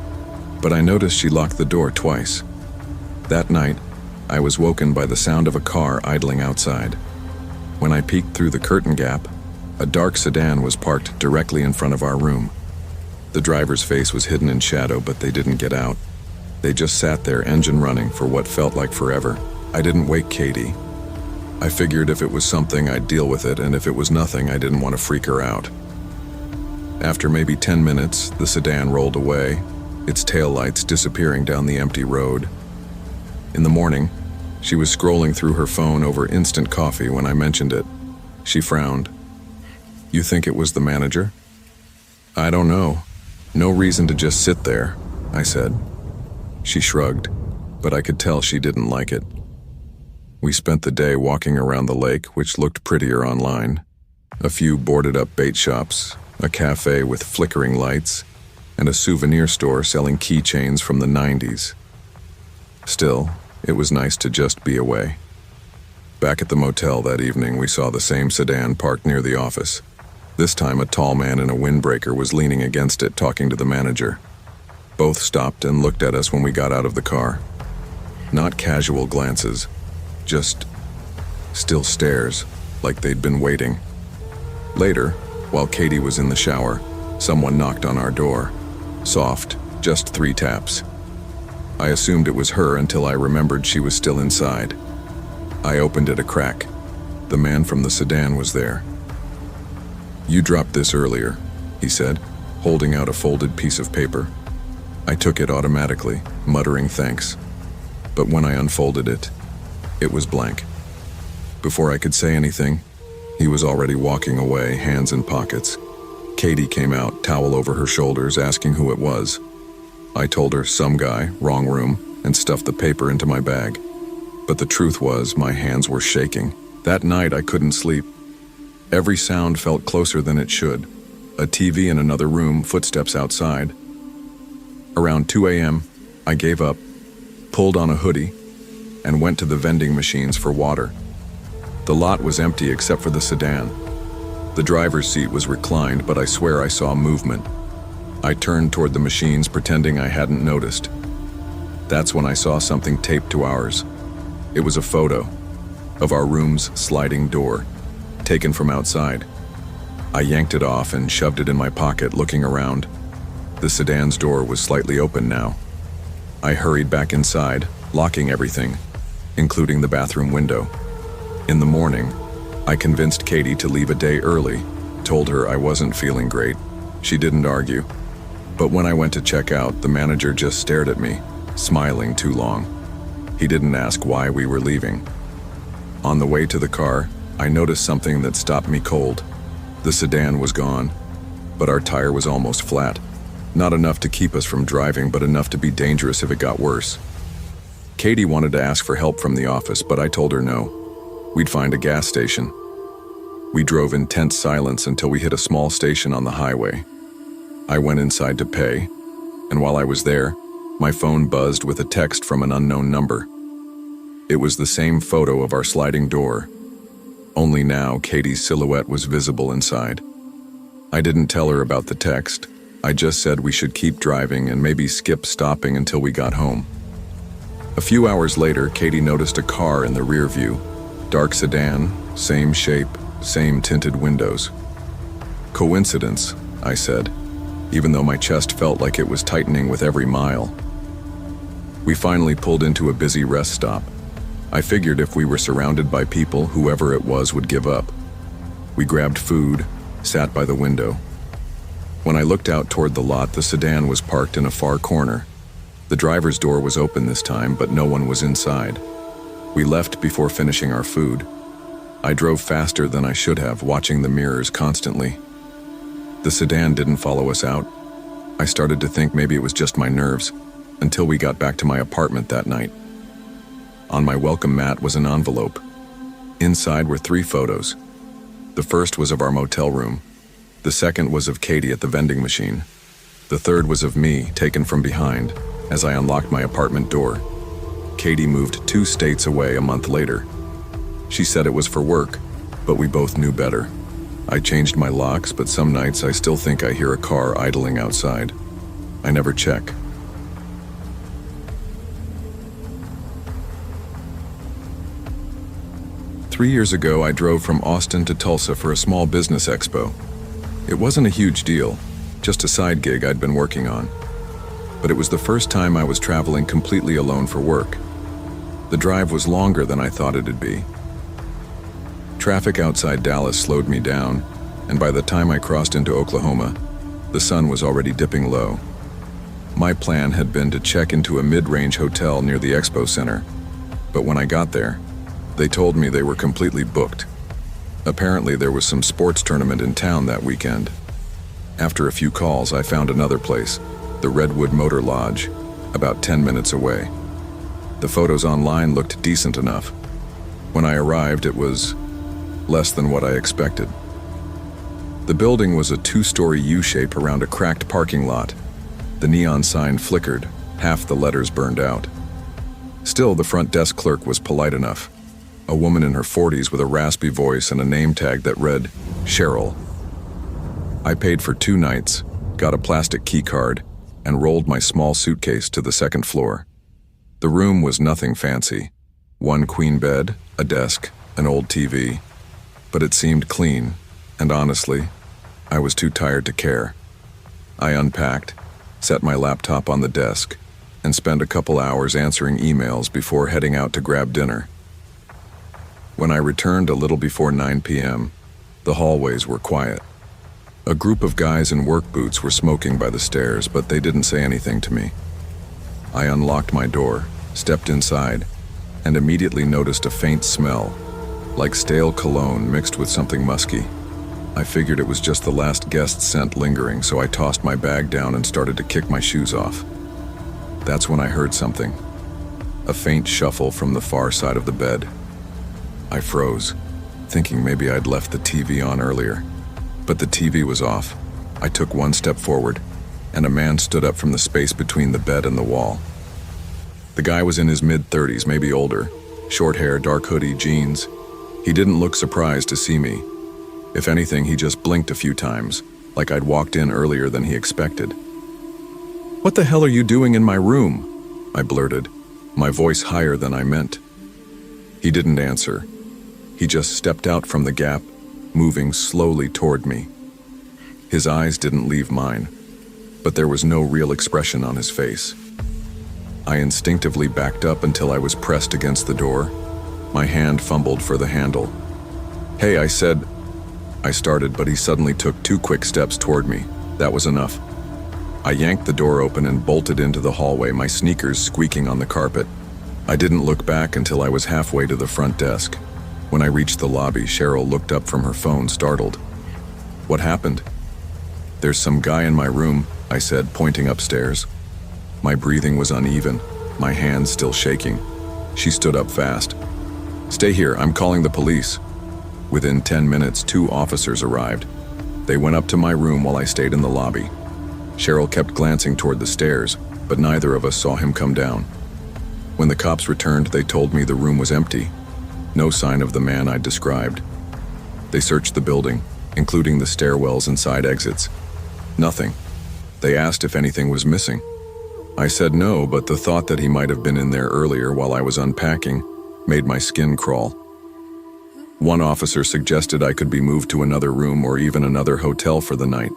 But I noticed she locked the door twice. That night, I was woken by the sound of a car idling outside. When I peeked through the curtain gap, a dark sedan was parked directly in front of our room. The driver's face was hidden in shadow, but they didn't get out. They just sat there, engine running, for what felt like forever. I didn't wake Katie. I figured if it was something, I'd deal with it, and if it was nothing, I didn't want to freak her out. After maybe 10 minutes, the sedan rolled away, its taillights disappearing down the empty road. In the morning, she was scrolling through her phone over instant coffee when I mentioned it. She frowned. "You think it was the manager?" "I don't know. No reason to just sit there," I said. She shrugged, but I could tell she didn't like it. We spent the day walking around the lake, which looked prettier online. A few boarded-up bait shops, a cafe with flickering lights, and a souvenir store selling keychains from the 90s. Still, it was nice to just be away. Back at the motel that evening, we saw the same sedan parked near the office. This time, a tall man in a windbreaker was leaning against it, talking to the manager. Both stopped and looked at us when we got out of the car. Not casual glances, just still stares, like they'd been waiting. Later, while Katie was in the shower, someone knocked on our door. Soft, just 3 taps. I assumed it was her until I remembered she was still inside. I opened it a crack. The man from the sedan was there. "You dropped this earlier," he said, holding out a folded piece of paper. I took it automatically, muttering thanks. But when I unfolded it, it was blank. Before I could say anything, he was already walking away, hands in pockets. Katie came out, towel over her shoulders, asking who it was. I told her some guy, wrong room, and stuffed the paper into my bag. But the truth was, my hands were shaking. That night I couldn't sleep. Every sound felt closer than it should. A TV in another room, footsteps outside. Around 2 a.m., I gave up, pulled on a hoodie, and went to the vending machines for water. The lot was empty except for the sedan. The driver's seat was reclined, but I swear I saw movement. I turned toward the machines, pretending I hadn't noticed. That's when I saw something taped to ours. It was a photo of our room's sliding door, taken from outside. I yanked it off and shoved it in my pocket, looking around. The sedan's door was slightly open now. I hurried back inside, locking everything, including the bathroom window. In the morning, I convinced Katie to leave a day early, told her I wasn't feeling great. She didn't argue. But when I went to check out, the manager just stared at me, smiling too long. He didn't ask why we were leaving. On the way to the car, I noticed something that stopped me cold. The sedan was gone, but our tire was almost flat. Not enough to keep us from driving, but enough to be dangerous if it got worse. Katie wanted to ask for help from the office, but I told her no. We'd find a gas station. We drove in tense silence until we hit a small station on the highway. I went inside to pay, and while I was there, my phone buzzed with a text from an unknown number. It was the same photo of our sliding door, only now Katie's silhouette was visible inside. I didn't tell her about the text. I just said we should keep driving and maybe skip stopping until we got home. A few hours later, Katie noticed a car in the rear view. Dark sedan, same shape, same tinted windows. Coincidence, I said, even though my chest felt like it was tightening with every mile. We finally pulled into a busy rest stop. I figured if we were surrounded by people, whoever it was would give up. We grabbed food, sat by the window. When I looked out toward the lot, the sedan was parked in a far corner. The driver's door was open this time, but no one was inside. We left before finishing our food. I drove faster than I should have, watching the mirrors constantly. The sedan didn't follow us out. I started to think maybe it was just my nerves, until we got back to my apartment that night. On my welcome mat was an envelope. Inside were 3 photos. The first was of our motel room. The second was of Katie at the vending machine. The third was of me, taken from behind, as I unlocked my apartment door. Katie moved 2 states away a month later. She said it was for work, but we both knew better. I changed my locks, but some nights I still think I hear a car idling outside. I never check. Three years ago, I drove from Austin to Tulsa for a small business expo. It wasn't a huge deal, just a side gig I'd been working on. But it was the first time I was traveling completely alone for work. The drive was longer than I thought it'd be. Traffic outside Dallas slowed me down, and by the time I crossed into Oklahoma, the sun was already dipping low. My plan had been to check into a mid-range hotel near the expo center, but when I got there, they told me they were completely booked. Apparently there was some sports tournament in town that weekend. After a few calls, I found another place, the Redwood Motor Lodge, about 10 minutes away. The photos online looked decent enough. When I arrived, it was less than what I expected. The building was a 2-story U-shape around a cracked parking lot. The neon sign flickered, half the letters burned out. Still, the front desk clerk was polite enough. A woman in her 40s with a raspy voice and a name tag that read, Cheryl. I paid for 2 nights, got a plastic key card, and rolled my small suitcase to the second floor. The room was nothing fancy. 1 queen bed, a desk, an old TV. But it seemed clean, and honestly, I was too tired to care. I unpacked, set my laptop on the desk, and spent a couple hours answering emails before heading out to grab dinner. When I returned a little before 9 p.m., the hallways were quiet. A group of guys in work boots were smoking by the stairs, but they didn't say anything to me. I unlocked my door, stepped inside, and immediately noticed a faint smell, like stale cologne mixed with something musky. I figured it was just the last guest's scent lingering, so I tossed my bag down and started to kick my shoes off. That's when I heard something. A faint shuffle from the far side of the bed. I froze, thinking maybe I'd left the TV on earlier. But the TV was off. I took 1 step forward, and a man stood up from the space between the bed and the wall. The guy was in his mid-30s, maybe older. Short hair, dark hoodie, jeans. He didn't look surprised to see me. If anything, he just blinked a few times, like I'd walked in earlier than he expected. "What the hell are you doing in my room?" I blurted, my voice higher than I meant. He didn't answer. He just stepped out from the gap, moving slowly toward me. His eyes didn't leave mine, but there was no real expression on his face. I instinctively backed up until I was pressed against the door. My hand fumbled for the handle. "Hey," I said. I started, but he suddenly took 2 quick steps toward me. That was enough. I yanked the door open and bolted into the hallway, my sneakers squeaking on the carpet. I didn't look back until I was halfway to the front desk. When I reached the lobby, Cheryl looked up from her phone, startled. "What happened?" "There's some guy in my room," I said, pointing upstairs. My breathing was uneven, my hands still shaking. She stood up fast. "Stay here, I'm calling the police." Within 10 minutes, 2 officers arrived. They went up to my room while I stayed in the lobby. Cheryl kept glancing toward the stairs, but neither of us saw him come down. When the cops returned, they told me the room was empty. No sign of the man I'd described. They searched the building, including the stairwells and side exits. Nothing. They asked if anything was missing. I said no, but the thought that he might have been in there earlier while I was unpacking made my skin crawl. One officer suggested I could be moved to another room or even another hotel for the night.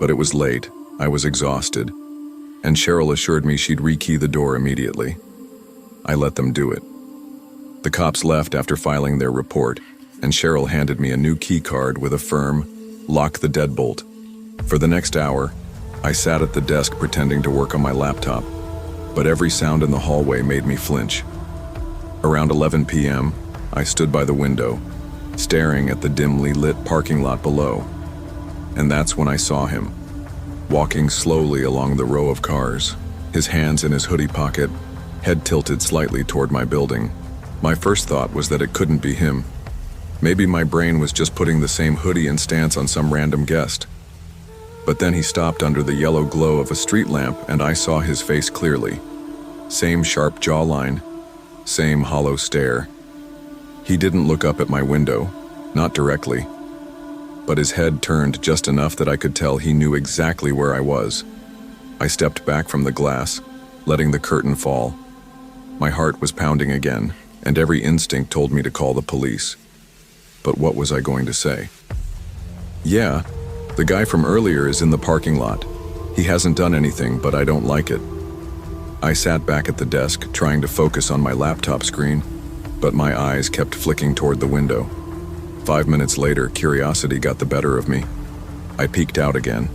But it was late, I was exhausted, and Cheryl assured me she'd rekey the door immediately. I let them do it. The cops left after filing their report, and Cheryl handed me a new key card with a firm, "Lock the deadbolt." For the next hour, I sat at the desk pretending to work on my laptop, but every sound in the hallway made me flinch. Around 11 p.m., I stood by the window, staring at the dimly lit parking lot below. And that's when I saw him, walking slowly along the row of cars, his hands in his hoodie pocket, head tilted slightly toward my building. My first thought was that it couldn't be him. Maybe my brain was just putting the same hoodie and stance on some random guest. But then he stopped under the yellow glow of a street lamp and I saw his face clearly. Same sharp jawline, same hollow stare. He didn't look up at my window, not directly, but his head turned just enough that I could tell he knew exactly where I was. I stepped back from the glass, letting the curtain fall. My heart was pounding again, and every instinct told me to call the police. But what was I going to say? "Yeah, the guy from earlier is in the parking lot. He hasn't done anything, but I don't like it." I sat back at the desk, trying to focus on my laptop screen, but my eyes kept flicking toward the window. 5 minutes later, curiosity got the better of me. I peeked out again.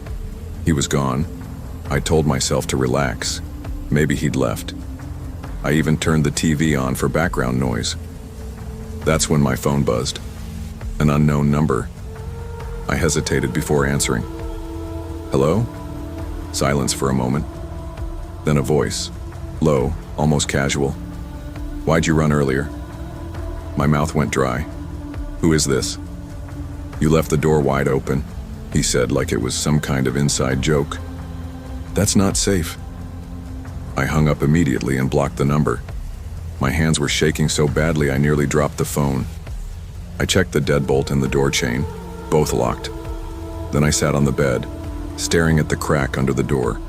He was gone. I told myself to relax. Maybe he'd left. I even turned the TV on for background noise. That's when my phone buzzed. An unknown number. I hesitated before answering. "Hello?" Silence for a moment. Then a voice. Low, almost casual. "Why'd you run earlier?" My mouth went dry. "Who is this?" "You left the door wide open," he said like it was some kind of inside joke. "That's not safe." I hung up immediately and blocked the number. My hands were shaking so badly I nearly dropped the phone. I checked the deadbolt and the door chain, both locked. Then I sat on the bed, staring at the crack under the door.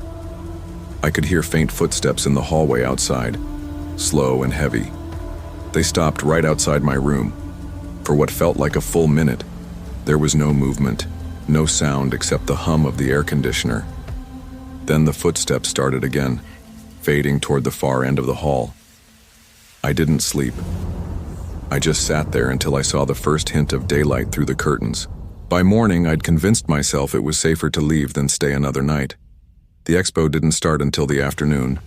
I could hear faint footsteps in the hallway outside, slow and heavy. They stopped right outside my room. For what felt like a full minute, there was no movement, no sound except the hum of the air conditioner. Then the footsteps started again, fading toward the far end of the hall. I didn't sleep. I just sat there until I saw the first hint of daylight through the curtains. By morning, I'd convinced myself it was safer to leave than stay another night. The expo didn't start until the afternoon,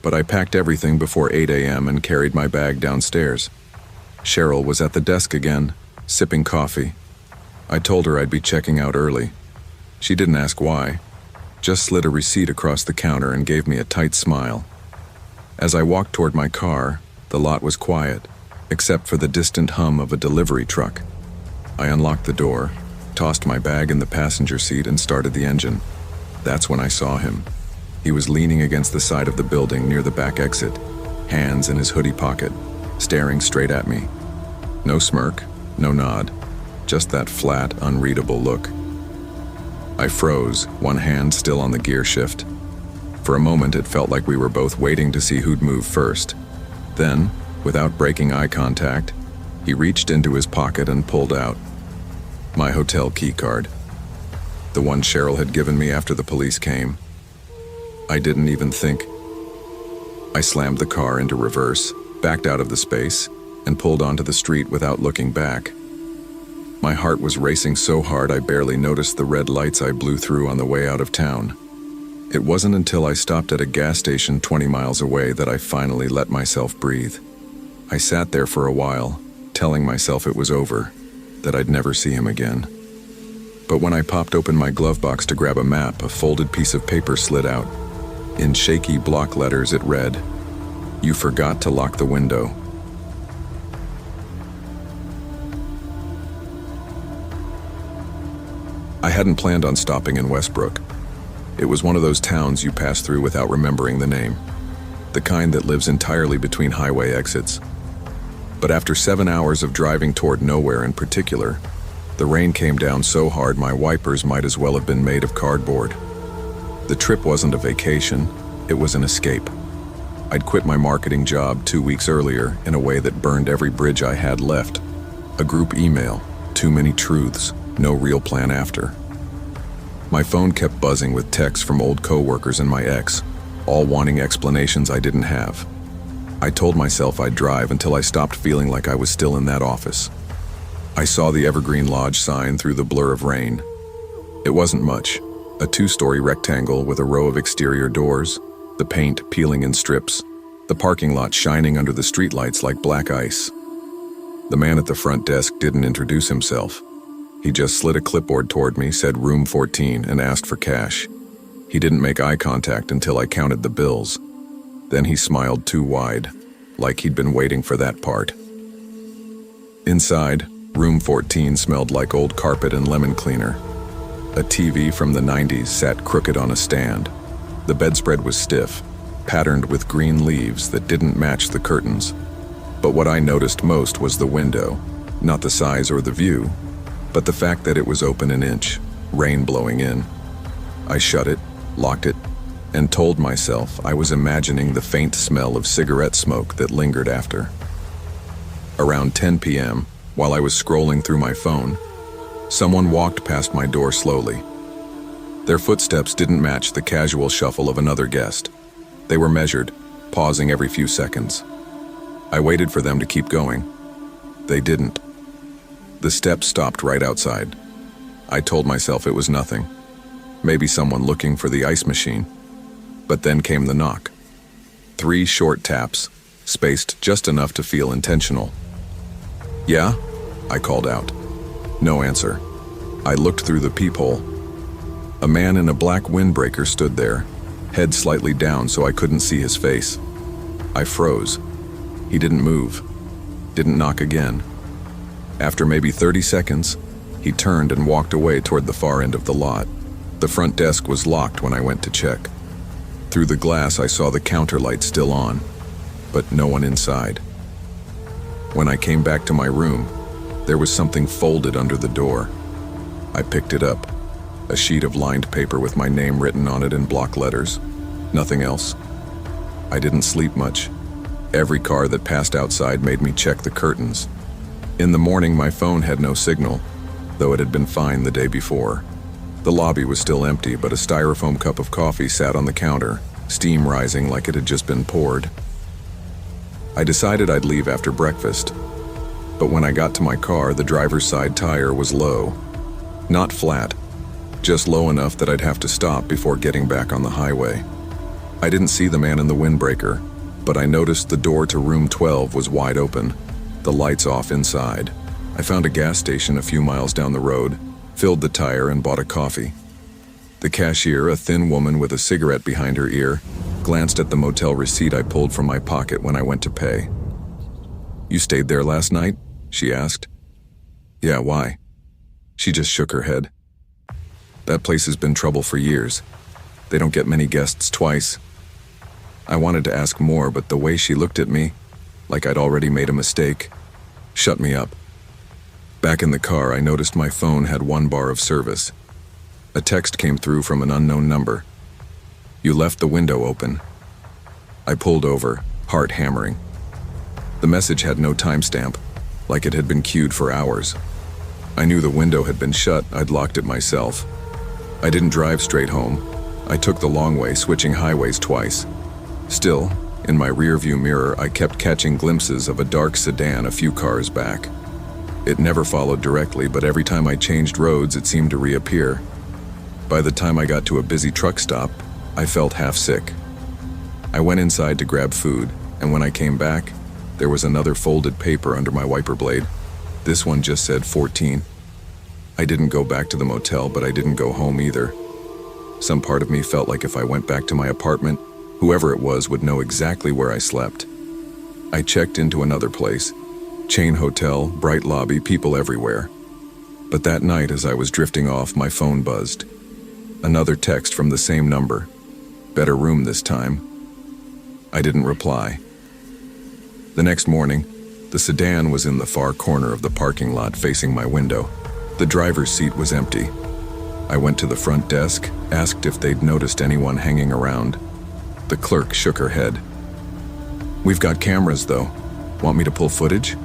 but I packed everything before 8 a.m. and carried my bag downstairs. Cheryl was at the desk again, sipping coffee. I told her I'd be checking out early. She didn't ask why, just slid a receipt across the counter and gave me a tight smile. As I walked toward my car, the lot was quiet, except for the distant hum of a delivery truck. I unlocked the door, tossed my bag in the passenger seat and started the engine. That's when I saw him. He was leaning against the side of the building near the back exit, hands in his hoodie pocket, staring straight at me. No smirk, no nod, just that flat, unreadable look. I froze, one hand still on the gear shift. For a moment it felt like we were both waiting to see who'd move first. Then, without breaking eye contact, he reached into his pocket and pulled out my hotel key card, the one Cheryl had given me after the police came. I didn't even think. I slammed the car into reverse, backed out of the space, and pulled onto the street without looking back. My heart was racing so hard I barely noticed the red lights I blew through on the way out of town. It wasn't until I stopped at a gas station 20 miles away that I finally let myself breathe. I sat there for a while, telling myself it was over, that I'd never see him again. But when I popped open my glove box to grab a map, a folded piece of paper slid out. In shaky block letters it read, "You forgot to lock the window." I hadn't planned on stopping in Westbrook. It was one of those towns you pass through without remembering the name, the kind that lives entirely between highway exits. But after 7 hours of driving toward nowhere in particular, the rain came down so hard my wipers might as well have been made of cardboard. The trip wasn't a vacation, It was an escape. I'd quit my marketing job 2 weeks earlier in a way that burned every bridge I had left. A group email, too many truths, no real plan after. My phone kept buzzing with texts from old coworkers and my ex, all wanting explanations I didn't have. I told myself I'd drive until I stopped feeling like I was still in that office. I saw the Evergreen Lodge sign through the blur of rain. It wasn't much, a 2-story rectangle with a row of exterior doors, the paint peeling in strips, the parking lot shining under the streetlights like black ice. The man at the front desk didn't introduce himself. He just slid a clipboard toward me, said room 14, and asked for cash. He didn't make eye contact until I counted the bills. Then he smiled too wide, like he'd been waiting for that part. Inside, room 14 smelled like old carpet and lemon cleaner. A TV from the 90s sat crooked on a stand. The bedspread was stiff, patterned with green leaves that didn't match the curtains. But what I noticed most was the window, not the size or the view, but the fact that it was open an inch, rain blowing in. I shut it, locked it, and told myself I was imagining the faint smell of cigarette smoke that lingered after. Around 10 p.m., while I was scrolling through my phone, someone walked past my door slowly. Their footsteps didn't match the casual shuffle of another guest. They were measured, pausing every few seconds. I waited for them to keep going. They didn't. The steps stopped right outside. I told myself it was nothing. Maybe someone looking for the ice machine. But then came the knock. 3 short taps, spaced just enough to feel intentional. "Yeah?" I called out. No answer. I looked through the peephole. A man in a black windbreaker stood there, head slightly down so I couldn't see his face. I froze. He didn't move. Didn't knock again. After maybe 30 seconds, he turned and walked away toward the far end of the lot. The front desk was locked when I went to check. Through the glass, I saw the counter light still on, but no one inside. When I came back to my room, there was something folded under the door. I picked it up, a sheet of lined paper with my name written on it in block letters. Nothing else. I didn't sleep much. Every car that passed outside made me check the curtains. In the morning, my phone had no signal, though it had been fine the day before. The lobby was still empty, but a styrofoam cup of coffee sat on the counter, steam rising like it had just been poured. I decided I'd leave after breakfast, but when I got to my car, the driver's side tire was low. Not flat, just low enough that I'd have to stop before getting back on the highway. I didn't see the man in the windbreaker, but I noticed the door to room 12 was wide open, the lights off inside. I found a gas station a few miles down the road, filled the tire, and bought a coffee. The cashier, a thin woman with a cigarette behind her ear, glanced at the motel receipt I pulled from my pocket when I went to pay. "You stayed there last night?" she asked. "Yeah, why?" She just shook her head. "That place has been trouble for years. They don't get many guests twice." I wanted to ask more, but the way she looked at me, like I'd already made a mistake, shut me up. Back in the car, I noticed my phone had 1 bar of service. A text came through from an unknown number. "You left the window open." I pulled over, heart hammering. The message had no timestamp, like it had been queued for hours. I knew the window had been shut. I'd locked it myself. I didn't drive straight home. I took the long way, switching highways twice. Still, in my rearview mirror, I kept catching glimpses of a dark sedan a few cars back. It never followed directly, but every time I changed roads, it seemed to reappear. By the time I got to a busy truck stop, I felt half sick. I went inside to grab food, and when I came back, there was another folded paper under my wiper blade. This one just said 14. I didn't go back to the motel, but I didn't go home either. Some part of me felt like if I went back to my apartment, whoever it was would know exactly where I slept. I checked into another place. Chain hotel, bright lobby, people everywhere. But that night, as I was drifting off, my phone buzzed. Another text from the same number. "Better room this time." I didn't reply. The next morning, the sedan was in the far corner of the parking lot facing my window. The driver's seat was empty. I went to the front desk, asked if they'd noticed anyone hanging around. The clerk shook her head. "We've got cameras, though. Want me to pull footage?"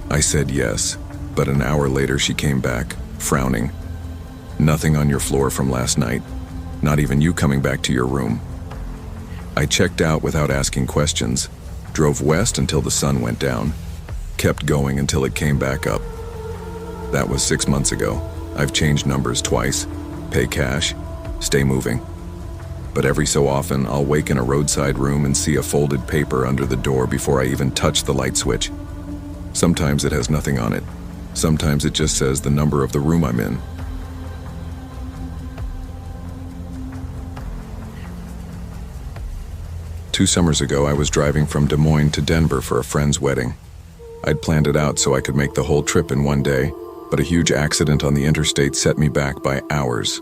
I said yes, but an hour later she came back, frowning. "Nothing on your floor from last night. Not even you coming back to your room." I checked out without asking questions, drove west until the sun went down, kept going until it came back up. That was 6 months ago. I've changed numbers twice, pay cash, stay moving. But every so often, I'll wake in a roadside room and see a folded paper under the door before I even touch the light switch. Sometimes it has nothing on it. Sometimes it just says the number of the room I'm in. Two summers ago, I was driving from Des Moines to Denver for a friend's wedding. I'd planned it out so I could make the whole trip in one day, but a huge accident on the interstate set me back by hours.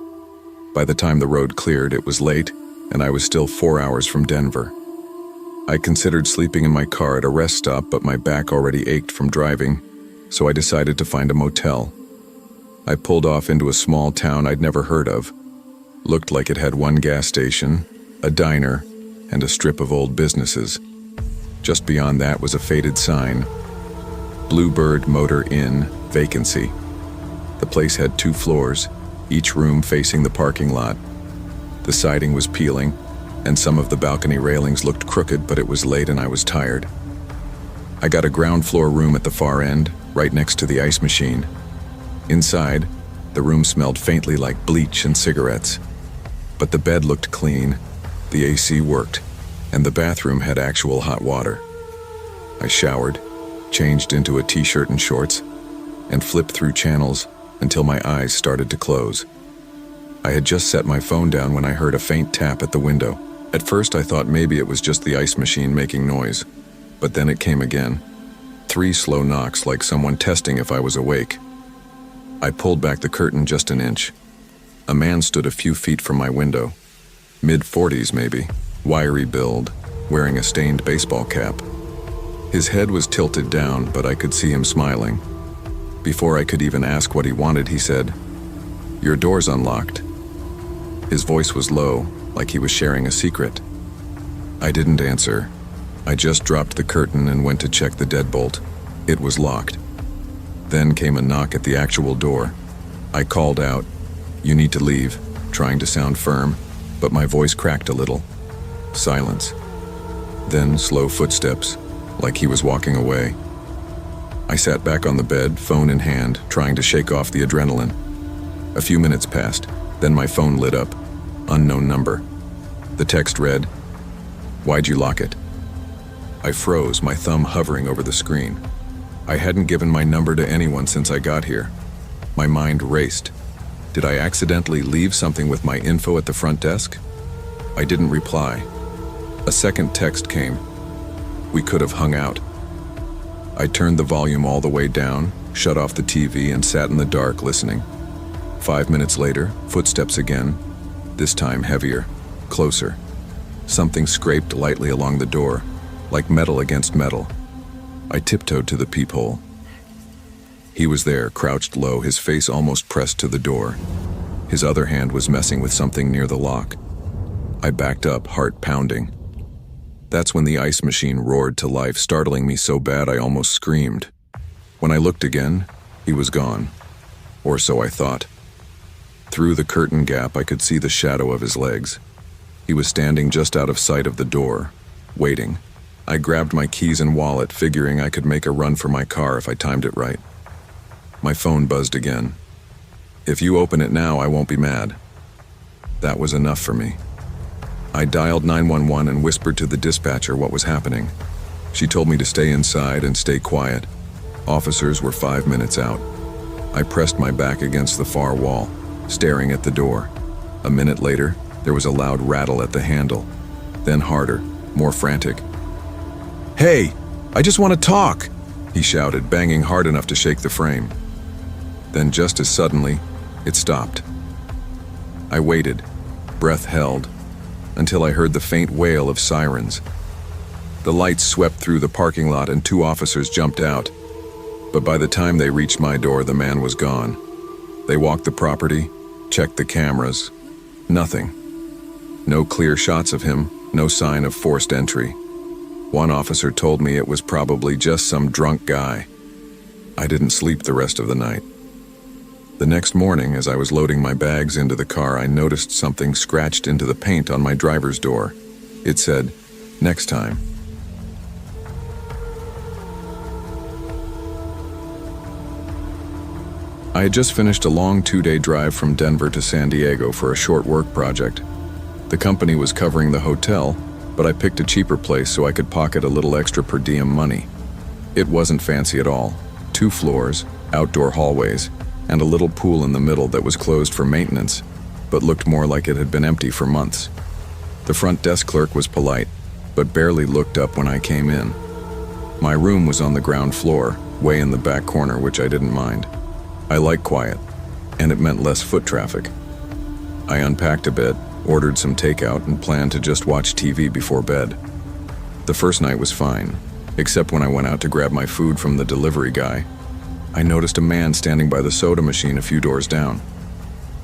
By the time the road cleared, it was late, and I was still 4 hours from Denver. I considered sleeping in my car at a rest stop, but my back already ached from driving, so I decided to find a motel. I pulled off into a small town I'd never heard of. Looked like it had one gas station, a diner, and a strip of old businesses. Just beyond that was a faded sign, Bluebird Motor Inn, vacancy. The place had 2 floors, each room facing the parking lot. The siding was peeling, and some of the balcony railings looked crooked, but it was late and I was tired. I got a ground floor room at the far end, right next to the ice machine. Inside, the room smelled faintly like bleach and cigarettes. But the bed looked clean, the AC worked, and the bathroom had actual hot water. I showered, changed into a t-shirt and shorts, and flipped through channels until my eyes started to close. I had just set my phone down when I heard a faint tap at the window. At first I thought maybe it was just the ice machine making noise, but then it came again. 3 slow knocks like someone testing if I was awake. I pulled back the curtain just an inch. A man stood a few feet from my window. Mid-40s maybe, wiry build, wearing a stained baseball cap. His head was tilted down, but I could see him smiling. Before I could even ask what he wanted, he said, "Your door's unlocked." His voice was low, like he was sharing a secret. I didn't answer. I just dropped the curtain and went to check the deadbolt. It was locked. Then came a knock at the actual door. I called out, "You need to leave," trying to sound firm, but my voice cracked a little. Silence. Then slow footsteps, like he was walking away. I sat back on the bed, phone in hand, trying to shake off the adrenaline. A few minutes passed, then my phone lit up. Unknown number. The text read, "Why'd you lock it?" I froze, my thumb hovering over the screen. I hadn't given my number to anyone since I got here. My mind raced. Did I accidentally leave something with my info at the front desk? I didn't reply. A second text came. We could have hung out. I turned the volume all the way down, shut off the TV, and sat in the dark listening. 5 minutes later, footsteps again, this time heavier, closer. Something scraped lightly along the door, like metal against metal. I tiptoed to the peephole. He was there, crouched low, his face almost pressed to the door. His other hand was messing with something near the lock. I backed up, heart pounding. That's when the ice machine roared to life, startling me so bad I almost screamed. When I looked again, he was gone. Or so I thought. Through the curtain gap, I could see the shadow of his legs. He was standing just out of sight of the door, waiting. I grabbed my keys and wallet, figuring I could make a run for my car if I timed it right. My phone buzzed again. "If you open it now, I won't be mad." That was enough for me. I dialed 911 and whispered to the dispatcher what was happening. She told me to stay inside and stay quiet. Officers were 5 minutes out. I pressed my back against the far wall, staring at the door. A minute later, there was a loud rattle at the handle. Then harder, more frantic. "Hey, I just want to talk," he shouted, banging hard enough to shake the frame. Then just as suddenly, it stopped. I waited, breath held, until I heard the faint wail of sirens. The lights swept through the parking lot and 2 officers jumped out. But by the time they reached my door, the man was gone. They walked the property, checked the cameras. Nothing. No clear shots of him, no sign of forced entry. One officer told me it was probably just some drunk guy. I didn't sleep the rest of the night. The next morning, as I was loading my bags into the car, I noticed something scratched into the paint on my driver's door. It said, "Next time." I had just finished a long 2-day drive from Denver to San Diego for a short work project. The company was covering the hotel, but I picked a cheaper place so I could pocket a little extra per diem money. It wasn't fancy at all. 2 floors, outdoor hallways, and a little pool in the middle that was closed for maintenance, but looked more like it had been empty for months. The front desk clerk was polite, but barely looked up when I came in. My room was on the ground floor, way in the back corner, which I didn't mind. I like quiet, and it meant less foot traffic. I unpacked a bit, ordered some takeout, and planned to just watch TV before bed. The first night was fine, except when I went out to grab my food from the delivery guy. I noticed a man standing by the soda machine a few doors down.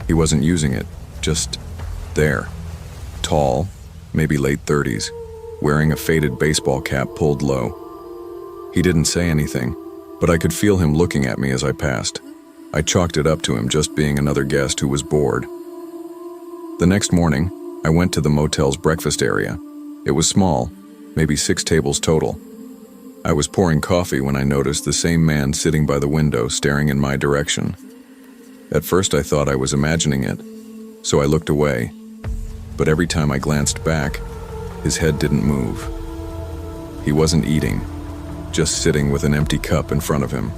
He wasn't using it, just there. Tall, maybe late 30s, wearing a faded baseball cap pulled low. He didn't say anything, but I could feel him looking at me as I passed. I chalked it up to him just being another guest who was bored. The next morning, I went to the motel's breakfast area. It was small, maybe 6 tables total. I was pouring coffee when I noticed the same man sitting by the window staring in my direction. At first I thought I was imagining it, so I looked away. But every time I glanced back, his head didn't move. He wasn't eating, just sitting with an empty cup in front of him.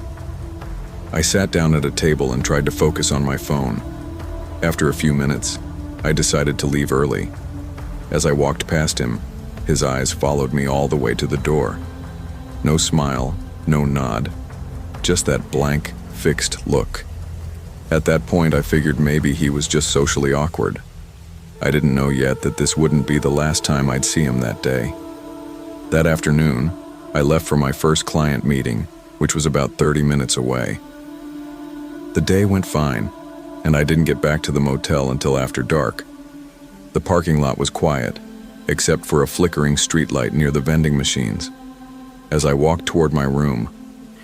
I sat down at a table and tried to focus on my phone. After a few minutes, I decided to leave early. As I walked past him, his eyes followed me all the way to the door. No smile, no nod, just that blank, fixed look. At that point, I figured maybe he was just socially awkward. I didn't know yet that this wouldn't be the last time I'd see him that day. That afternoon, I left for my first client meeting, which was about 30 minutes away. The day went fine, and I didn't get back to the motel until after dark. The parking lot was quiet, except for a flickering streetlight near the vending machines. As I walked toward my room,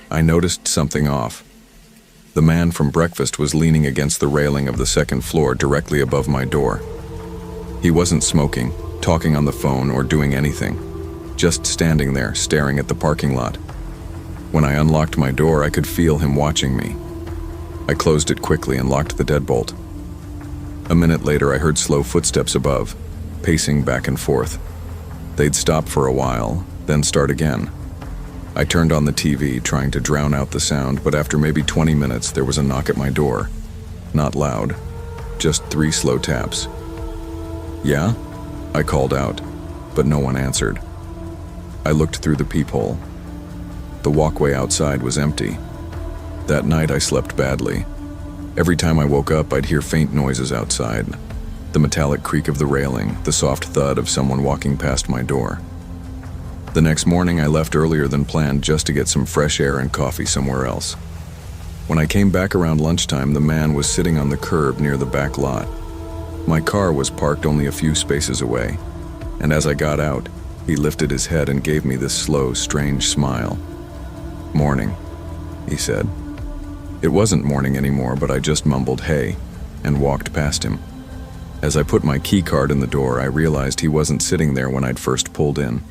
I noticed something off. The man from breakfast was leaning against the railing of the second floor directly above my door. He wasn't smoking, talking on the phone, or doing anything, just standing there staring at the parking lot. When I unlocked my door, I could feel him watching me. I closed it quickly and locked the deadbolt. A minute later, I heard slow footsteps above, pacing back and forth. They'd stop for a while, then start again. I turned on the TV, trying to drown out the sound, but after maybe 20 minutes, there was a knock at my door. Not loud, just 3 slow taps. "Yeah?" I called out, but no one answered. I looked through the peephole. The walkway outside was empty. That night I slept badly. Every time I woke up, I'd hear faint noises outside. The metallic creak of the railing, the soft thud of someone walking past my door. The next morning I left earlier than planned just to get some fresh air and coffee somewhere else. When I came back around lunchtime, the man was sitting on the curb near the back lot. My car was parked only a few spaces away, and as I got out, he lifted his head and gave me this slow, strange smile. "Morning," he said. It wasn't morning anymore, but I just mumbled "hey" and walked past him. As I put my key card in the door, I realized he wasn't sitting there when I'd first pulled in.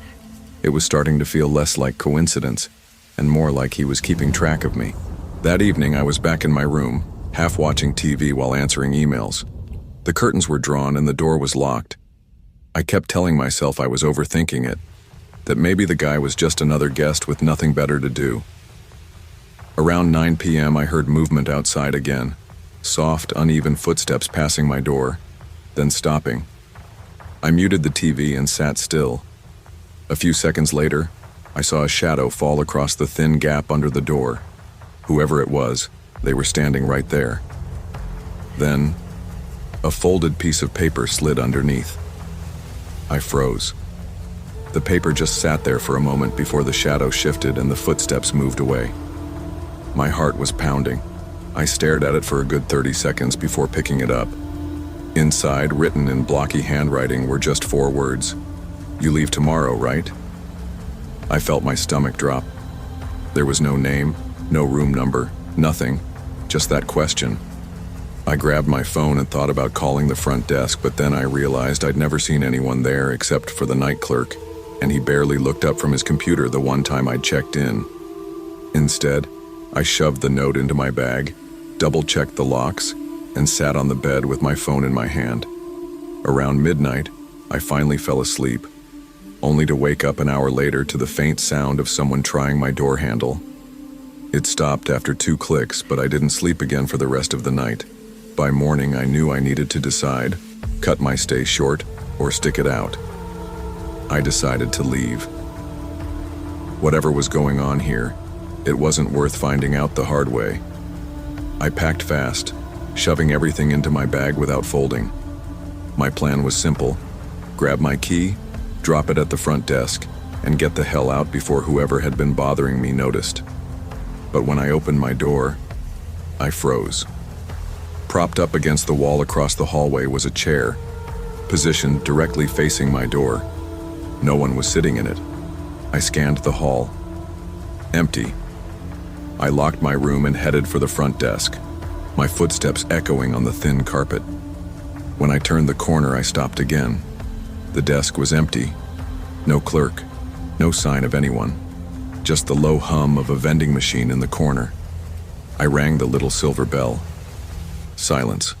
It was starting to feel less like coincidence and more like he was keeping track of me. That evening, I was back in my room, half watching TV while answering emails. The curtains were drawn and the door was locked. I kept telling myself I was overthinking it, that maybe the guy was just another guest with nothing better to do. Around 9 p.m., I heard movement outside again, soft, uneven footsteps passing my door, then stopping. I muted the TV and sat still. A few seconds later, I saw a shadow fall across the thin gap under the door. Whoever it was, they were standing right there. Then, a folded piece of paper slid underneath. I froze. The paper just sat there for a moment before the shadow shifted and the footsteps moved away. My heart was pounding. I stared at it for a good 30 seconds before picking it up. Inside, written in blocky handwriting, were just 4 words. "You leave tomorrow, right?" I felt my stomach drop. There was no name, no room number, nothing, just that question. I grabbed my phone and thought about calling the front desk, but then I realized I'd never seen anyone there except for the night clerk, and he barely looked up from his computer the one time I'd checked in. Instead, I shoved the note into my bag, double-checked the locks, and sat on the bed with my phone in my hand. Around midnight, I finally fell asleep, only to wake up an hour later to the faint sound of someone trying my door handle. It stopped after 2 clicks, but I didn't sleep again for the rest of the night. By morning, I knew I needed to decide, cut my stay short or stick it out. I decided to leave. Whatever was going on here, it wasn't worth finding out the hard way. I packed fast, shoving everything into my bag without folding. My plan was simple: grab my key, drop it at the front desk, and get the hell out before whoever had been bothering me noticed. But when I opened my door, I froze. Propped up against the wall across the hallway was a chair, positioned directly facing my door. No one was sitting in it. I scanned the hall. Empty. I locked my room and headed for the front desk, my footsteps echoing on the thin carpet. When I turned the corner, I stopped again. The desk was empty. No clerk, no sign of anyone. Just the low hum of a vending machine in the corner. I rang the little silver bell. Silence.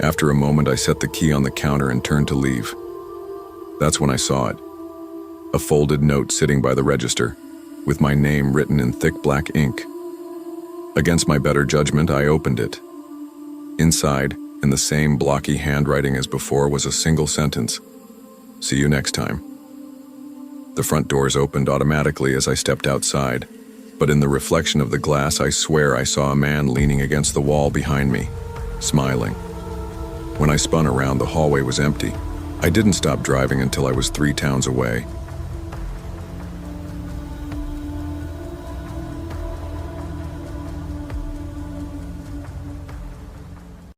After a moment, I set the key on the counter and turned to leave. That's when I saw it. A folded note sitting by the register, with my name written in thick black ink. Against my better judgment, I opened it. Inside, in the same blocky handwriting as before, was a single sentence: "See you next time." The front doors opened automatically as I stepped outside, but in the reflection of the glass, I swear I saw a man leaning against the wall behind me, smiling. When I spun around, the hallway was empty. I didn't stop driving until I was 3 towns away.